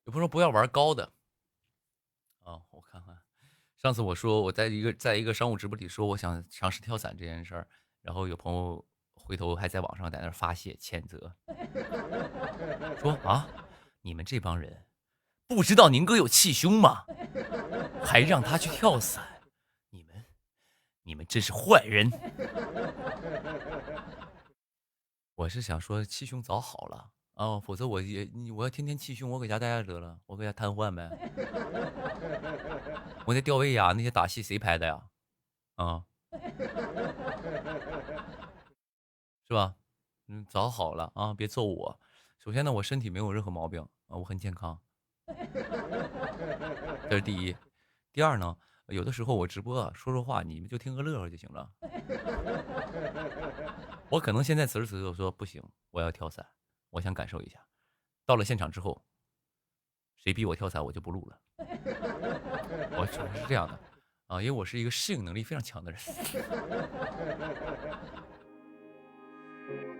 有朋友说不要玩高的啊，我看看，上次我说我在一个商务直播里说我想尝试跳伞这件事儿，然后有朋友回头还在网上在那发泄谴责，说啊，你们这帮人不知道宁哥有气胸吗？还让他去跳伞，你们真是坏人。我是想说气胸早好了啊，否则我要天天气胸，我搁家待着得了，我搁家瘫痪呗。我那吊胃呀，那些打戏谁拍的呀？啊，是吧？早好了啊，别揍我。首先呢，我身体没有任何毛病啊，我很健康，这是第一。第二呢，有的时候我直播说话，你们就听个乐呵就行了。我可能现在此时此刻说不行，我要跳伞，我想感受一下。到了现场之后，谁逼我跳伞，我就不录了。我是这样的啊，因为我是一个适应能力非常强的人。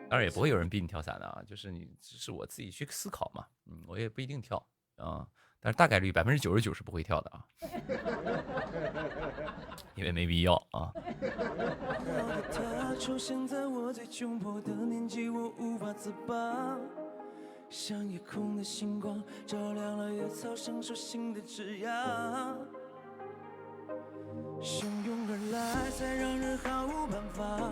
当然也不会有人逼你跳伞的啊，就是是我自己去思考嘛。我也不一定跳啊，但是大概率99%是不会跳的啊，因为没必要啊。出现在我最窘迫的年纪，我无法自拔，像夜空的星光，照亮了野草，享受新的枝桠。汹涌而来，才让人毫无办法。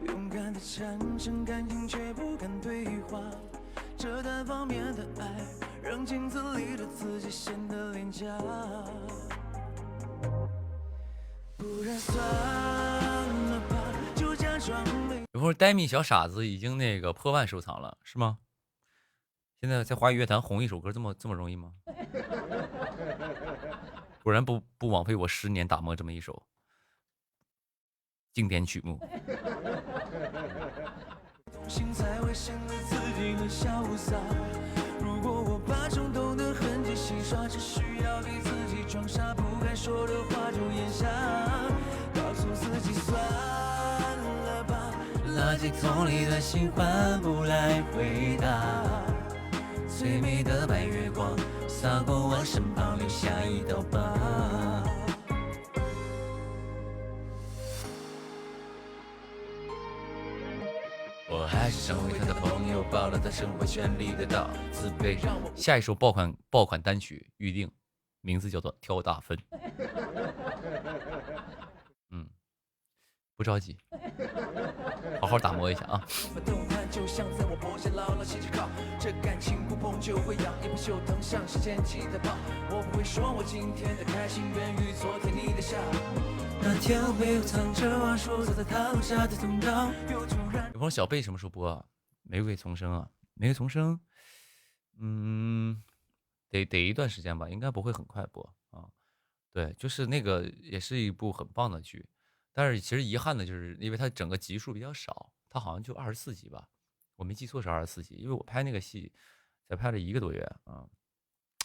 勇敢的产生感情，却不敢对话。这单方面的爱让镜子里的自己显得廉价，不然算了吧，就假装没。有朋友呆米小傻子已经那个破万收藏了，是吗？现在在华语乐坛红一首歌这么容易吗？果然不枉费我10年打磨这么一首经典曲目。心才会显得自己很潇洒。如果我把冲动的痕迹洗刷，只需要给自己装傻，不该说的话就咽下，告诉自己算了吧，垃圾桶里的信换不来回答。最美的白月光洒过我身旁，留下一道疤。我还是成为他的朋友，报了他生活权利的道，自卑让我。下一首爆款单曲预定，名字叫做《挑大分》。不着急，好好打磨一下啊。就像在我脖下牢牢系着铐，这感情不碰就会痒，一不锈藤像是溅起的泡。我不会说我今天的开心源于昨天你的笑。那天我没有藏着话说，走在他楼下的通道，又突然。有朋友小贝什么时候播啊？玫瑰重生啊？玫瑰重生，得一段时间吧，应该不会很快播啊。对，就是那个也是一部很棒的剧，但是其实遗憾的就是因为它整个集数比较少，它好像就24集吧，我没记错是24集，因为我拍那个戏才拍了1个多月啊，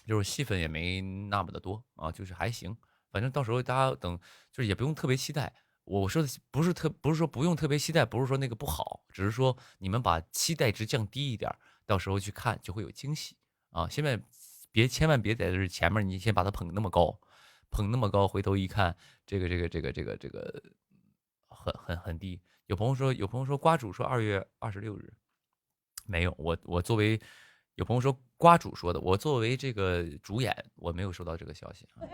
就是戏份也没那么的多啊，就是还行，反正到时候大家等就是也不用特别期待。我说的不是说不用特别期待，不是说那个不好，只是说你们把期待值降低一点，到时候去看就会有惊喜啊。现在千万别在这前面你先把它捧那么高，回头一看这个很低。有朋友说瓜主说2月26日，没有，我作为有朋友说瓜主说的，我作为这个主演，我没有收到这个消息啊。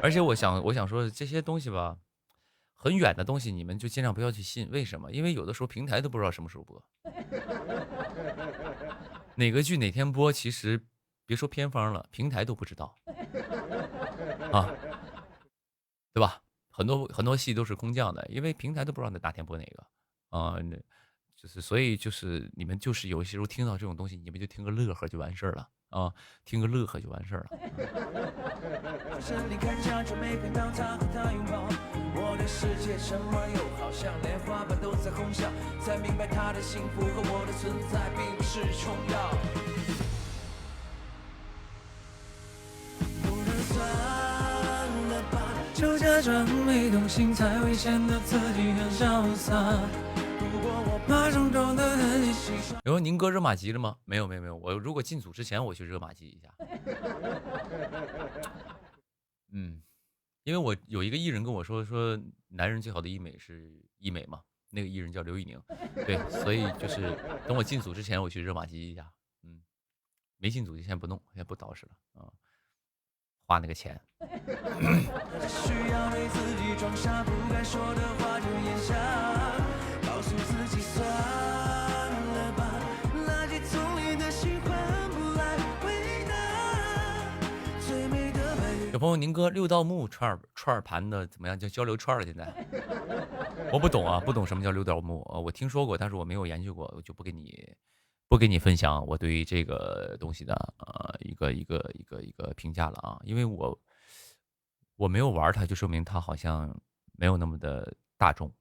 而且我想说这些东西吧，很远的东西你们就尽量不要去信。为什么？因为有的时候平台都不知道什么时候播，哪个剧哪天播，其实别说偏方了，平台都不知道啊，对吧？很多戏都是空降的，因为平台都不知道哪天播哪个啊。就是所以就是你们就是有些时候听到这种东西，你们就听个乐呵就完事儿了啊，听个乐呵就完事儿了。我的世界沉默又好像连花瓣都在哄笑，才明白他的幸福和我的存在并不是重要。不能算了吧，就假装没动心，才会显得自己很潇洒。有说宁哥热玛吉了吗？没有，我如果进组之前我去热玛吉一下。因为我有一个艺人跟我说男人最好的医美是医美嘛，那个艺人叫刘宇宁，对，所以就是等我进组之前我去热玛吉一下。没进组就先不弄，先不捯饬了啊，花那个钱。需要对自己装傻，不该说的话就咽下，告诉自己算了吧，垃圾桶里的心换不来回答。最美的白月。有朋友宁哥6道木串盘的怎么样？就交流串了。现在我不懂啊，不懂什么叫6道木啊，我听说过，但是我没有研究过，我就不给你分享我对于这个东西的一个评价了啊，因为我没有玩它，就说明它好像没有那么的大众。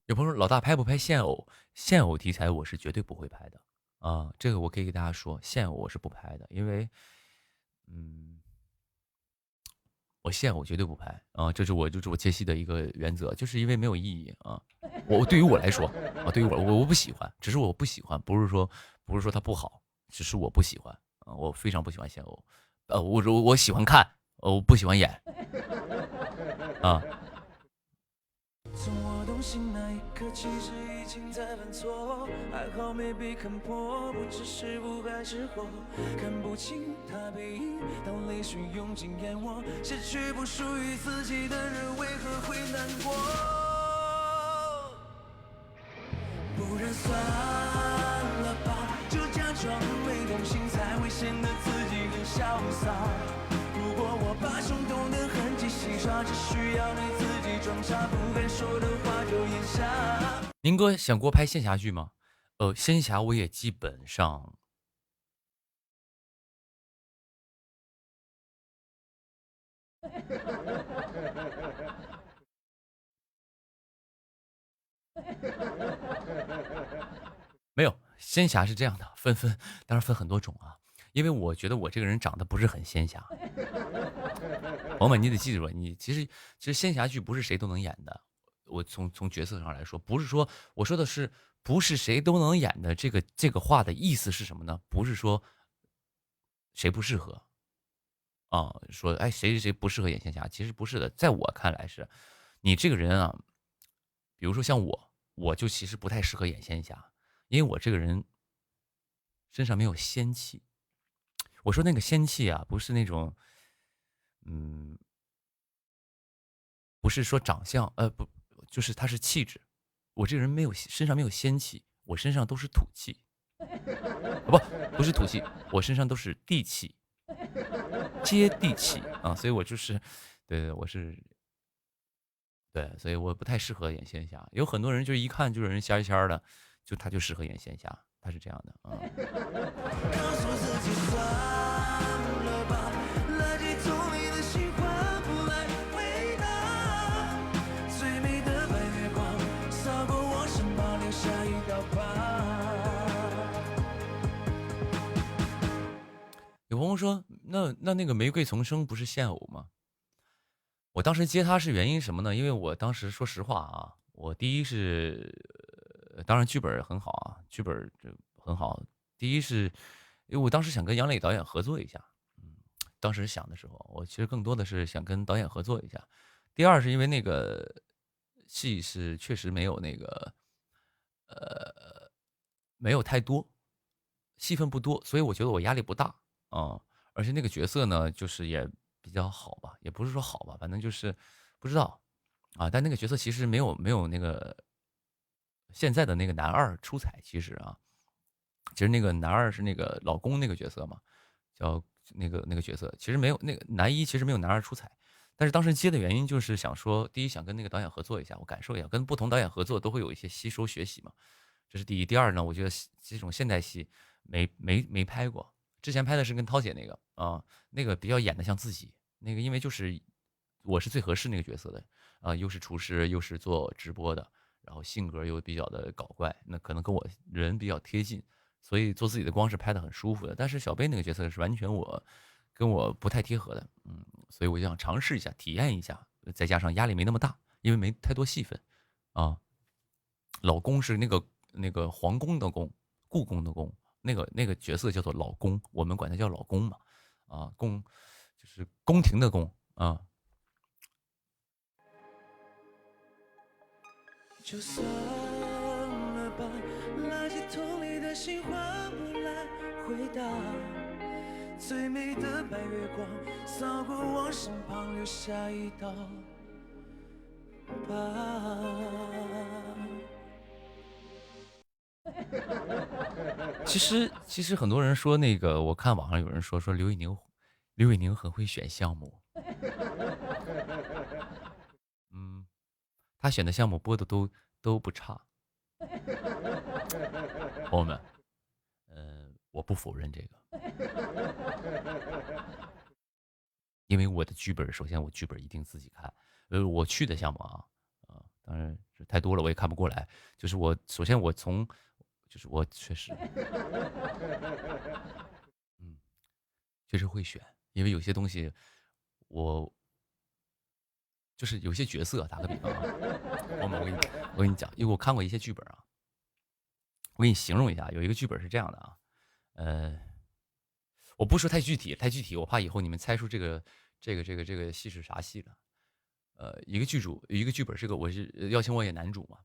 有朋友说老大拍不拍现偶题材，我是绝对不会拍的啊，这个我可以给大家说，现偶我是不拍的，因为我现偶绝对不拍啊，这是我接戏的一个原则，就是因为没有意义啊。对于我来说啊，对于我不喜欢，只是我不喜欢，不是说它不好，只是我不喜欢啊，我非常不喜欢现偶，我喜欢看，我不喜欢演啊。从我动心那一刻，其实已经在犯错，还好没被看破，不知是福还是祸，看不清他背影，当泪水涌进眼窝，失去不属于自己的人，为何会难过？不然算了吧，就假装没动心，才会显得自己很潇洒。如果我把冲动的痕迹洗刷，只需要对自己装傻，不敢说的话就咽下。宁哥想给我拍仙侠剧吗？仙侠我也基本上没有。仙侠是这样的，当然分很多种啊。因为我觉得我这个人长得不是很仙侠。朋友们，你得记住，你其实仙侠剧不是谁都能演的。我从角色上来说，不是说我说的是不是谁都能演的。这个话的意思是什么呢？不是说谁不适合啊，说哎谁不适合演仙侠，其实不是的。在我看来是，你这个人啊，比如说像我就其实不太适合演仙侠，因为我这个人身上没有仙气。我说那个仙气啊，不是那种，不是说长相，不，就是他是气质。我这个人身上没有仙气，我身上都是土气，不是土气，我身上都是地气，接地气啊，所以我就是，对，我是，对，所以我不太适合演仙侠。有很多人就一看就是人仙仙的，他就适合演仙侠，他是这样的啊。告诉自己算了吧，垃圾桶里的心换不来回答。最美的白月光扫过我身旁，留下一道疤。有朋友说，那个玫瑰丛生不是现偶吗？我当时接他是原因什么呢？因为我当时说实话啊，我第一是，当然剧本很好啊，剧本很好。第一是因为我当时想跟杨磊导演合作一下，当时想的时候，我其实更多的是想跟导演合作一下。第二是因为那个戏是确实没有那个，没有太多戏份不多，所以我觉得我压力不大啊。而且那个角色呢，就是也比较好吧，也不是说好吧，反正就是不知道啊。但那个角色其实没有那个现在的那个男二出彩，其实啊，其实那个男二是那个老公那个角色嘛，叫那个角色，其实没有那个男一，其实没有男二出彩。但是当时接的原因就是想说，第一想跟那个导演合作一下，我感受一下，跟不同导演合作都会有一些吸收学习嘛，这是第一。第二呢，我觉得这种现代戏没拍过，之前拍的是跟涛姐那个啊，那个比较演的像自己，那个因为就是我是最合适那个角色的啊，又是厨师，又是做直播的，然后性格又比较的搞怪，那可能跟我人比较贴近，所以做自己的光是拍的很舒服的。但是小贝那个角色是完全跟我不太贴合的，所以我就想尝试一下，体验一下，再加上压力没那么大，因为没太多戏份啊。老公是那个皇宫的宫，故宫的宫，那个角色叫做老公，我们管他叫老公嘛，啊，宫就是宫廷的宫啊。就算了吧，垃圾桶里的心换不来回答。最美的白月光扫过我身旁，留下一道疤。其实很多人说那个，我看网上有人说刘宇宁很会选项目，他选的项目播的都不差。朋友们，我不否认这个，因为我的剧本，首先我剧本一定自己看，我去的项目啊，当然是太多了，我也看不过来。就是首先就是我确实，确实会选，因为有些东西就是有些角色，打个比方啊，我跟你讲，因为我看过一些剧本啊，我给你形容一下，有一个剧本是这样的啊，我不说太具体，我怕以后你们猜出这个戏是啥戏了。一个剧组一个剧本我是邀请我演男主嘛，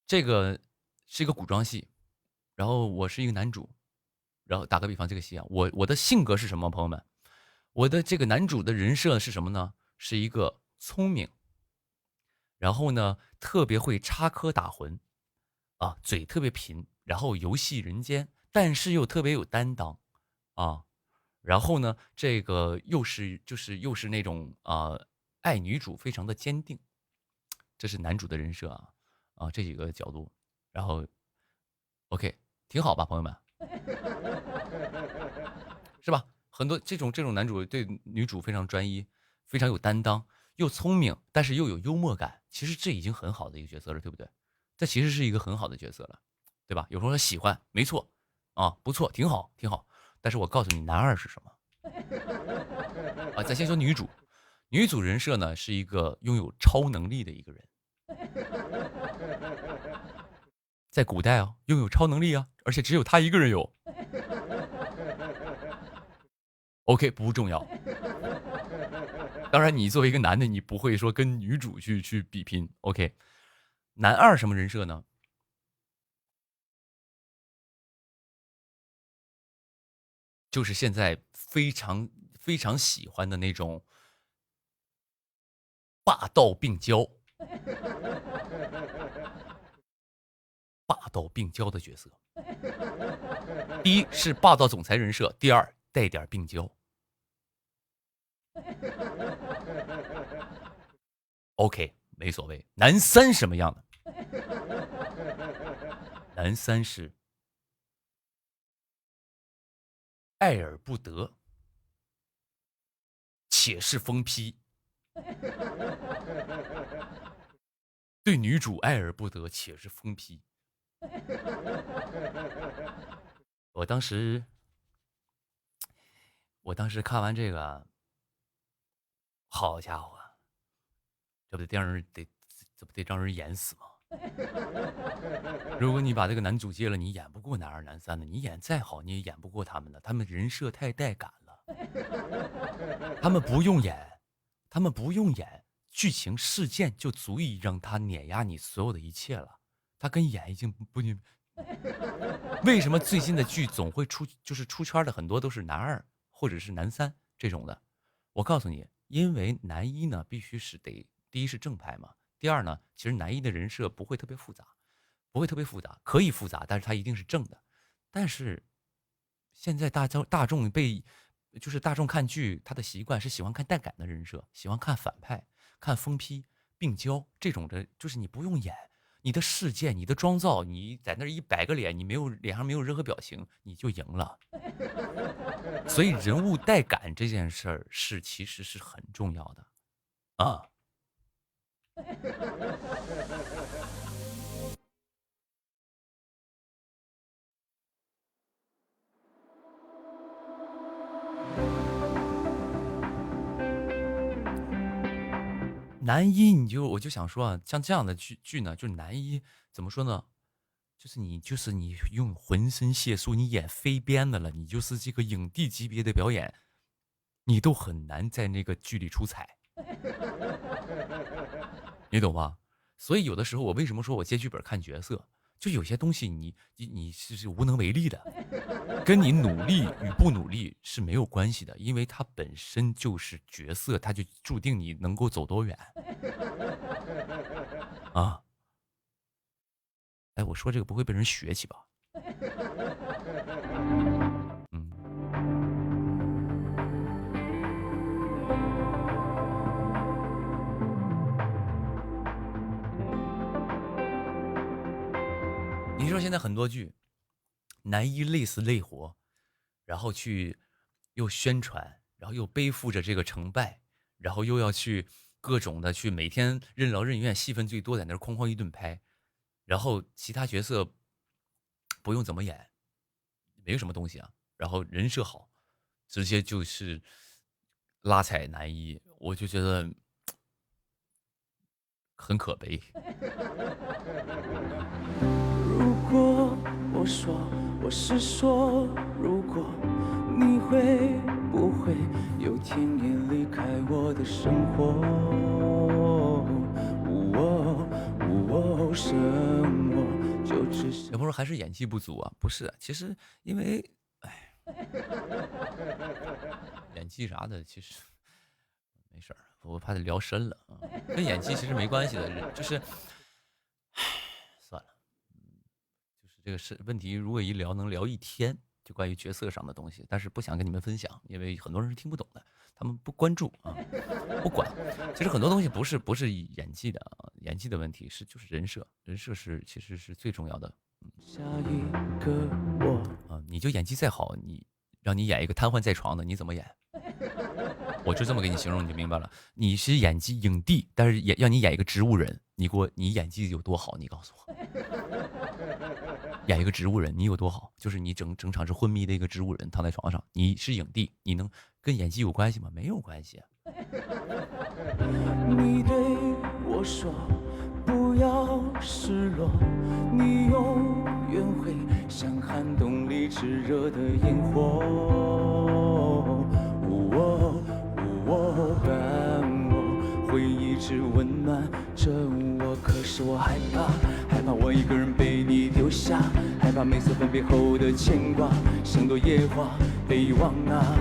这个是一个古装戏，然后我是一个男主，然后打个比方，这个戏啊，我的性格是什么？朋友们，我的这个男主的人设是什么呢？是一个聪明，然后呢特别会插科打诨，啊，嘴特别贫，然后游戏人间，但是又特别有担当，啊，然后呢这个又是那种爱女主非常的坚定，这是男主的人设这几个角度，然后 OK 挺好吧，朋友们，是吧？很多这种男主对女主非常专一，非常有担当，又聪明，但是又有幽默感。其实这已经很好的一个角色了，对不对？这其实是一个很好的角色了，对吧？有时候他喜欢，没错，不错，挺好，挺好。但是我告诉你，男二是什么？咱先说女主，女主人设呢是一个拥有超能力的一个人，在古代拥有超能力而且只有她一个人有。OK 不重要，当然你作为一个男的，你不会说跟女主去比拼。OK， 男二什么人设呢？就是现在非常非常喜欢的那种霸道病娇，霸道病娇的角色。第一是霸道总裁人设，第二带点病娇。OK， 没所谓。男三什么样的？男三是爱而不得，且是疯批。对女主爱而不得，且是疯批。我当时看完这个，好家伙，这不得让人演死吗？如果你把这个男主接了，你演不过男二男三的，你演再好你也演不过他们的，他们人设太带感了，他们不用演，剧情事件就足以让他碾压你所有的一切了，他跟演已经不。为什么最近的剧总会出圈的很多都是男二或者是男三这种的？我告诉你，因为男一呢必须是第一是正派嘛，第二呢其实男一的人设不会特别复杂，可以复杂，但是他一定是正的。但是现在大众大众看剧他的习惯是喜欢看带感的人设，喜欢看反派，看疯批病娇这种的，就是你不用演。你的事件，你的妆造，你在那一摆个脸，你脸上没有任何表情，你就赢了。所以人物带感这件事儿其实是很重要的啊。男一我就想说像这样的剧呢，就是男一怎么说呢？就是你用浑身解数，你演飞边的了，你就是这个影帝级别的表演，你都很难在那个剧里出彩，你懂吧？所以有的时候我为什么说我接剧本看角色，就有些东西你是无能为力的，跟你努力与不努力是没有关系的，因为它本身就是角色，它就注定你能够走多远啊！哎，我说这个不会被人学起吧？你说现在很多剧，男一累死累活，然后去又宣传，然后又背负着这个成败，然后又要去各种的去每天任劳任怨，戏份最多，在那哐哐一顿拍，然后其他角色不用怎么演，没有什么东西然后人设好，直接就是拉踩男一，我就觉得很可悲。如果我说我是说，如果你会不会有天也离开我的生活？什么就只是也不是还是演技不足啊？不是，其实因为，哎，演技啥的其实没事儿，我怕聊深了啊，跟演技其实没关系的，就是，唉，算了，就是这个是问题，如果一聊能聊一天，就关于角色上的东西，但是不想跟你们分享，因为很多人是听不懂的，他们不关注啊，不管。其实很多东西不是演技的啊，演技的问题是就是人设，人设其实是最重要的。下一个我啊，你就演技再好，让你演一个瘫痪在床的，你怎么演？我就这么给你形容，你就明白了。你是演技影帝，但是让你演一个植物人，你演技有多好？你告诉我，演一个植物人，你有多好？就是你整场是昏迷的一个植物人，躺在床上，你是影帝，你能跟演技有关系吗？没有关系。你对我说不要失落，你永远会像寒冬里炙热的萤火。伴我会一直温暖着我，可是我害怕我一个人被你丢下，害怕每次分别后的牵挂像朵野花被遗忘啊。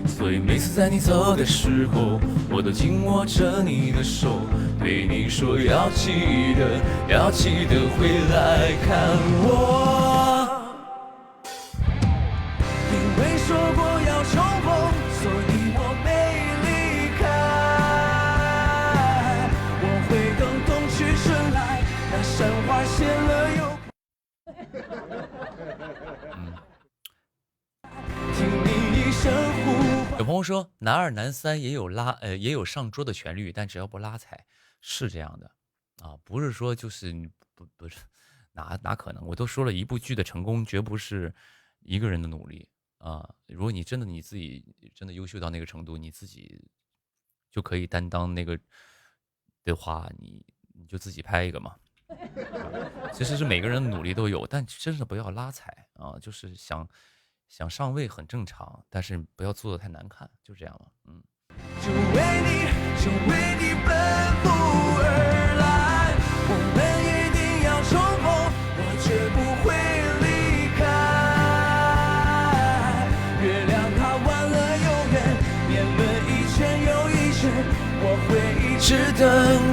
所以每次在你走的时候，我都紧握着你的手，对你说要记得回来看我。因为说过要重逢，所以我没离开。我会等冬去春来，那山花谢了又听你一声呼。有朋友说男二男三也有上桌的旋律，但只要不拉踩，是这样的啊，不是说就是你不是哪可能？我都说了，一部剧的成功绝不是一个人的努力啊。如果你自己真的优秀到那个程度，你自己就可以担当那个的话，你就自己拍一个嘛。其实是每个人的努力都有，但真的不要拉踩啊，就是想上位很正常，但是不要做的太难看，就这样了。就为你奔赴而来，我们一定要重逢，我绝不会离开。月亮它弯了又圆，年轮一圈又一圈，我会一直等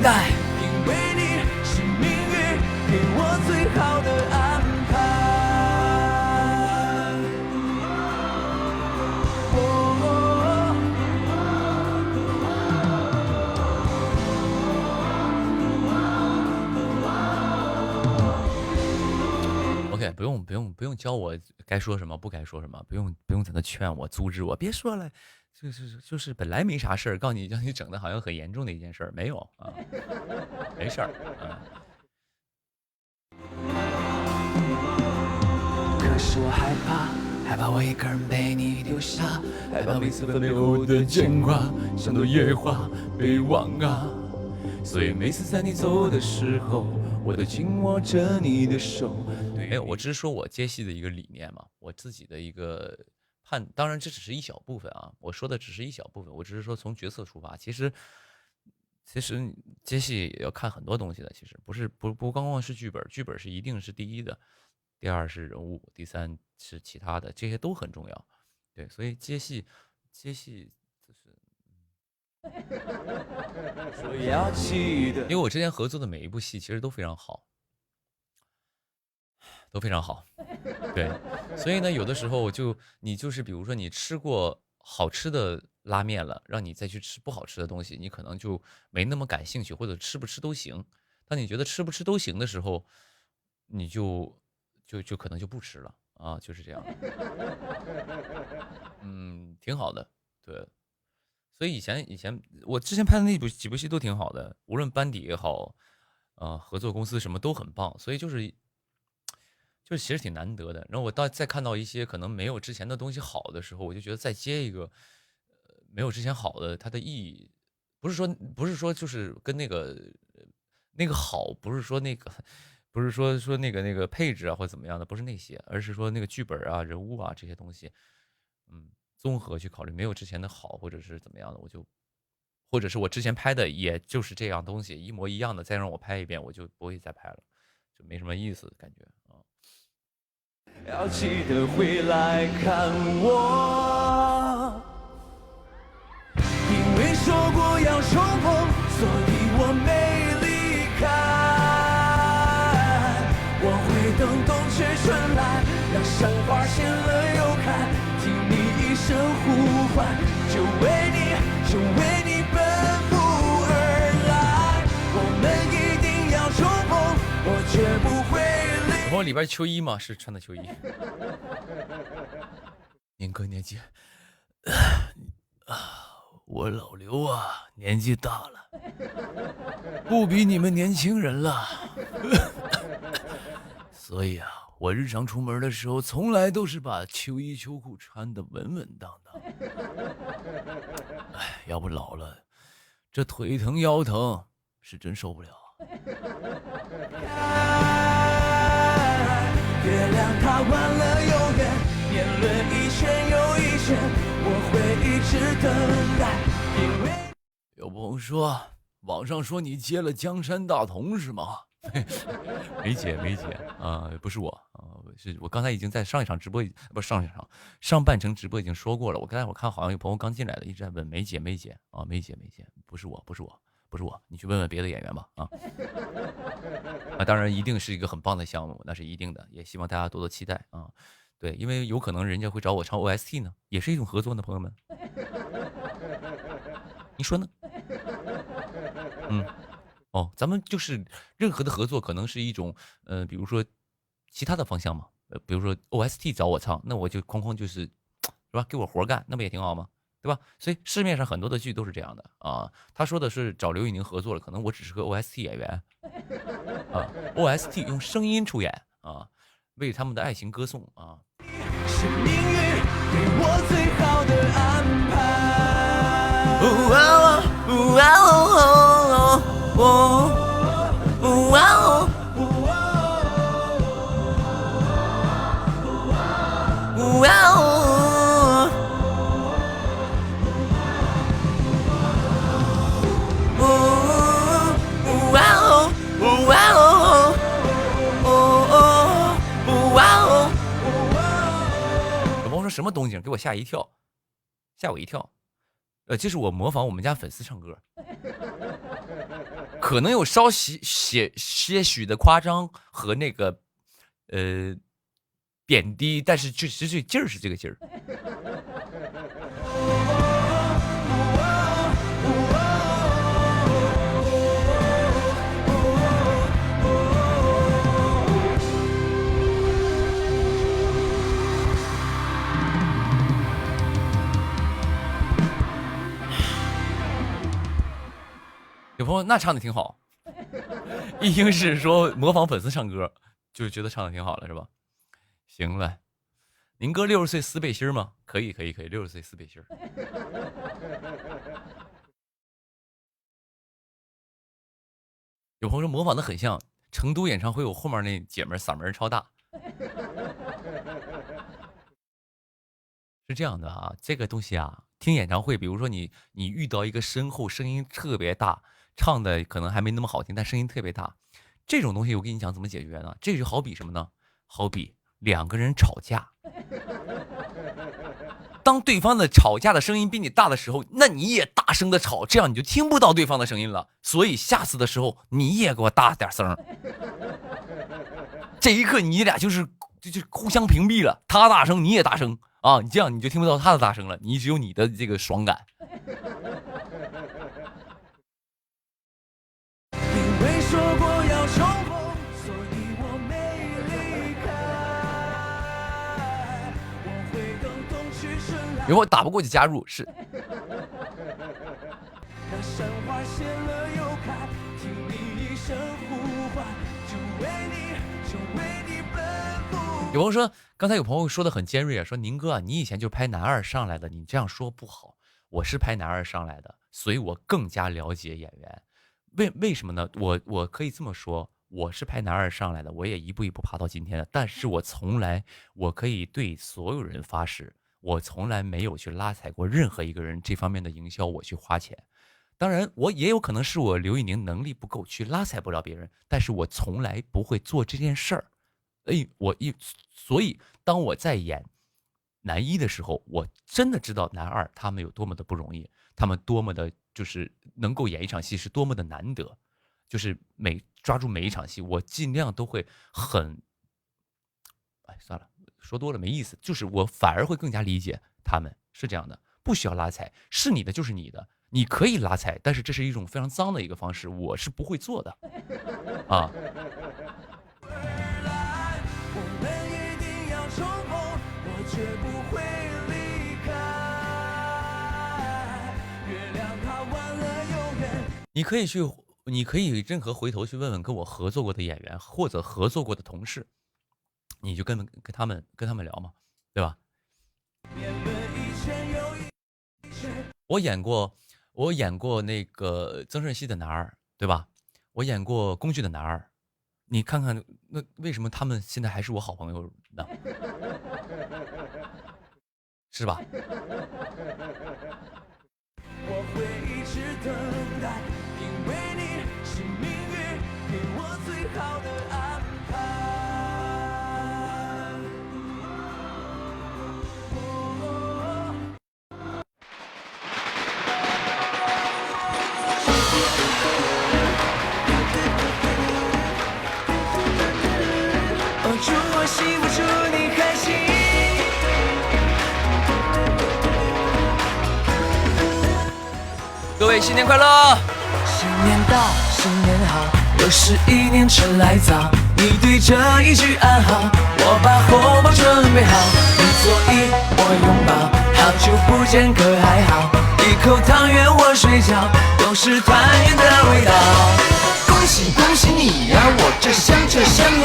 待，因为你是命运给我最好的安排。OK，不用教我该说什么，不该说什么，不用在那劝我、阻止我，别说了，就是本来没啥事儿，告诉你让你整的好像很严重的一件事儿，没有啊，没事儿，可是我害怕我一个人被你丢下，害怕每次分别后的牵挂像朵野花被忘啊。所以每次在你走的时候，我都紧握着你的手。没有，我只是说我接戏的一个理念嘛，我自己的一个当然这只是一小部分啊，我说的只是一小部分，我只是说从角色出发，其实接戏也要看很多东西的，其实不光是剧本，剧本是一定是第一的，第二是人物，第三是其他的，这些都很重要。对，所以接戏就是说要记得，因为我之前合作的每一部戏其实都非常好，都非常好。对，所以呢，有的时候你就是比如说你吃过好吃的拉面了，让你再去吃不好吃的东西，你可能就没那么感兴趣，或者吃不吃都行。当你觉得吃不吃都行的时候，你就可能就不吃了啊，就是这样。挺好的，对。所以以前我之前拍的几部戏都挺好的，无论班底也好，合作公司什么都很棒，所以就是其实挺难得的。然后我再看到一些可能没有之前的东西好的时候，我就觉得再接一个，没有之前好的，它的意义不是说就是跟那个好，不是说那个那个配置啊或怎么样的，不是那些，而是说那个剧本啊、人物啊这些东西，综合去考虑，没有之前的好，或者是怎么样的，或者是我之前拍的也就是这样东西一模一样的，再让我拍一遍，我就不会再拍了，就没什么意思感觉啊。要记得回来看我，因为说过要重逢，所以我没离开。我会等冬去春来，让山花谢了又开，听你一声呼唤，就为你奔赴而来。我们一定要重逢，我绝不会离。我里边秋衣吗？是穿的秋衣。宁哥年纪我老刘啊，年纪大了，不比你们年轻人了。所以啊，我日常出门的时候，从来都是把秋衣秋裤穿得稳稳当当。哎，要不老了，这腿疼腰疼，是真受不了。月亮它弯了又圆，年轮一圈又一圈，我会一直等待，因为有朋友说，网上说你接了江山大同是吗？没接啊，不是我啊，是我刚才已经在上一场直播，不是上半程直播已经说过了。我刚才我看好像有朋友刚进来的，一直在问没接啊，没接，不是我，你去问问别的演员吧啊。啊，当然一定是一个很棒的项目，那是一定的，也希望大家多多期待啊。对，因为有可能人家会找我唱 OST 呢，也是一种合作呢，朋友们，你说呢？哦，咱们就是任何的合作，可能是一种比如说其他的方向嘛，比如说 OST 找我唱，那我就哐哐就是是吧，给我活干，那不也挺好吗？对吧？所以市面上很多的剧都是这样的啊。他说的是找刘宇宁合作了，可能我只是个 OST 演员啊 ，OST 用声音出演啊，为他们的爱情歌颂啊。是命运给我最好的安排。有朋友说什么东西，给我吓一跳，吓我一跳。这是我模仿我们家粉丝唱歌，可能有些许的夸张和那个贬低，但是确实这劲儿是这个劲儿。有朋友那唱的挺好，一听是说模仿粉丝唱歌，就觉得唱的挺好了，是吧？行了，宁哥60岁撕背心吗？可以，60岁撕背心。有朋友说模仿的很像成都演唱会，我后面那姐们嗓门超大。是这样的啊，这个东西啊，听演唱会，比如说你遇到一个身后声音特别大，唱的可能还没那么好听，但声音特别大，这种东西我跟你讲怎么解决呢？这就好比什么呢？好比两个人吵架，当对方的吵架的声音比你大的时候，那你也大声的吵，这样你就听不到对方的声音了。所以下次的时候你也给我大点声，这一刻你俩就互相屏蔽了，他大声你也大声啊，你这样你就听不到他的大声了，你只有你的这个爽感。因为说过要重逢，所以我没离开。我会等冬去春来。如果打不过就加入，是。让山花谢了又开，听你一声呼唤，就为你奔赴。有朋友说，刚才有朋友说的很尖锐啊，说宁哥啊，你以前就是拍男二上来的，你这样说不好。我是拍男二上来的，所以我更加了解演员。为什么呢？我可以这么说，我是拍男二上来的，我也一步一步爬到今天的。但是我可以对所有人发誓，我从来没有去拉踩过任何一个人这方面的营销，我去花钱。当然，我也有可能是我刘宇宁能力不够，去拉踩不了别人，但是我从来不会做这件事儿。所以当我在演男一的时候，我真的知道男二他们有多么的不容易，他们多么的就是能够演一场戏是多么的难得，就是抓住每一场戏，我尽量都会算了，说多了没意思，就是我反而会更加理解他们是这样的，不需要拉踩，是你的就是你的。你可以拉踩，但是这是一种非常脏的一个方式，我是不会做的啊。你可以任何回头去问问跟我合作过的演员或者合作过的同事，你就跟他们聊嘛，对吧？我演过那个曾舜晞的男二，对吧？我演过工具的男二，你看看那为什么他们现在还是我好朋友呢？是吧？我会一直等待，因为你是命运给我最好的安排。祝我幸福，祝你开心。各位新年快乐！新年到，新年好，又是一年春来早。你对着一句安好，我把红包准备好。你左一，我拥抱，好久不见可还好？一口汤圆我睡觉，都是团圆的味道。恭喜恭喜你呀，我这香有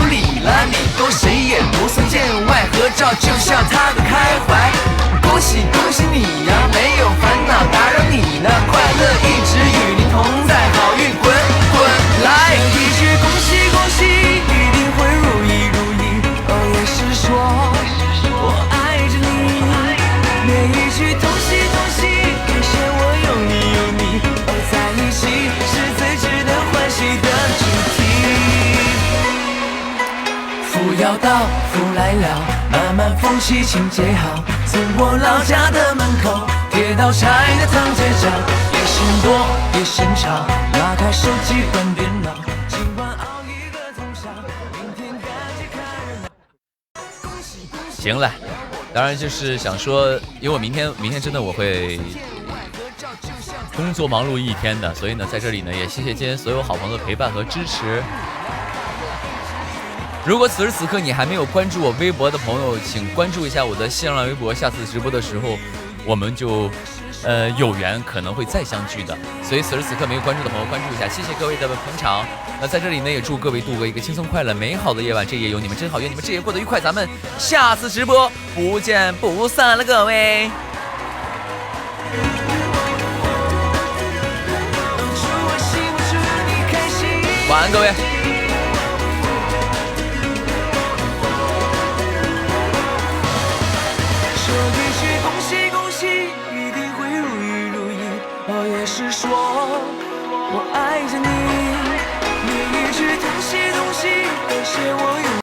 理了。你勾谁也不曾见外合照，就像他的开怀。恭喜恭喜你呀，没有烦恼打扰你呢，快乐一直与您同在，好运滚滚来。一句恭喜恭喜，一定会如意如意。哦，也是说我爱着你。每一句恭喜恭喜，感谢我有你。哦，在一起是最值得欢喜的主题。福要到，福来了，慢慢风起请接好。从我老家的门口，铁道拆的长街角，夜深多，夜深长，拉开手机关电脑，今晚熬一个通宵，明天赶紧看热闹。行了，当然就是想说，因为我明天真的我会工作忙碌一天的，所以呢，在这里呢也谢谢今天所有好朋友的陪伴和支持。如果此时此刻你还没有关注我微博的朋友，请关注一下我的新浪微博，下次直播的时候我们就有缘可能会再相聚的，所以此时此刻没有关注的朋友关注一下，谢谢各位的捧场。那在这里呢也祝各位度过一个轻松快乐美好的夜晚，这夜有你们真好，愿你们这夜过得愉快，咱们下次直播不见不散了，各位晚安各位。是说我爱着你，你一句东西，感谢我。